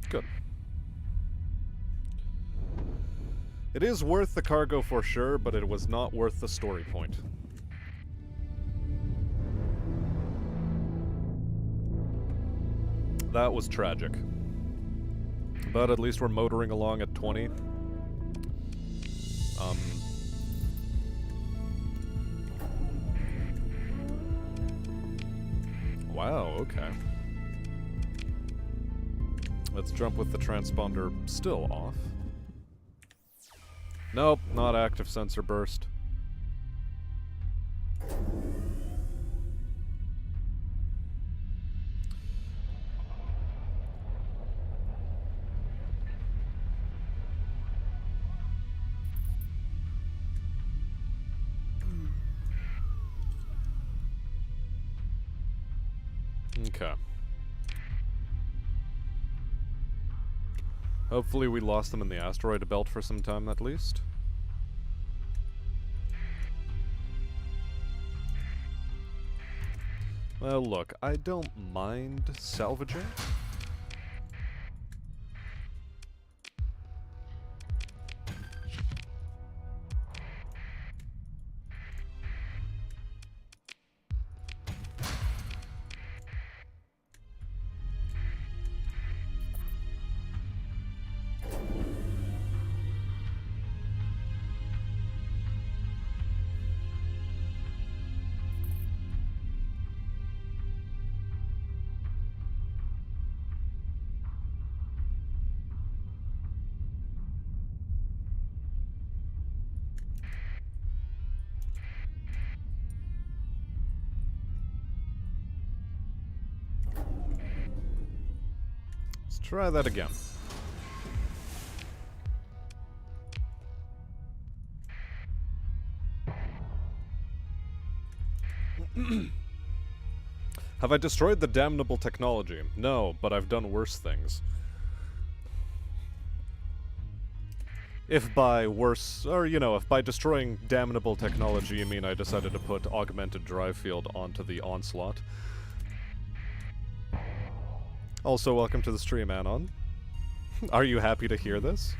Good. It is worth the cargo for sure, but it was not worth the story point. That was tragic. But at least we're motoring along at 20. Wow, okay. Let's jump with the transponder still off. Nope, not active sensor burst. Okay. Hopefully we lost them in the asteroid belt for some time at least. Well, look, I don't mind salvaging. Let's try that again. Have I destroyed the damnable technology? No, but I've done worse things. If by worse, or you know, if by destroying damnable technology you mean I decided to put augmented drive field onto the Onslaught. Also, welcome to the stream, Anon. Are you happy to hear this?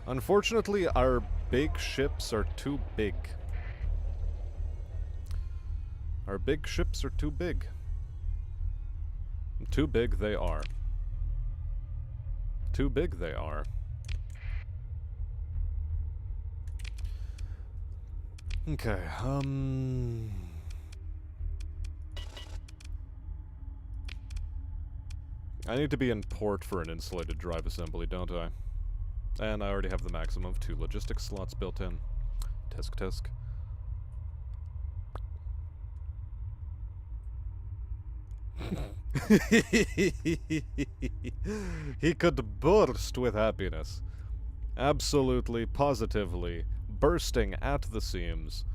Unfortunately, our big ships are too big. Our big ships are too big. Too big they are. Too big they are. Okay, I need to be in port for an insulated drive assembly, don't I? And I already have the maximum of 2 logistics slots built in. Tisk tisk. He could burst with happiness. Absolutely, positively, bursting at the seams.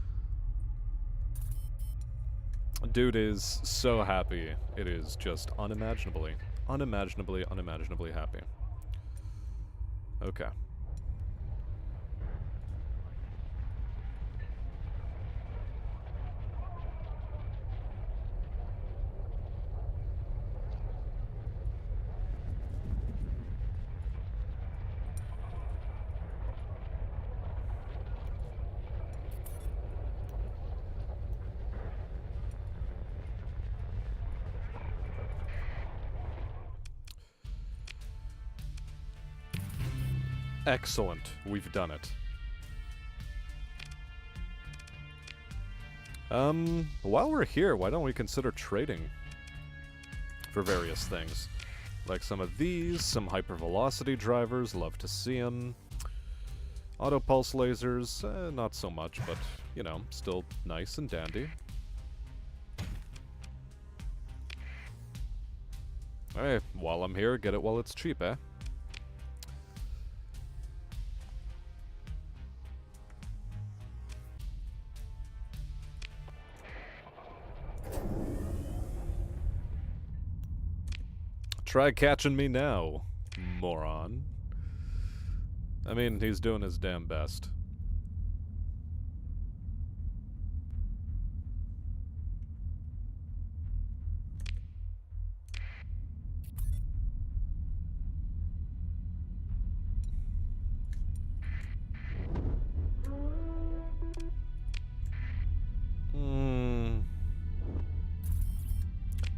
Dude is so happy. It is just unimaginably happy. Okay. Excellent. We've done it. While we're here, why don't we consider trading for various things? Like some of these, some hypervelocity drivers, love to see them. Auto pulse lasers, not so much, but, you know, still nice and dandy. Hey, while I'm here, get it while it's cheap, eh? Try catching me now, moron. I mean, he's doing his damn best.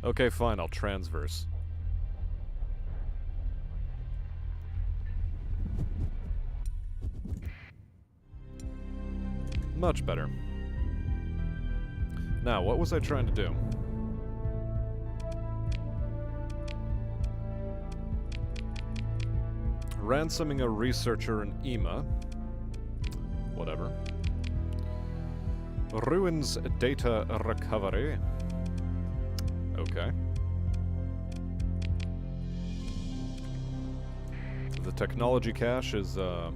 Okay, fine, I'll transverse. Much better. Now, what was I trying to do? Ransoming a researcher in EMA. Whatever. Ruins data recovery. Okay. The technology cache is, well,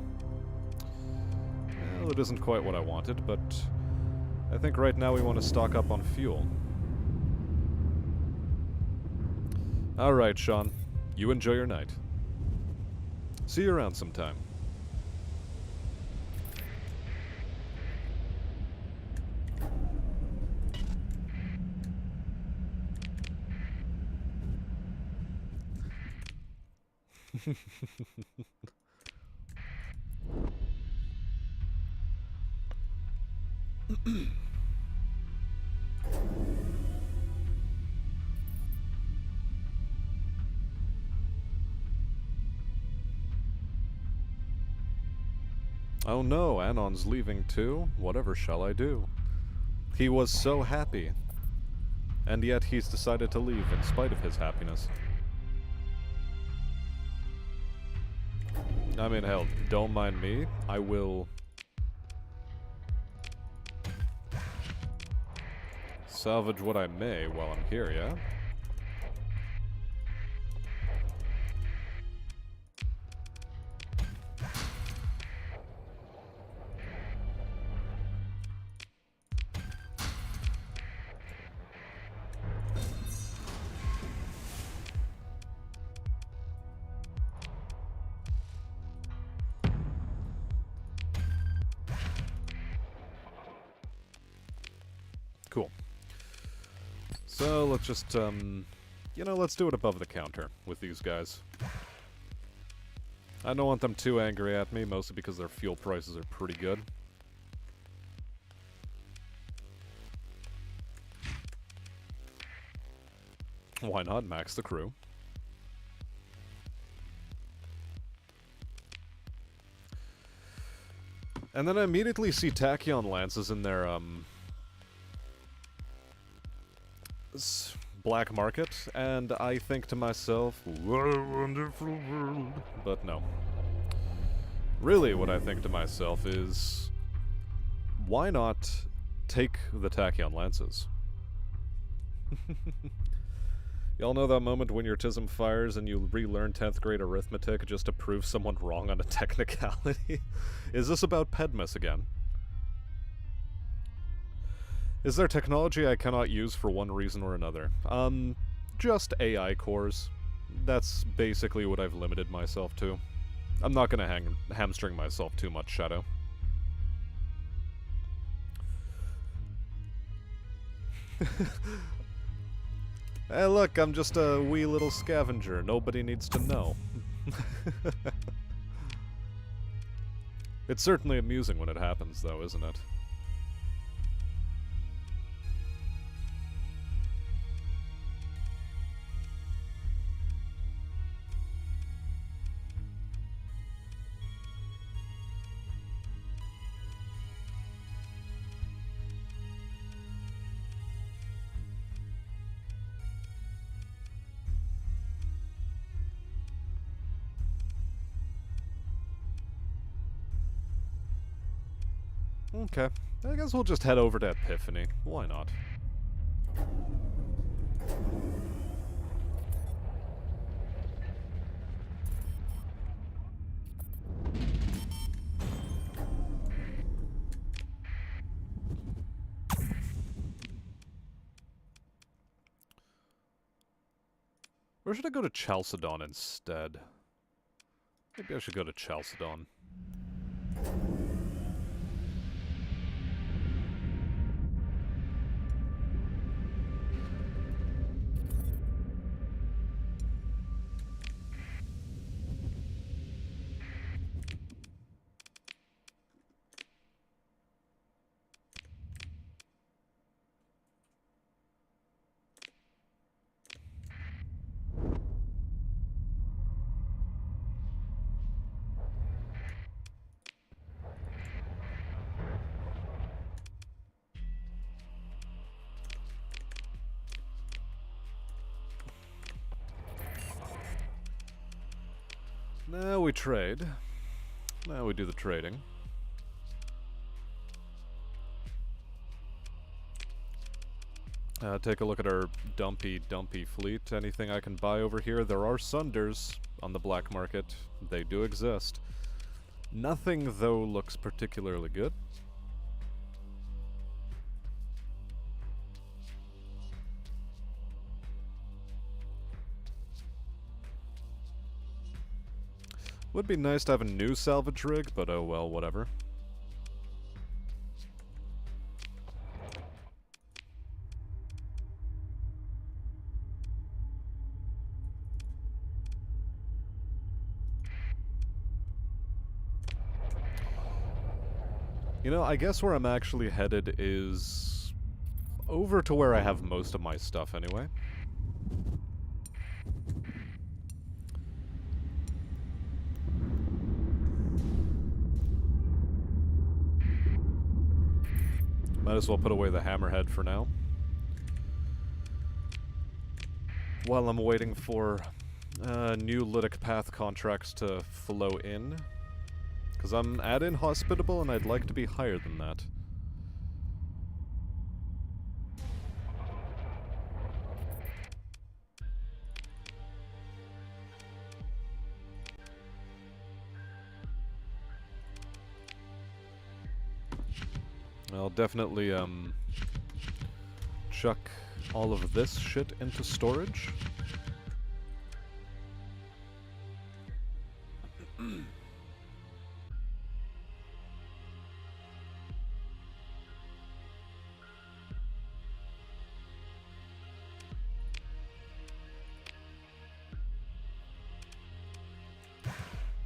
it isn't quite what I wanted, but I think right now we want to stock up on fuel. Alright, Sean. You enjoy your night. See you around sometime. Oh no, Anon's leaving too? Whatever shall I do? He was so happy. And yet he's decided to leave in spite of his happiness. I mean, hell, don't mind me. I will salvage what I may while I'm here, yeah? Cool. So, let's just, you know, let's do it above the counter with these guys. I don't want them too angry at me, mostly because their fuel prices are pretty good. Why not max the crew? And then I immediately see Tachyon lances in their, black market, and I think to myself, what a wonderful world. But no. Really, what I think to myself is, why not take the Tachyon lances? Y'all know that moment when your TISM fires and you relearn 10th grade arithmetic just to prove someone wrong on a technicality? Is this about Pedmus again? Is there technology I cannot use for one reason or another? Just AI cores. That's basically what I've limited myself to. I'm not gonna hamstring myself too much, Shadow. Hey look, I'm just a wee little scavenger. Nobody needs to know. It's certainly amusing when it happens, though, isn't it? Okay. I guess we'll just head over to Epiphany. Why not? Or should I go to Chalcedon instead? Maybe I should go to Chalcedon. Now we trade. Now we do the trading. Take a look at our dumpy fleet. Anything I can buy over here? There are Sunders on the black market. They do exist. Nothing, though, looks particularly good. Would be nice to have a new salvage rig, but oh well, whatever. You know, I guess where I'm actually headed is over to where I have most of my stuff anyway. Might as well put away the hammerhead for now. While I'm waiting for new Lytic Path contracts to flow in. Because I'm at Inhospitable and I'd like to be higher than that. I'll definitely, chuck all of this shit into storage.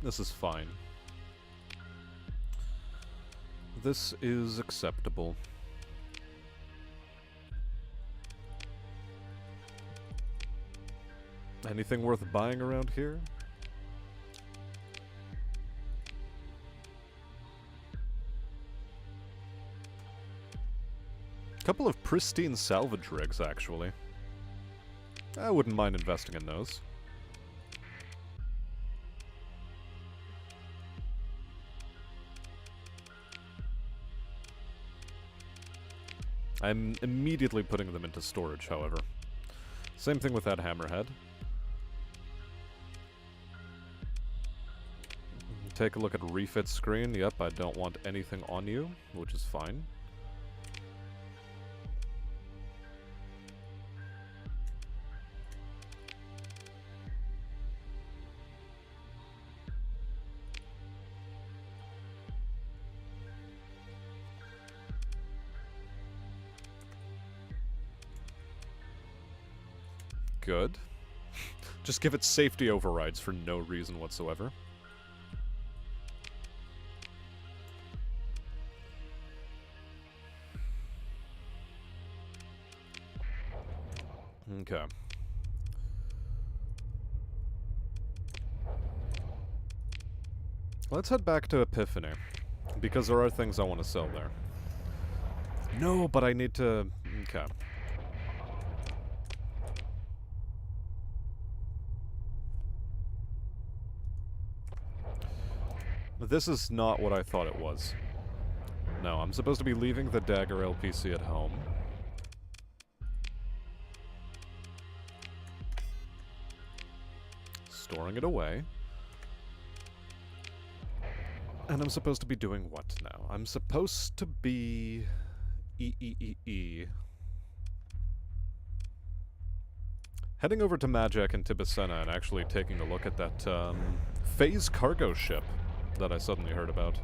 This is fine. This is acceptable. Anything worth buying around here? Couple of pristine salvage rigs, actually. I wouldn't mind investing in those. I'm immediately putting them into storage, however. Same thing with that hammerhead. Take a look at refit screen. Yep, I don't want anything on you, which is fine. good. Just give it safety overrides for no reason whatsoever. Okay. Let's head back to Epiphany, because there are things I want to sell there. No, but I need to... Okay. This is not what I thought it was. No, I'm supposed to be leaving the Dagger LPC at home. Storing it away. And I'm supposed to be doing what now? I'm supposed to be... heading over to Majek and Tibicena and actually taking a look at that, phase cargo ship that I suddenly heard about.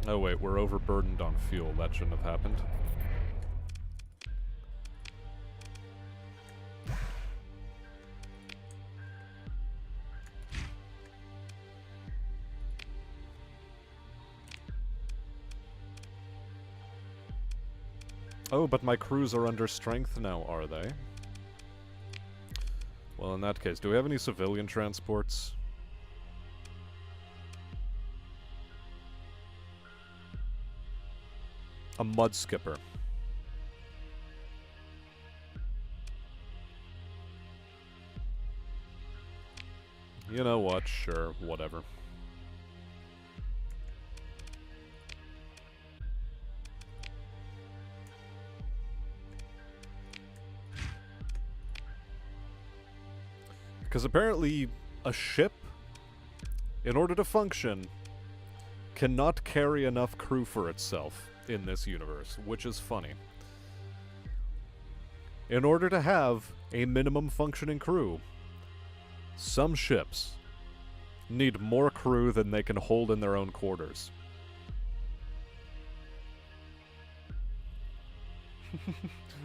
Oh wait, we're overburdened on fuel. That shouldn't have happened. Oh, but my crews are under strength now, are they? Well, in that case, do we have any civilian transports? A mud skipper. You know what? Sure, whatever. Because apparently, a ship, in order to function, cannot carry enough crew for itself in this universe, which is funny. In order to have a minimum functioning crew, some ships need more crew than they can hold in their own quarters.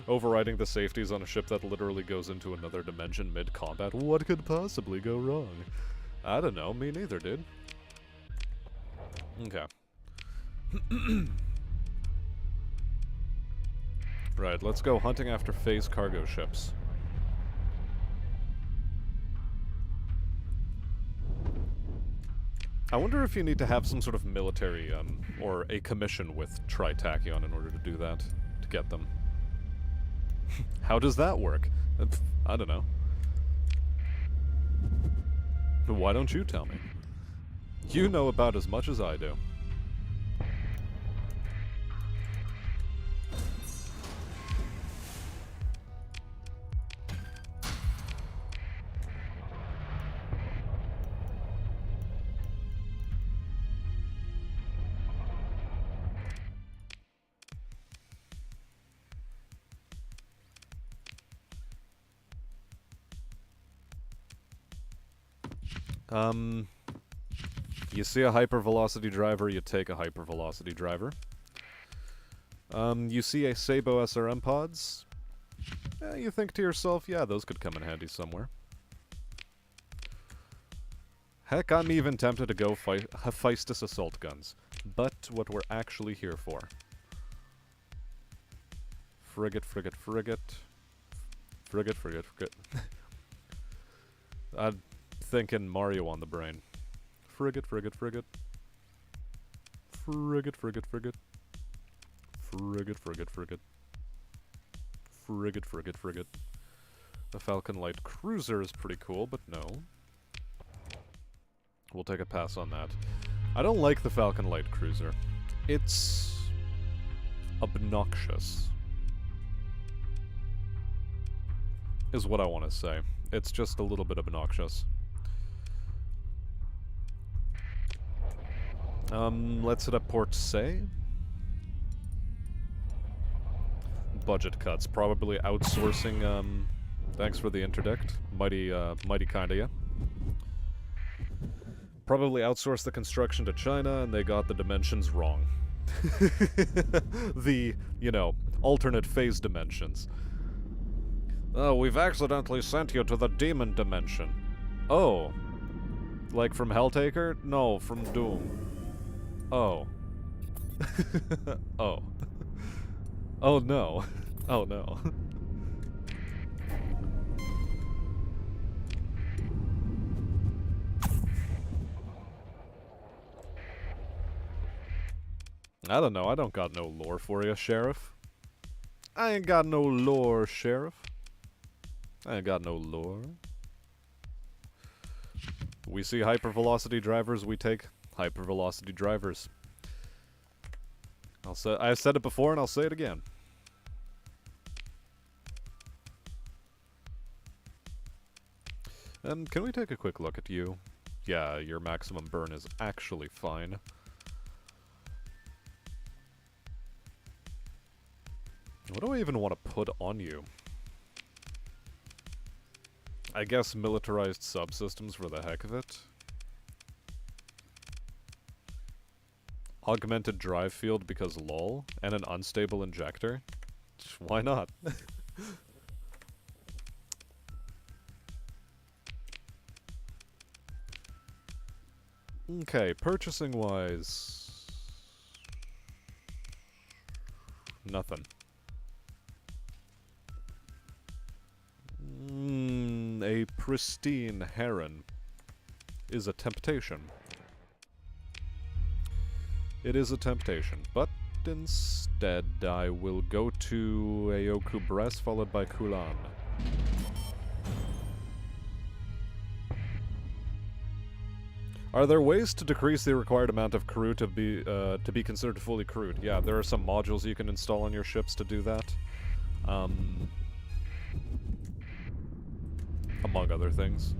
Overriding the safeties on a ship that literally goes into another dimension mid-combat. What could possibly go wrong? I don't know, me neither, dude. Okay. Right, let's go hunting after phase cargo ships. I wonder if you need to have some sort of military, or a commission with Tritachyon in order to do that, to get them. How does that work? I don't know. Why don't you tell me? You know about as much as I do. You see a hypervelocity driver, you take a hypervelocity driver. You see a Sabo SRM pods, you think to yourself, yeah, those could come in handy somewhere. Heck, I'm even tempted to go Hephaestus assault guns, but what we're actually here for. Frigate, frigate, frigate. Frigate, frigate, frigate. I'm thinking Mario on the brain. Frigate, frigate, frigate. Frigate, frigate, frigate. Frigate, frigate, frigate. Frigate, frigate, frigate. The Falcon Light Cruiser is pretty cool, but no. We'll take a pass on that. I don't like the Falcon Light Cruiser. It's obnoxious, is what I want to say. It's just a little bit obnoxious. Let's hit up Port Say. budget cuts. Probably outsourcing, thanks for the interdict. Mighty kind of you. Probably outsourced the construction to China, and they got the dimensions wrong. The, you know, alternate phase dimensions. Oh, we've accidentally sent you to the demon dimension. Oh. Like from Helltaker? No, from Doom. Oh. Oh. Oh no. Oh no. I don't know, I don't got no lore for you, Sheriff. I ain't got no lore, Sheriff. I ain't got no lore. We see hypervelocity drivers, we take hypervelocity drivers. I've said it before and I'll say it again. And can we take a quick look at you? Yeah, your maximum burn is actually fine. What do I even want to put on you? I guess militarized subsystems for the heck of it. Augmented drive field because lol, and an unstable injector. Why not? Okay, purchasing wise, nothing. A pristine heron is a temptation. It is a temptation, but instead I will go to Aoku Bress followed by Kulan. Are there ways to decrease the required amount of crew to be considered fully crewed? Yeah, there are some modules you can install on your ships to do that. Among other things.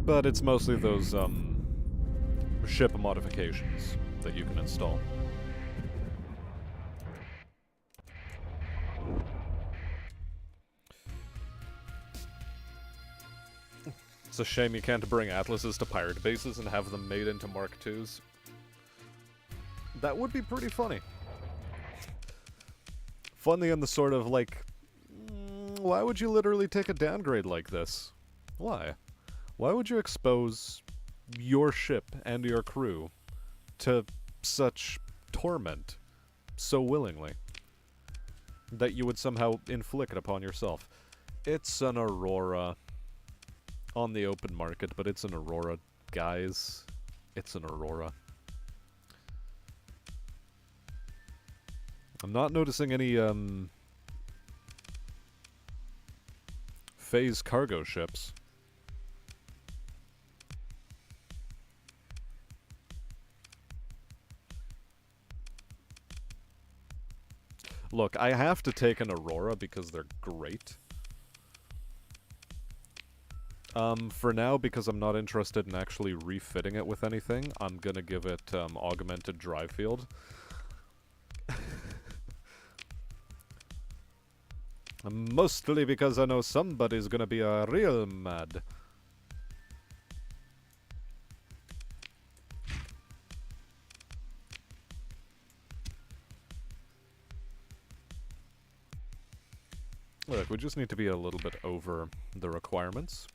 But it's mostly those, ship modifications that you can install. It's a shame you can't bring Atlases to pirate bases and have them made into Mark IIs. That would be pretty funny. Funny in the sort of like, why would you literally take a downgrade like this? Why? Why would you expose your ship and your crew to such torment so willingly that you would somehow inflict it upon yourself? It's an Aurora on the open market, but it's an Aurora, guys. It's an Aurora. I'm not noticing any phase cargo ships. Look, I have to take an Aurora because they're great. For now, because I'm not interested in actually refitting it with anything, I'm gonna give it, augmented drive field. Mostly because I know somebody's gonna be real mad. Look, we just need to be a little bit over the requirements.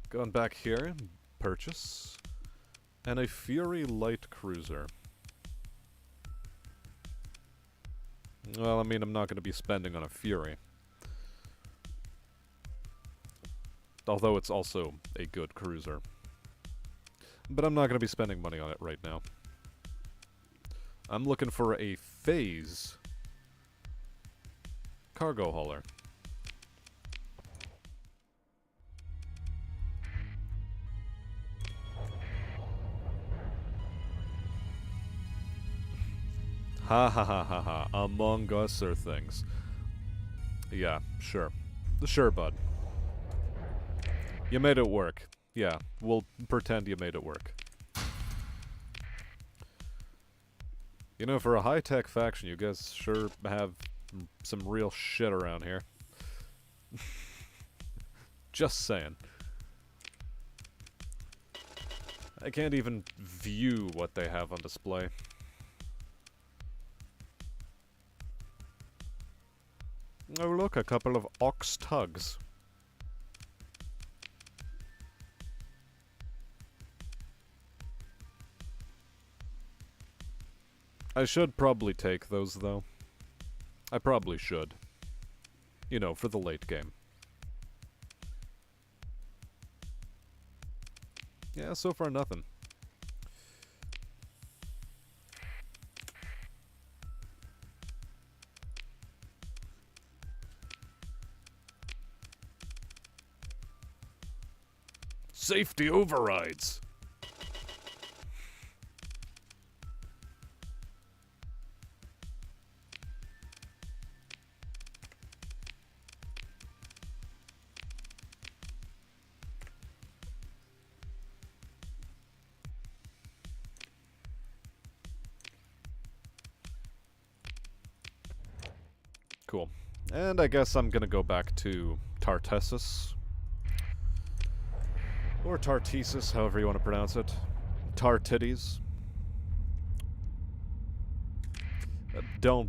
Going back here, purchase, and a Fury light cruiser. Well, I mean, I'm not going to be spending on a Fury. Although it's also a good cruiser. But I'm not going to be spending money on it right now. I'm looking for a phase cargo hauler. Ha ha ha ha ha. Among Us or things. Yeah, sure. Sure, bud. You made it work. Yeah, we'll pretend you made it work. You know, for a high-tech faction, you guys sure have some real shit around here. Just saying. I can't even view what they have on display. Oh look, a couple of ox tugs. I should probably take those, though. I probably should. You know, for the late game. Yeah, so far nothing. Safety overrides! Cool. And I guess I'm gonna go back to Tartessus. Or Tartessus, however you want to pronounce it. Tartitties. Don't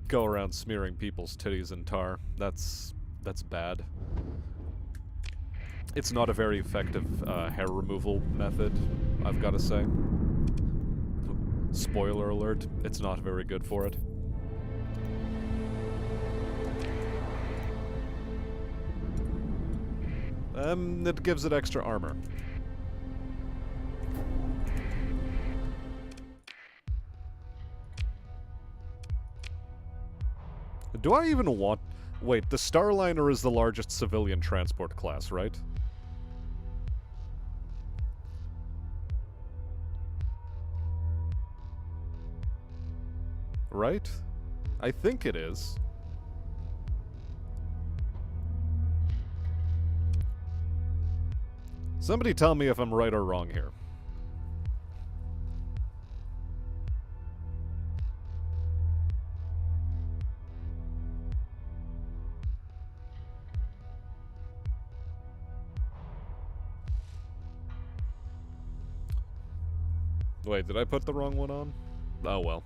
go around smearing people's titties in tar. That's bad. It's not a very effective hair removal method, I've got to say. Spoiler alert, it's not very good for it. It gives it extra armor. Do I even want... Wait, the Starliner is the largest civilian transport class, right? Right? I think it is. Somebody tell me if I'm right or wrong here. Wait, did I put the wrong one on? Oh well.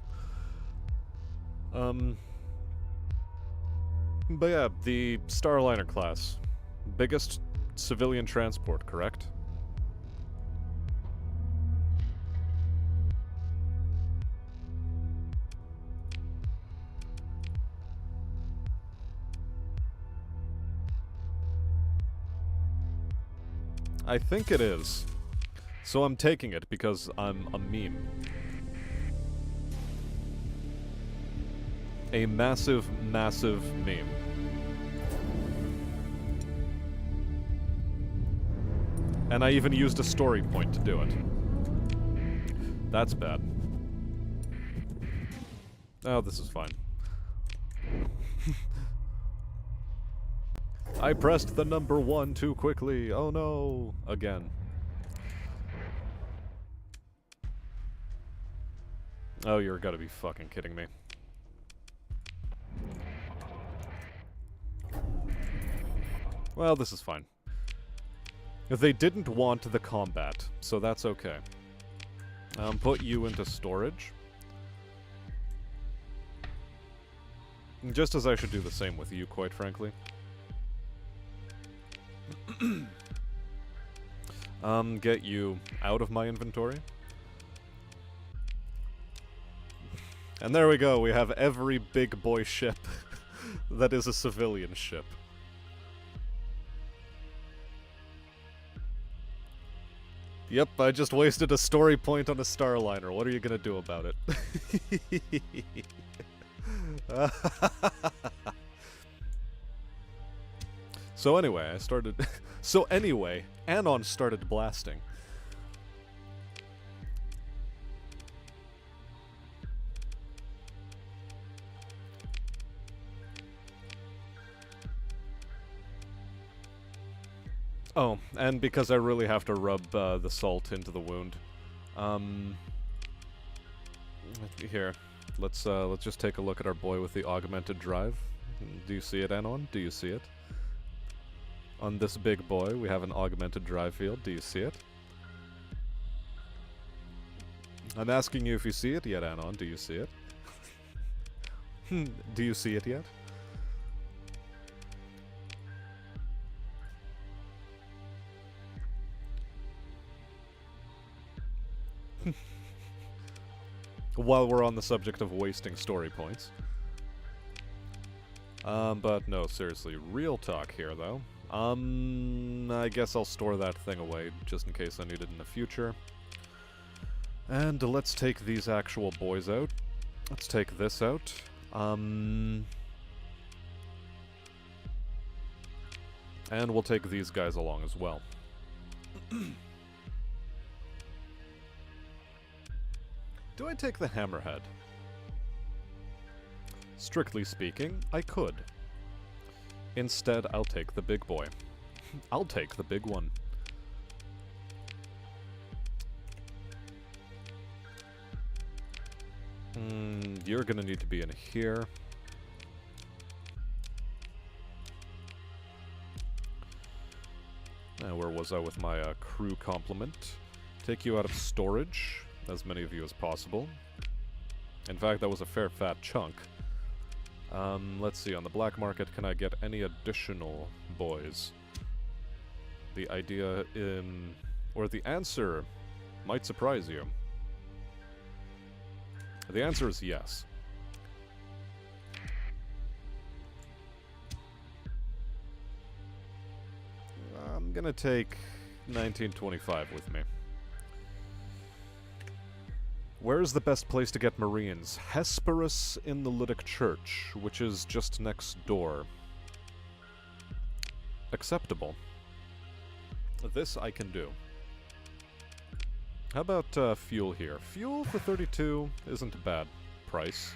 But yeah, the Starliner class. Biggest civilian transport, correct? I think it is. So I'm taking it because I'm a meme. A massive, massive meme. And I even used a story point to do it. That's bad. Oh, this is fine. I pressed the number 1 too quickly. Oh no. Again. Oh, you're gotta be fucking kidding me. Well, this is fine. They didn't want the combat, so that's okay. Put you into storage. Just as I should do the same with you, quite frankly. Get you out of my inventory. And there we go, we have every big boy ship that is a civilian ship. Yep, I just wasted a story point on a Starliner. What are you gonna do about it? So anyway, I started... So anyway, Anon started blasting. Oh, and because I really have to rub the salt into the wound. Here, let's just take a look at our boy with the augmented drive. Do you see it, Anon? Do you see it? On this big boy, we have an augmented drive field. Do you see it? I'm asking you if you see it yet, Anon. Do you see it? Do you see it yet? While we're on the subject of wasting story points. But no, seriously, real talk here, though. I guess I'll store that thing away, just in case I need it in the future. And let's take these actual boys out. Let's take this out. And we'll take these guys along as well. Do I take the hammerhead? Strictly speaking, I could. Instead, I'll take the big boy. I'll take the big one. You're gonna need to be in here. Where was I with my crew complement? Take you out of storage, as many of you as possible. In fact, that was a fair fat chunk. Let's see, on the black market, can I get any additional boys? The idea or the answer might surprise you. The answer is yes. I'm gonna take 1925 with me. Where's the best place to get Marines? Hesperus in the Lydic Church, which is just next door. Acceptable. This I can do. How about fuel here? Fuel for 32 isn't a bad price.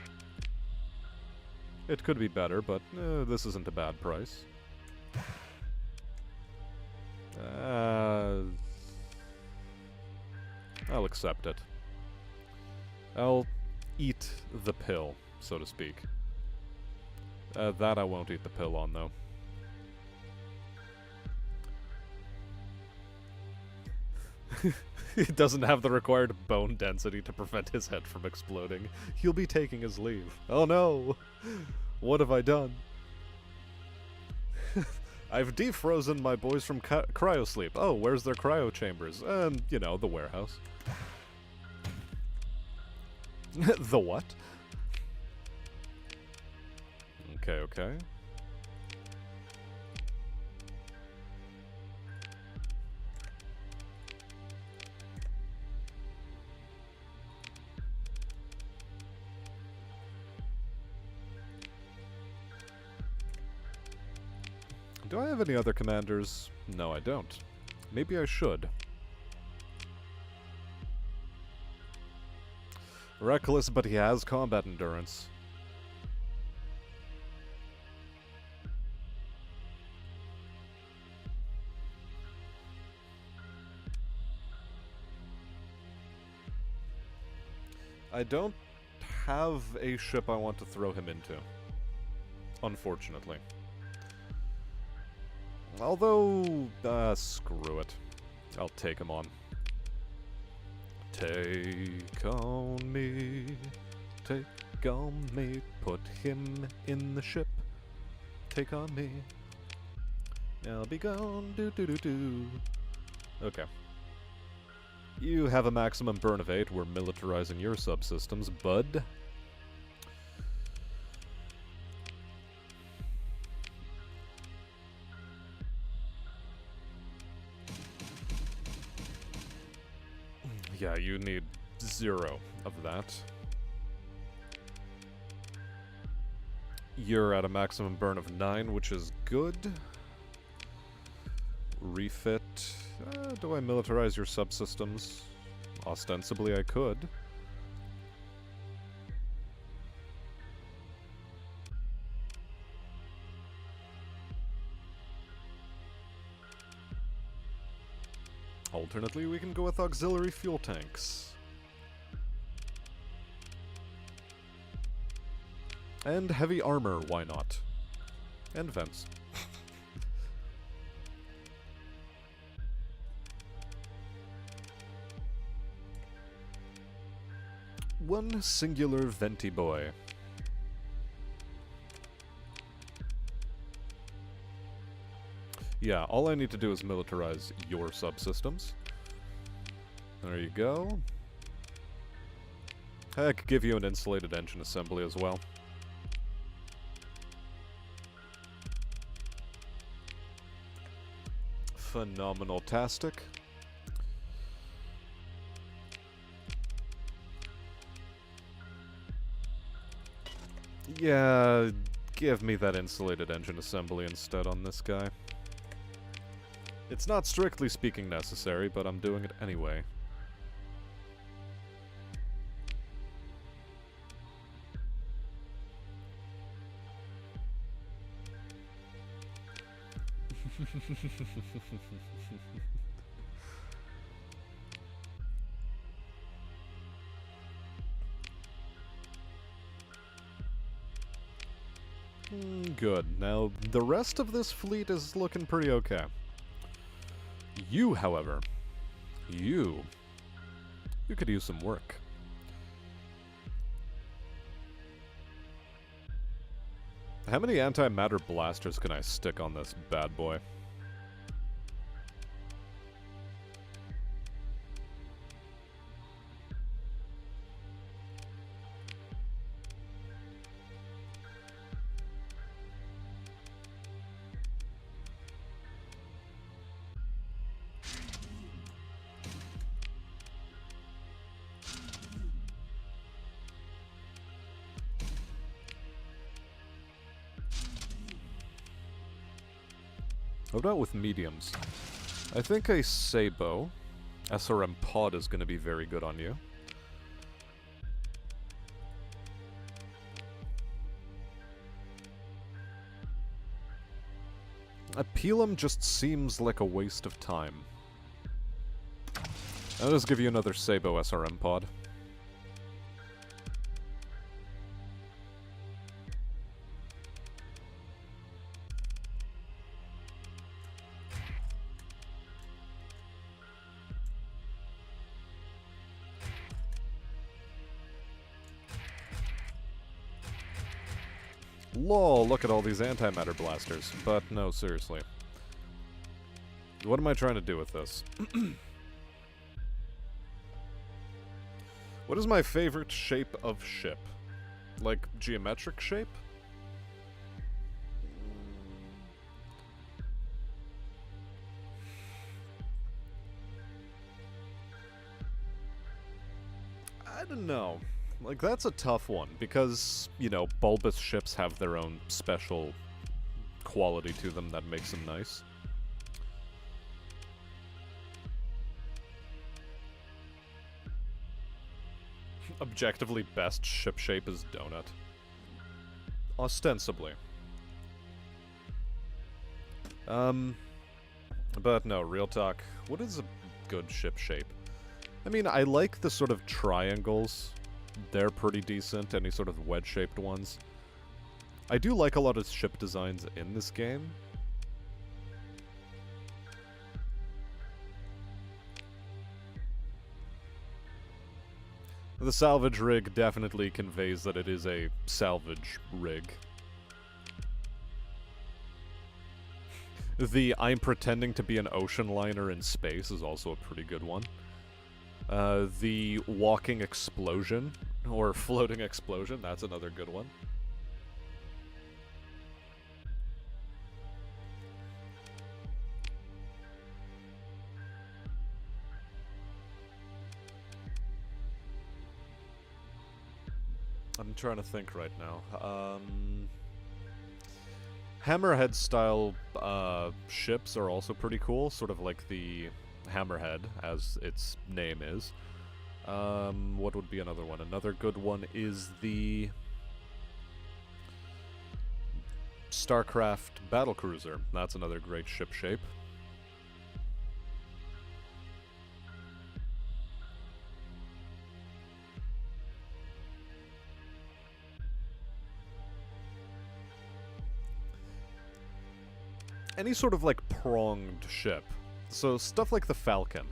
It could be better, but this isn't a bad price. I'll accept it. I'll eat the pill, so to speak. That I won't eat the pill on, though. He doesn't have the required bone density to prevent his head from exploding. He'll be taking his leave. Oh no! What have I done? I've defrozen my boys from cryosleep. Oh, where's their cryo chambers? You know, the warehouse. The what? Okay, okay. Do I have any other commanders? No, I don't. Maybe I should. Reckless, but he has combat endurance. I don't have a ship I want to throw him into. Unfortunately. Although, screw it. I'll take him on. Take on me, put him in the ship. Take on me, I'll be gone, do. Okay. You have a maximum burn of 8, we're militarizing your subsystems, bud. Yeah, you need 0 of that. You're at a maximum burn of 9, which is good. Refit. Do I militarize your subsystems? Ostensibly I could. Alternately, we can go with auxiliary fuel tanks. And heavy armor, why not? And vents. One singular venti boy. Yeah, all I need to do is militarize your subsystems. There you go. I could give you an insulated engine assembly as well. Phenomenal-tastic. Yeah, give me that insulated engine assembly instead on this guy. It's not strictly speaking necessary, but I'm doing it anyway. Good. Now, the rest of this fleet is looking pretty okay. You, however, you could use some work. How many antimatter blasters can I stick on this bad boy? What about with mediums? I think a Sabo SRM pod is going to be very good on you. A Pelum just seems like a waste of time. I'll just give you another Sabo SRM pod. Lol, look at all these antimatter blasters. But no, seriously. What am I trying to do with this? What is my favorite shape of ship? Like, geometric shape? I don't know. Like, that's a tough one, because, you know, bulbous ships have their own special quality to them that makes them nice. Objectively best ship shape is donut. Ostensibly. But no, real talk. What is a good ship shape? I mean, I like the sort of triangles. They're pretty decent, any sort of wedge-shaped ones. I do like a lot of ship designs in this game. The salvage rig definitely conveys that it is a salvage rig. The I'm pretending to be an ocean liner in space is also a pretty good one. The walking explosion, or floating explosion, that's another good one. I'm trying to think right now. Hammerhead style ships are also pretty cool, sort of like the Hammerhead, as its name is. What would be another one? Another good one is the Starcraft Battlecruiser. That's another great ship shape. any sort of, like, pronged ship. So stuff like the Falcon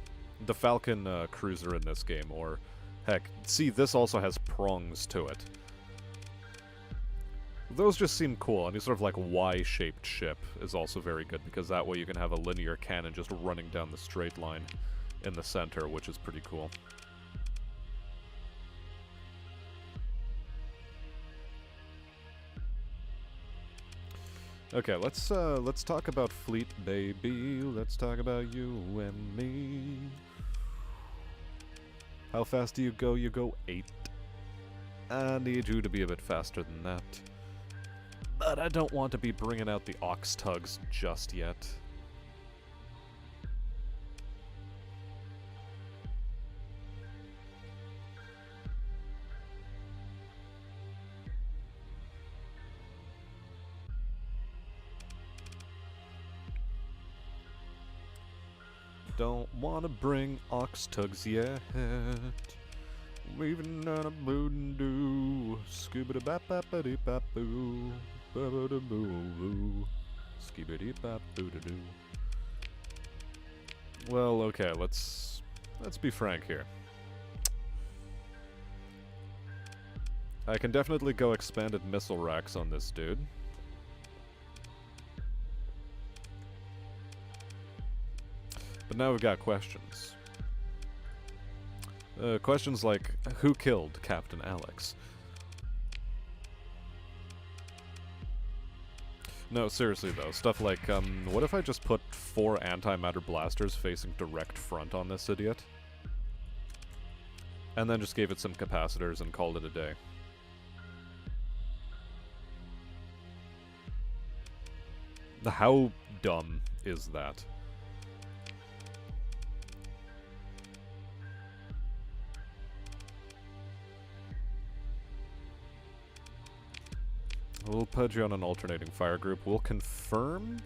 cruiser in this game, or, heck, see, this also has prongs to it. Those just seem cool. Any sort of, like, Y-shaped ship is also very good, because that way you can have a linear cannon just running down the straight line in the center, which is pretty cool. Okay, let's talk about fleet, baby. Let's talk about you and me. How fast do you go? You go 8. I need you to be a bit faster than that. But I don't want to be bringing out the ox tugs just yet. Don't wanna bring ox tugs yet. Weaving on a boodoo, scoobity bap bap ba bap boo, ba ba da boo boo, skibidi bap boo da doo. Well, okay, let's be frank here. I can definitely go expanded missile racks on this dude. But now we've got questions. Questions like, who killed Captain Alex? No, seriously though, stuff like, what if I just put 4 antimatter blasters facing direct front on this idiot? And then just gave it some capacitors and called it a day. How dumb is that? We'll put you on an alternating fire group. We'll confirm.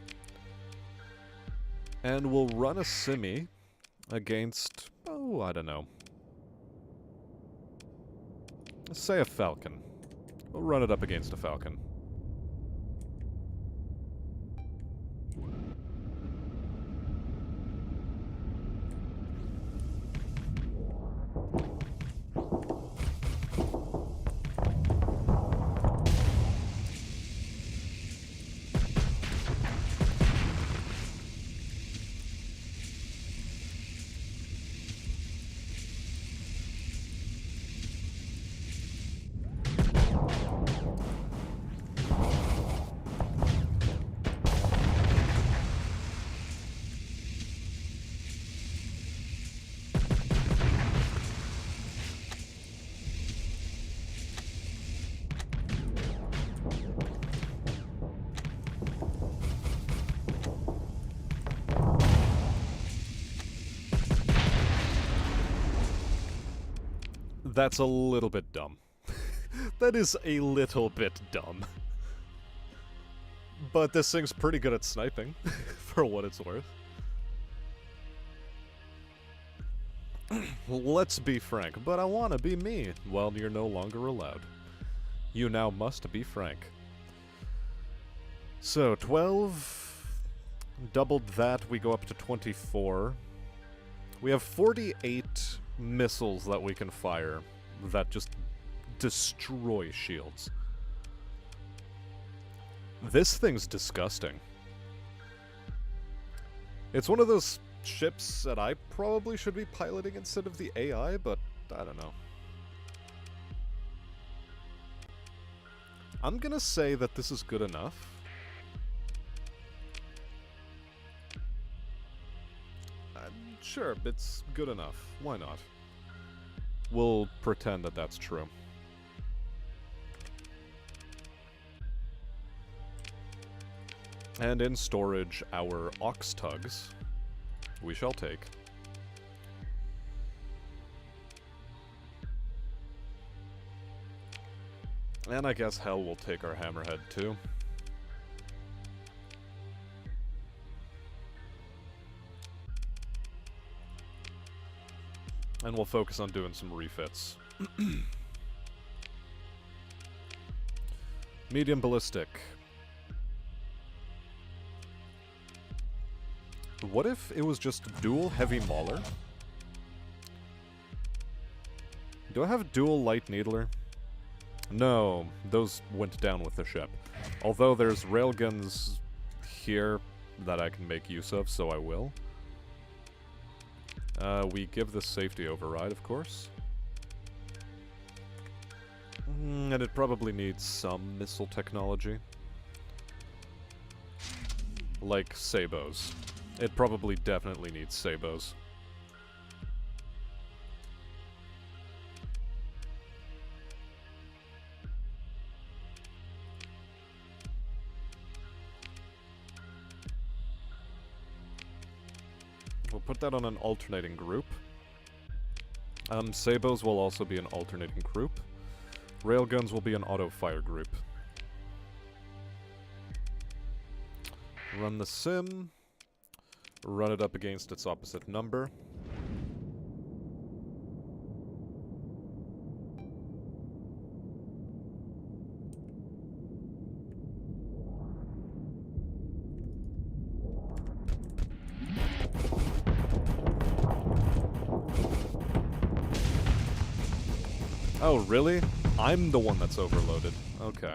And we'll run a simi against, oh, I don't know. Let's say a Falcon. We'll run it up against a Falcon. That's a little bit dumb. That is a little bit dumb. But this thing's pretty good at sniping, for what it's worth. Let's be frank, but I wanna be me. Well, you're no longer allowed. You now must be frank. So, 12... Doubled that, we go up to 24. We have 48 missiles that we can fire that just destroy shields. This thing's disgusting. It's one of those ships that I probably should be piloting instead of the AI, but I don't know. I'm gonna say that this is good enough. Sure, it's good enough. Why not? We'll pretend that that's true. And in storage, our ox tugs, we shall take. And I guess hell will take our hammerhead too. And we'll focus on doing some refits. Medium ballistic. What if it was just dual heavy mauler? Do I have dual light needler? No, those went down with the ship. Although there's railguns here that I can make use of, so I will. We give this safety override, of course. And it probably needs some missile technology. Like sabos. It probably definitely needs sabos. We'll put that on an alternating group. Sabos will also be an alternating group. Railguns will be an auto-fire group. Run the sim. Run it up against its opposite number. Oh, really? I'm the one that's overloaded. Okay.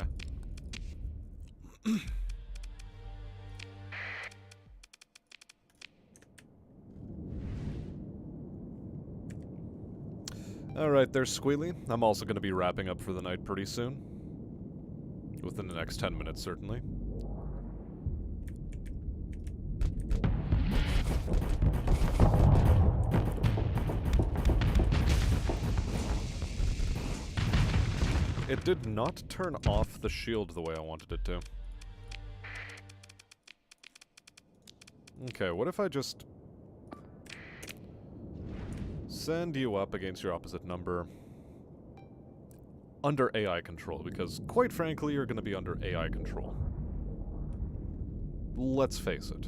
Alright, there's Squealy. I'm also going to be wrapping up for the night pretty soon. Within the next 10 minutes, certainly. It did not turn off the shield the way I wanted it to. Okay, what if I just send you up against your opposite number under AI control, because quite frankly, you're going to be under AI control. Let's face it.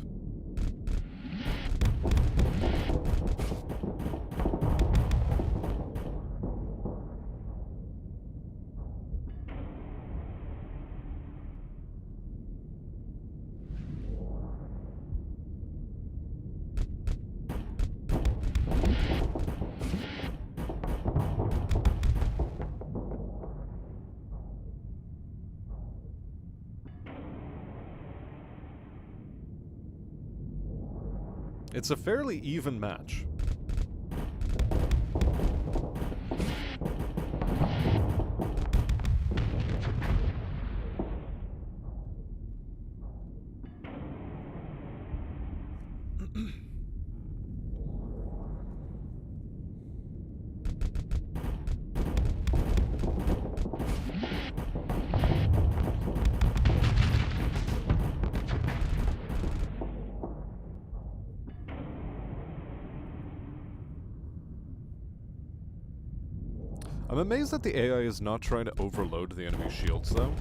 It's a fairly even match. I'm amazed that the AI is not trying to overload the enemy shields, though.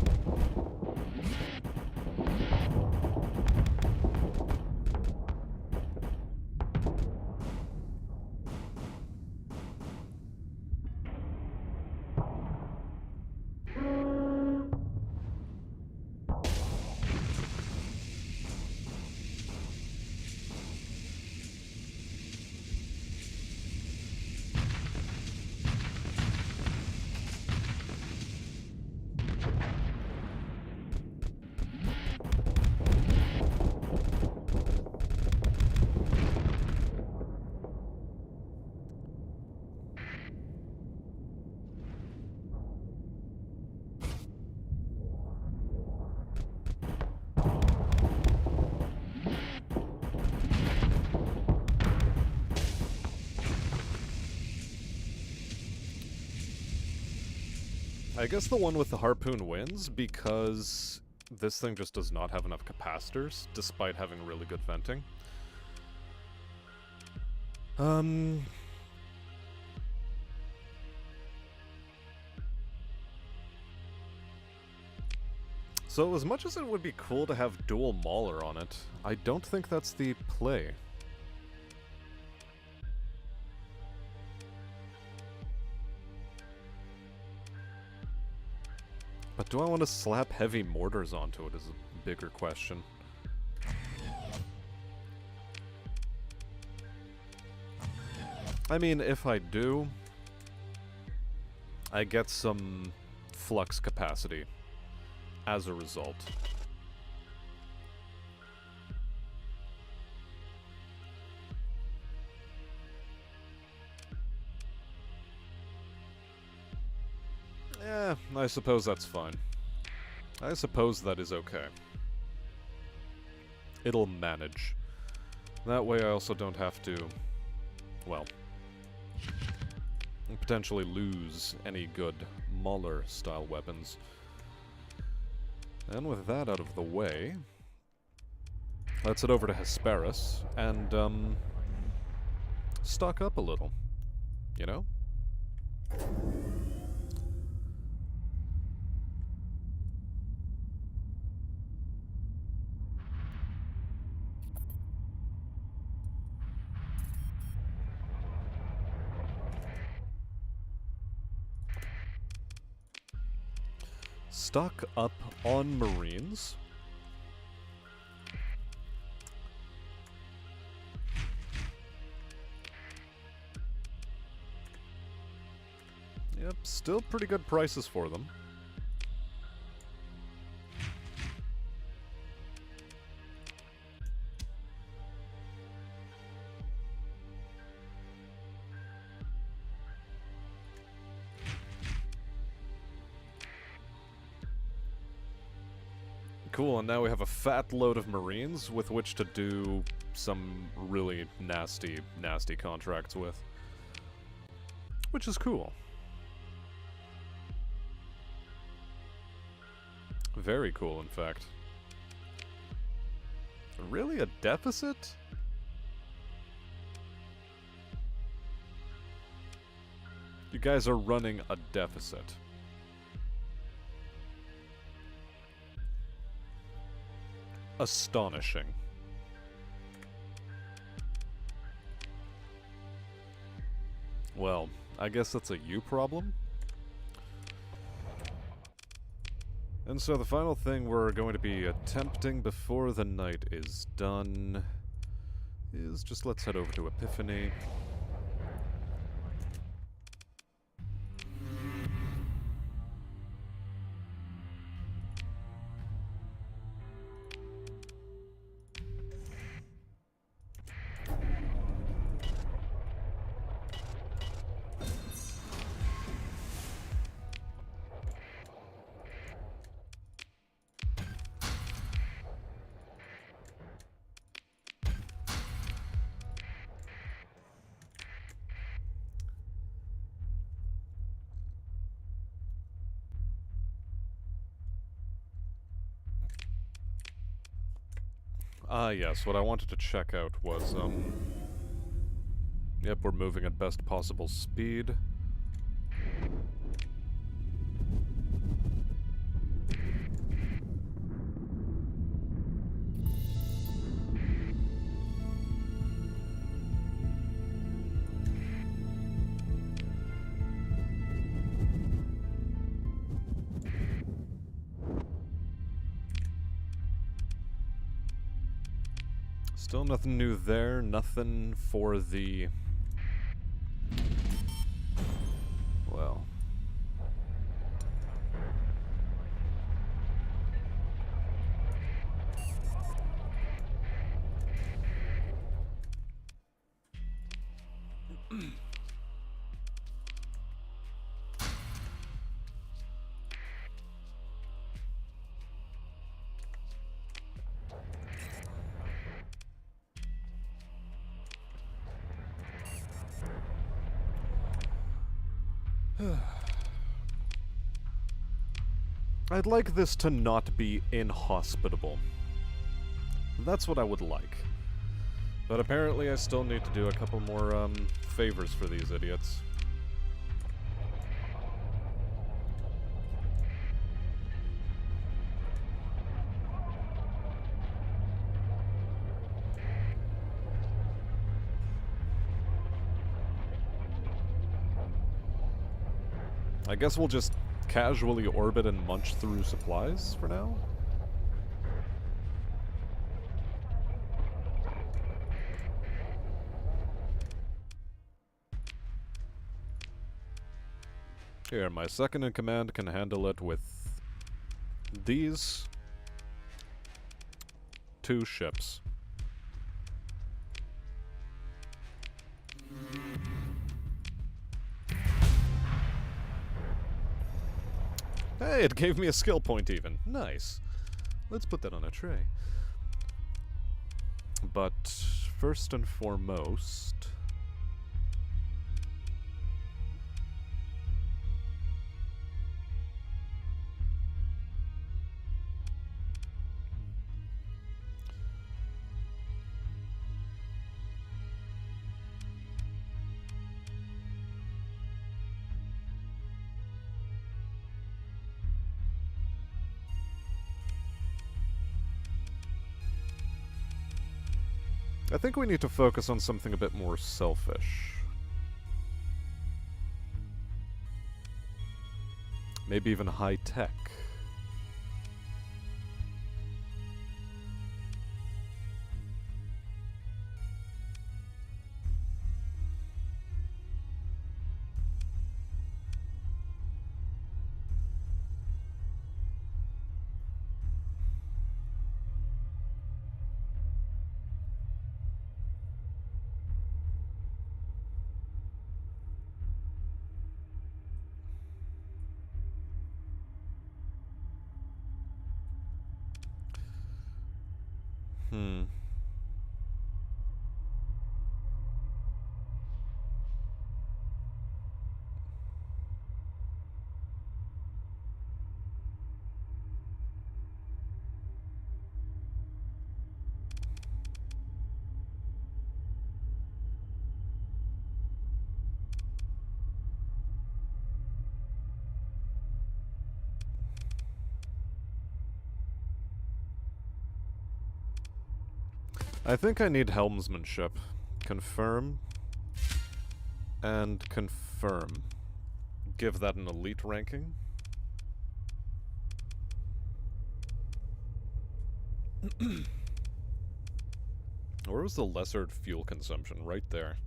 I guess the one with the harpoon wins because this thing just does not have enough capacitors, despite having really good venting. So as much as it would be cool to have dual mauler on it, I don't think that's the play. But do I want to slap heavy mortars onto it is a bigger question. I mean, if I do, I get some flux capacity as a result. I suppose that's fine. I suppose that is okay. It'll manage. That way I also don't have to, well, potentially lose any good Mauler-style weapons. And with that out of the way, let's head over to Hesperus and, stock up a little, you know? Stock up on Marines. Yep, still pretty good prices for them. Cool, and now we have a fat load of Marines with which to do some really nasty, nasty contracts with. Which is cool. Very cool, in fact. Really, a deficit? You guys are running a deficit. Astonishing. Well, I guess that's a you problem. And so the final thing we're going to be attempting before the night is done is just let's head over to Epiphany. Yes, what I wanted to check out was, yep, we're moving at best possible speed. Still nothing new there, nothing for the... well... I'd like this to not be inhospitable. That's what I would like. But apparently I still need to do a couple more, favors for these idiots. I guess we'll just casually orbit and munch through supplies for now? Here, my second in command can handle it with these 2 ships. Hey, it gave me a skill point even. Nice. Let's put that on a tray. But first and foremost... I think we need to focus on something a bit more selfish. Maybe even high-tech. I think I need helmsmanship. Confirm. And confirm. Give that an elite ranking. Where was the lesser fuel consumption? Right there.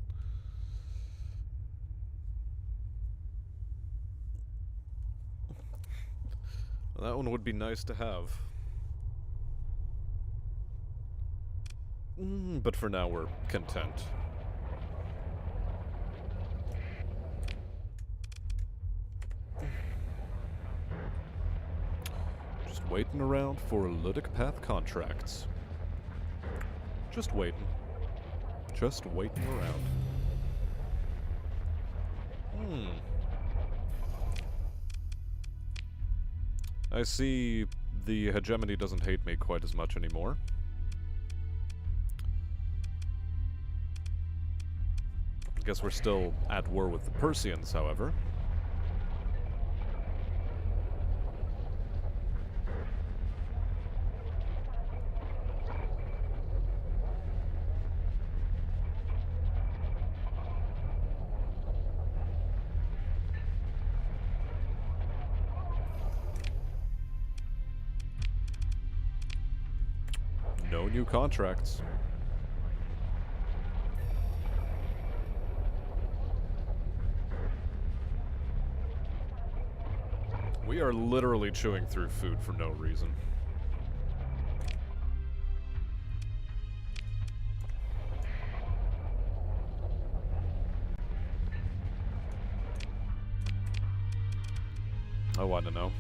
That one would be nice to have. But for now, we're content. Just waiting around for Ludic Path contracts. Just waiting. Just waiting around. I see the hegemony doesn't hate me quite as much anymore. I guess we're still at war with the Persians, however. No new contracts. We are literally chewing through food for no reason. Oh, I don't know.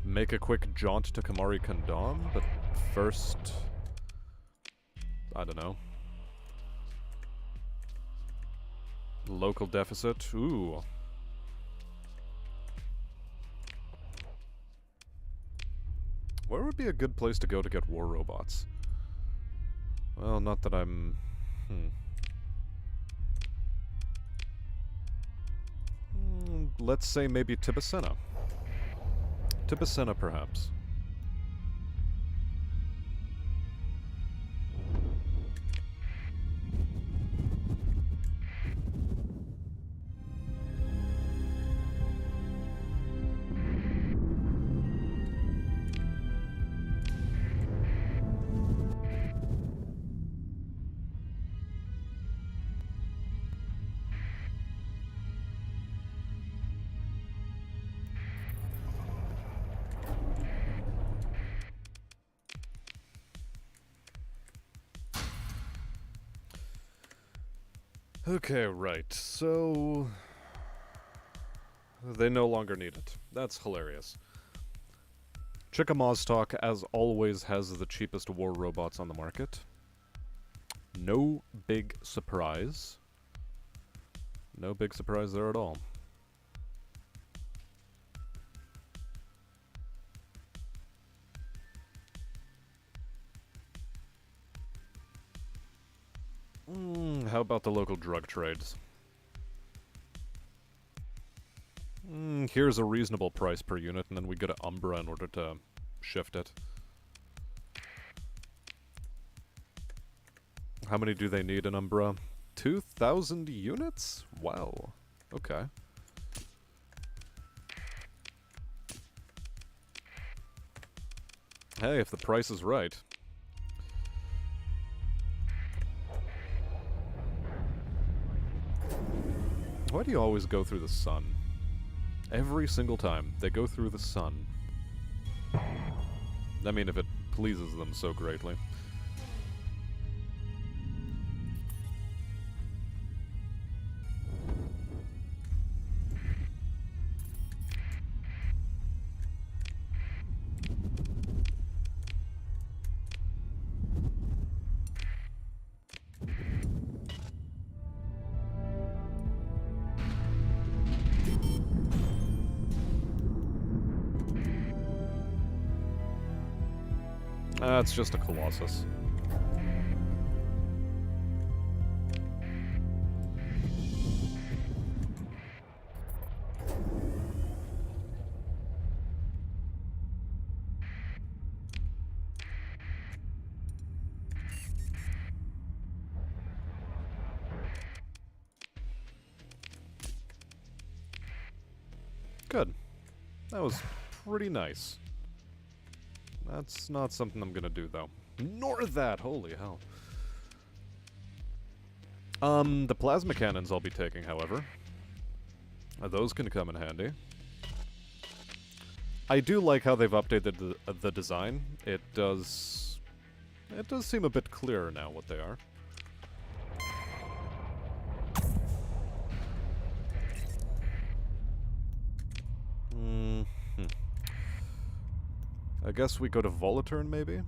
Make a quick jaunt to Kamari Kandam, but first... I don't know. Local deficit. Ooh. Where would be a good place to go to get war robots? Well, not that I'm... Let's say maybe Tibicena. Tibicena, perhaps. Okay, right. So they no longer need it. That's hilarious. Chickamoztalk, as always, has the cheapest war robots on the market. No big surprise. No big surprise there at all. How about the local drug trades? Here's a reasonable price per unit, and then we go to Umbra in order to shift it. How many do they need in Umbra? 2,000 units? Wow. Okay. Hey, if the price is right. Why do you always go through the sun? Every single time, they go through the sun. I mean, if it pleases them so greatly. It's just a Colossus. Good. That was pretty nice. That's not something I'm gonna do, though. Nor that! Holy hell. The plasma cannons I'll be taking, however. Those can come in handy. I do like how they've updated the design. It does seem a bit clearer now what they are. I guess we go to Volaturn, maybe?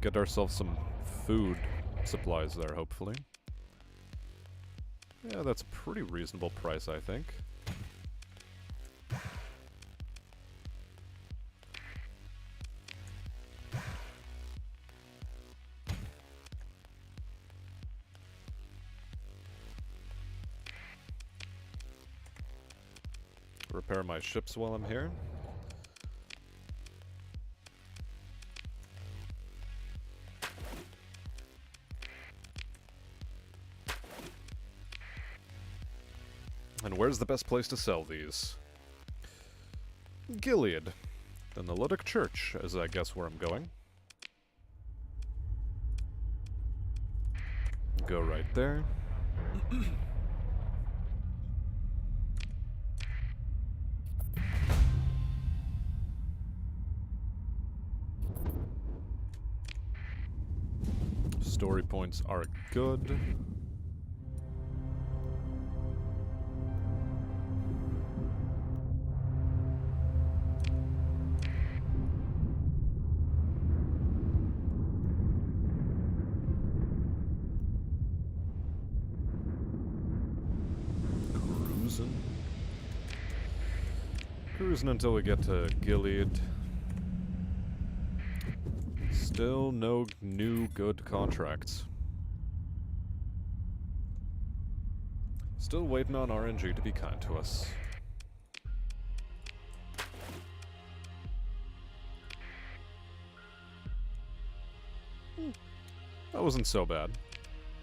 Get ourselves some food supplies there, hopefully. Yeah, that's a pretty reasonable price, I think. Repair my ships while I'm here. And where's the best place to sell these? Gilead. The Nilotic Church is, I guess, where I'm going. Go right there. Story points are good. Cruising until we get to Gilead. Still no new good contracts. Still waiting on RNG to be kind to us. That wasn't so bad.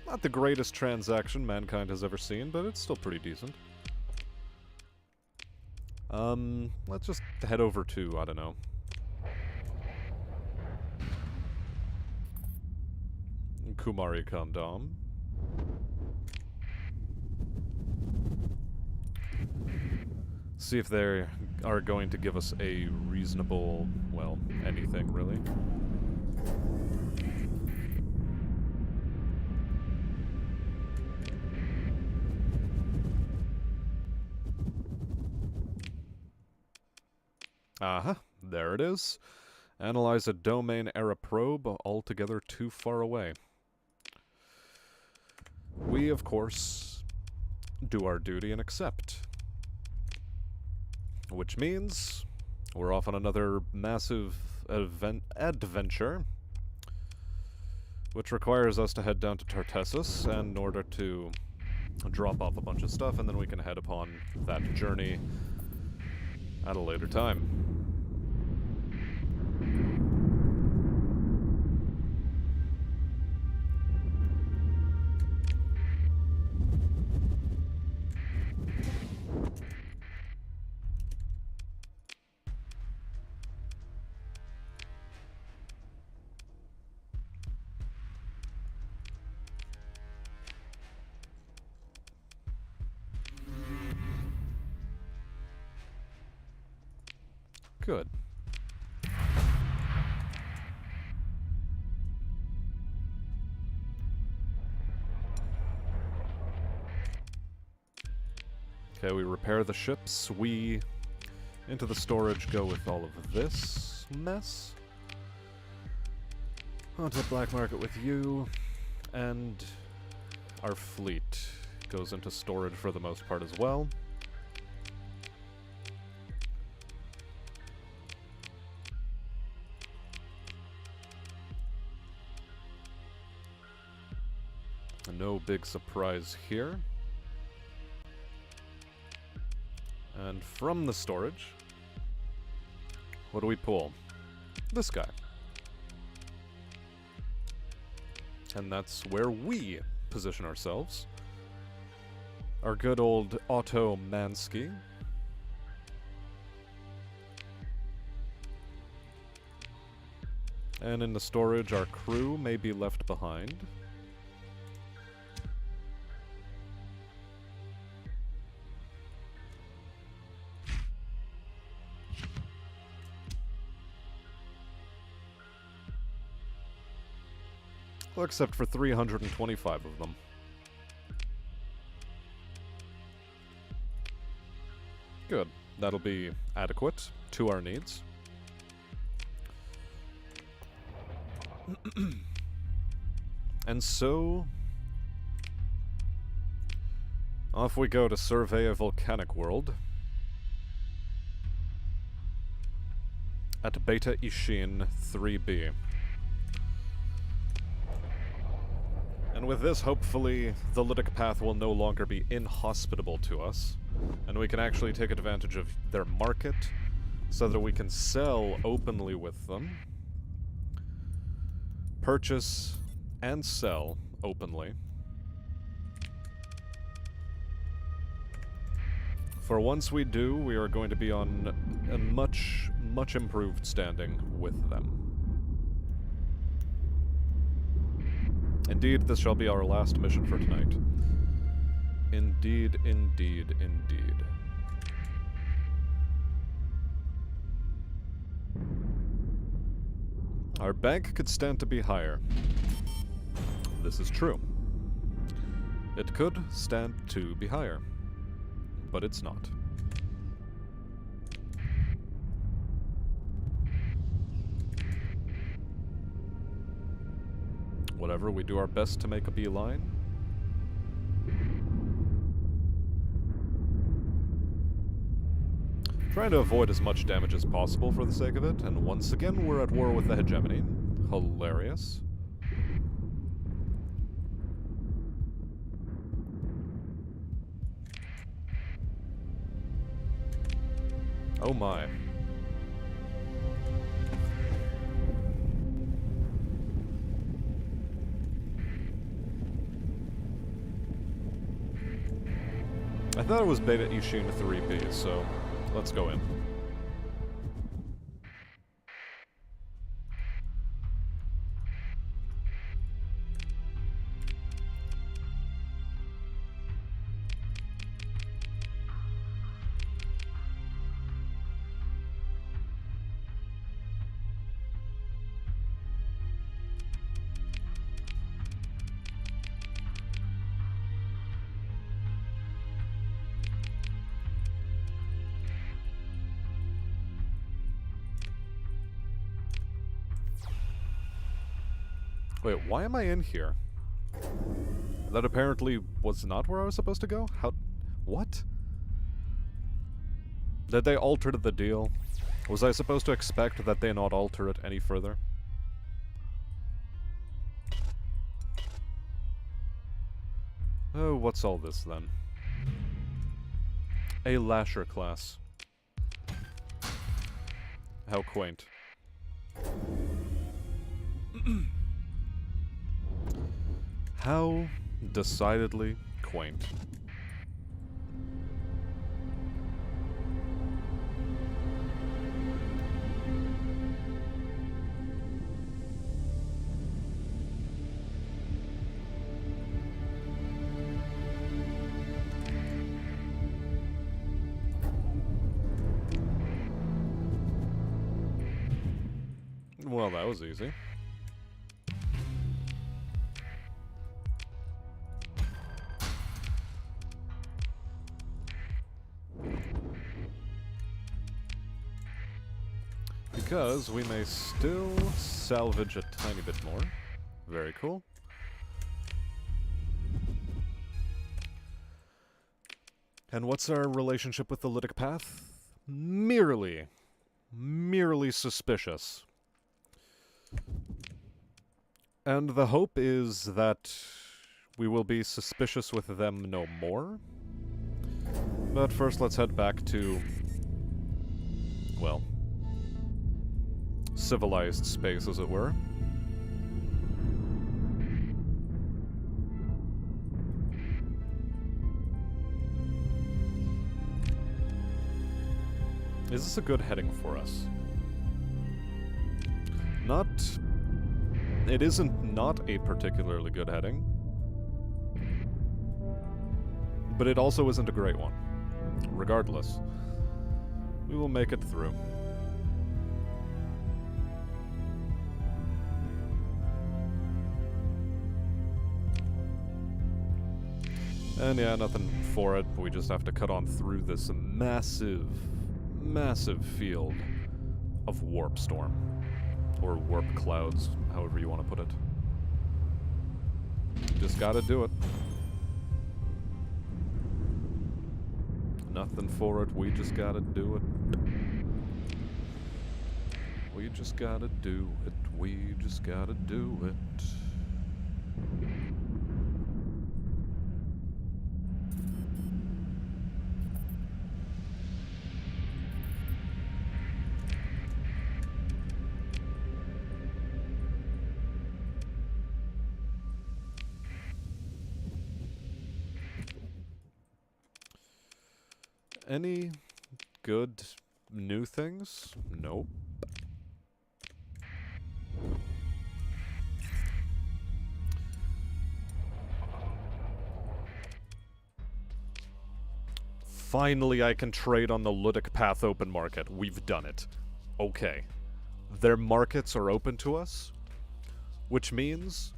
Not the greatest transaction mankind has ever seen, but it's still pretty decent. Let's just head over to, I don't know. Kumari Kandam. See if they are going to give us a reasonable, well, anything really. Aha, there it is. Analyze a domain era probe altogether too far away. We, of course, do our duty and accept. Which means we're off on another massive adventure, which requires us to head down to Tartessus in order to drop off a bunch of stuff, and then we can head upon that journey at a later time. Good. Okay, we repair the ships. We, into the storage, go with all of this mess. Onto the black market with you. And our fleet goes into storage for the most part as well. No big surprise here. And from the storage, what do we pull? This guy. And that's where we position ourselves. Our good old Otto Mansky. And in the storage, our crew may be left behind. Well, except for 325 of them. Good. That'll be adequate to our needs. And so, off we go to survey a volcanic world at Beta Ishin 3B. And with this, hopefully, the Lytic path will no longer be inhospitable to us, and we can actually take advantage of their market so that we can sell openly with them, purchase and sell openly. For once we do, we are going to be on a much improved standing with them. Indeed, this shall be our last mission for tonight. Indeed, indeed, indeed. Our bank could stand to be higher. This is true. It could stand to be higher, but it's not. Whatever, we do our best to make a beeline. Trying to avoid as much damage as possible for the sake of it, and once again we're at war with the hegemony. Hilarious. Oh my. I thought it was Beta Ishin 3B, so let's go in. Wait, why am I in here? That apparently was not where I was supposed to go? How... What? Did they alter the deal? Was I supposed to expect that they not alter it any further? Oh, what's all this then? A Lasher class. How quaint. How decidedly quaint. Well, that was easy. Because we may still salvage a tiny bit more. Very cool. And what's our relationship with the Lytic Path? Merely suspicious. And the hope is that we will be suspicious with them no more. But first let's head back to, well, civilized space, as it were. Is this a good heading for us? Not... It isn't not a particularly good heading. But it also isn't a great one. Regardless, we will make it through. And yeah, nothing for it. We just have to cut on through this massive field of warp storm. Or warp clouds, however you want to put it. Just gotta do it. Nothing for it, we just gotta do it. We just gotta do it, we just gotta do it. Any good new things? Nope. Finally, I can trade on the Lytic Path open market. We've done it. Okay. Their markets are open to us, which means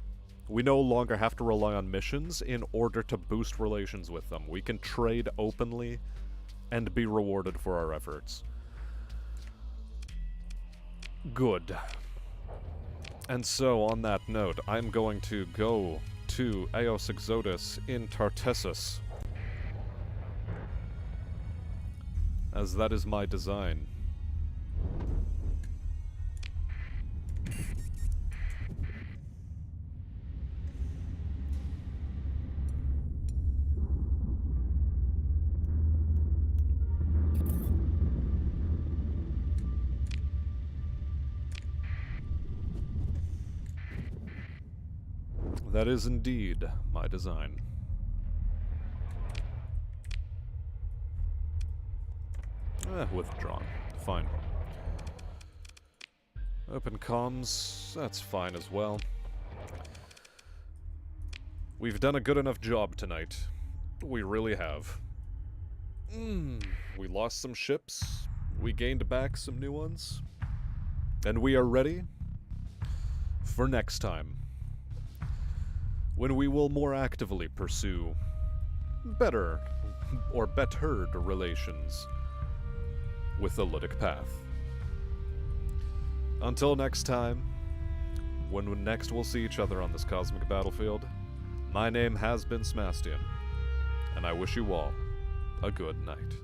we no longer have to rely on missions in order to boost relations with them. We can trade openly and be rewarded for our efforts. Good. And so, on that note, I'm going to go to Eos Exodus in Tartessus, as that is my design. That is indeed my design. Withdrawn. Fine. Open comms, that's fine as well. We've done a good enough job tonight. We really have. We lost some ships, we gained back some new ones, and we are ready for next time, when we will more actively pursue better or bettered relations with the Lytic Path. Until next time, when next we'll see each other on this cosmic battlefield, my name has been Smastian, and I wish you all a good night.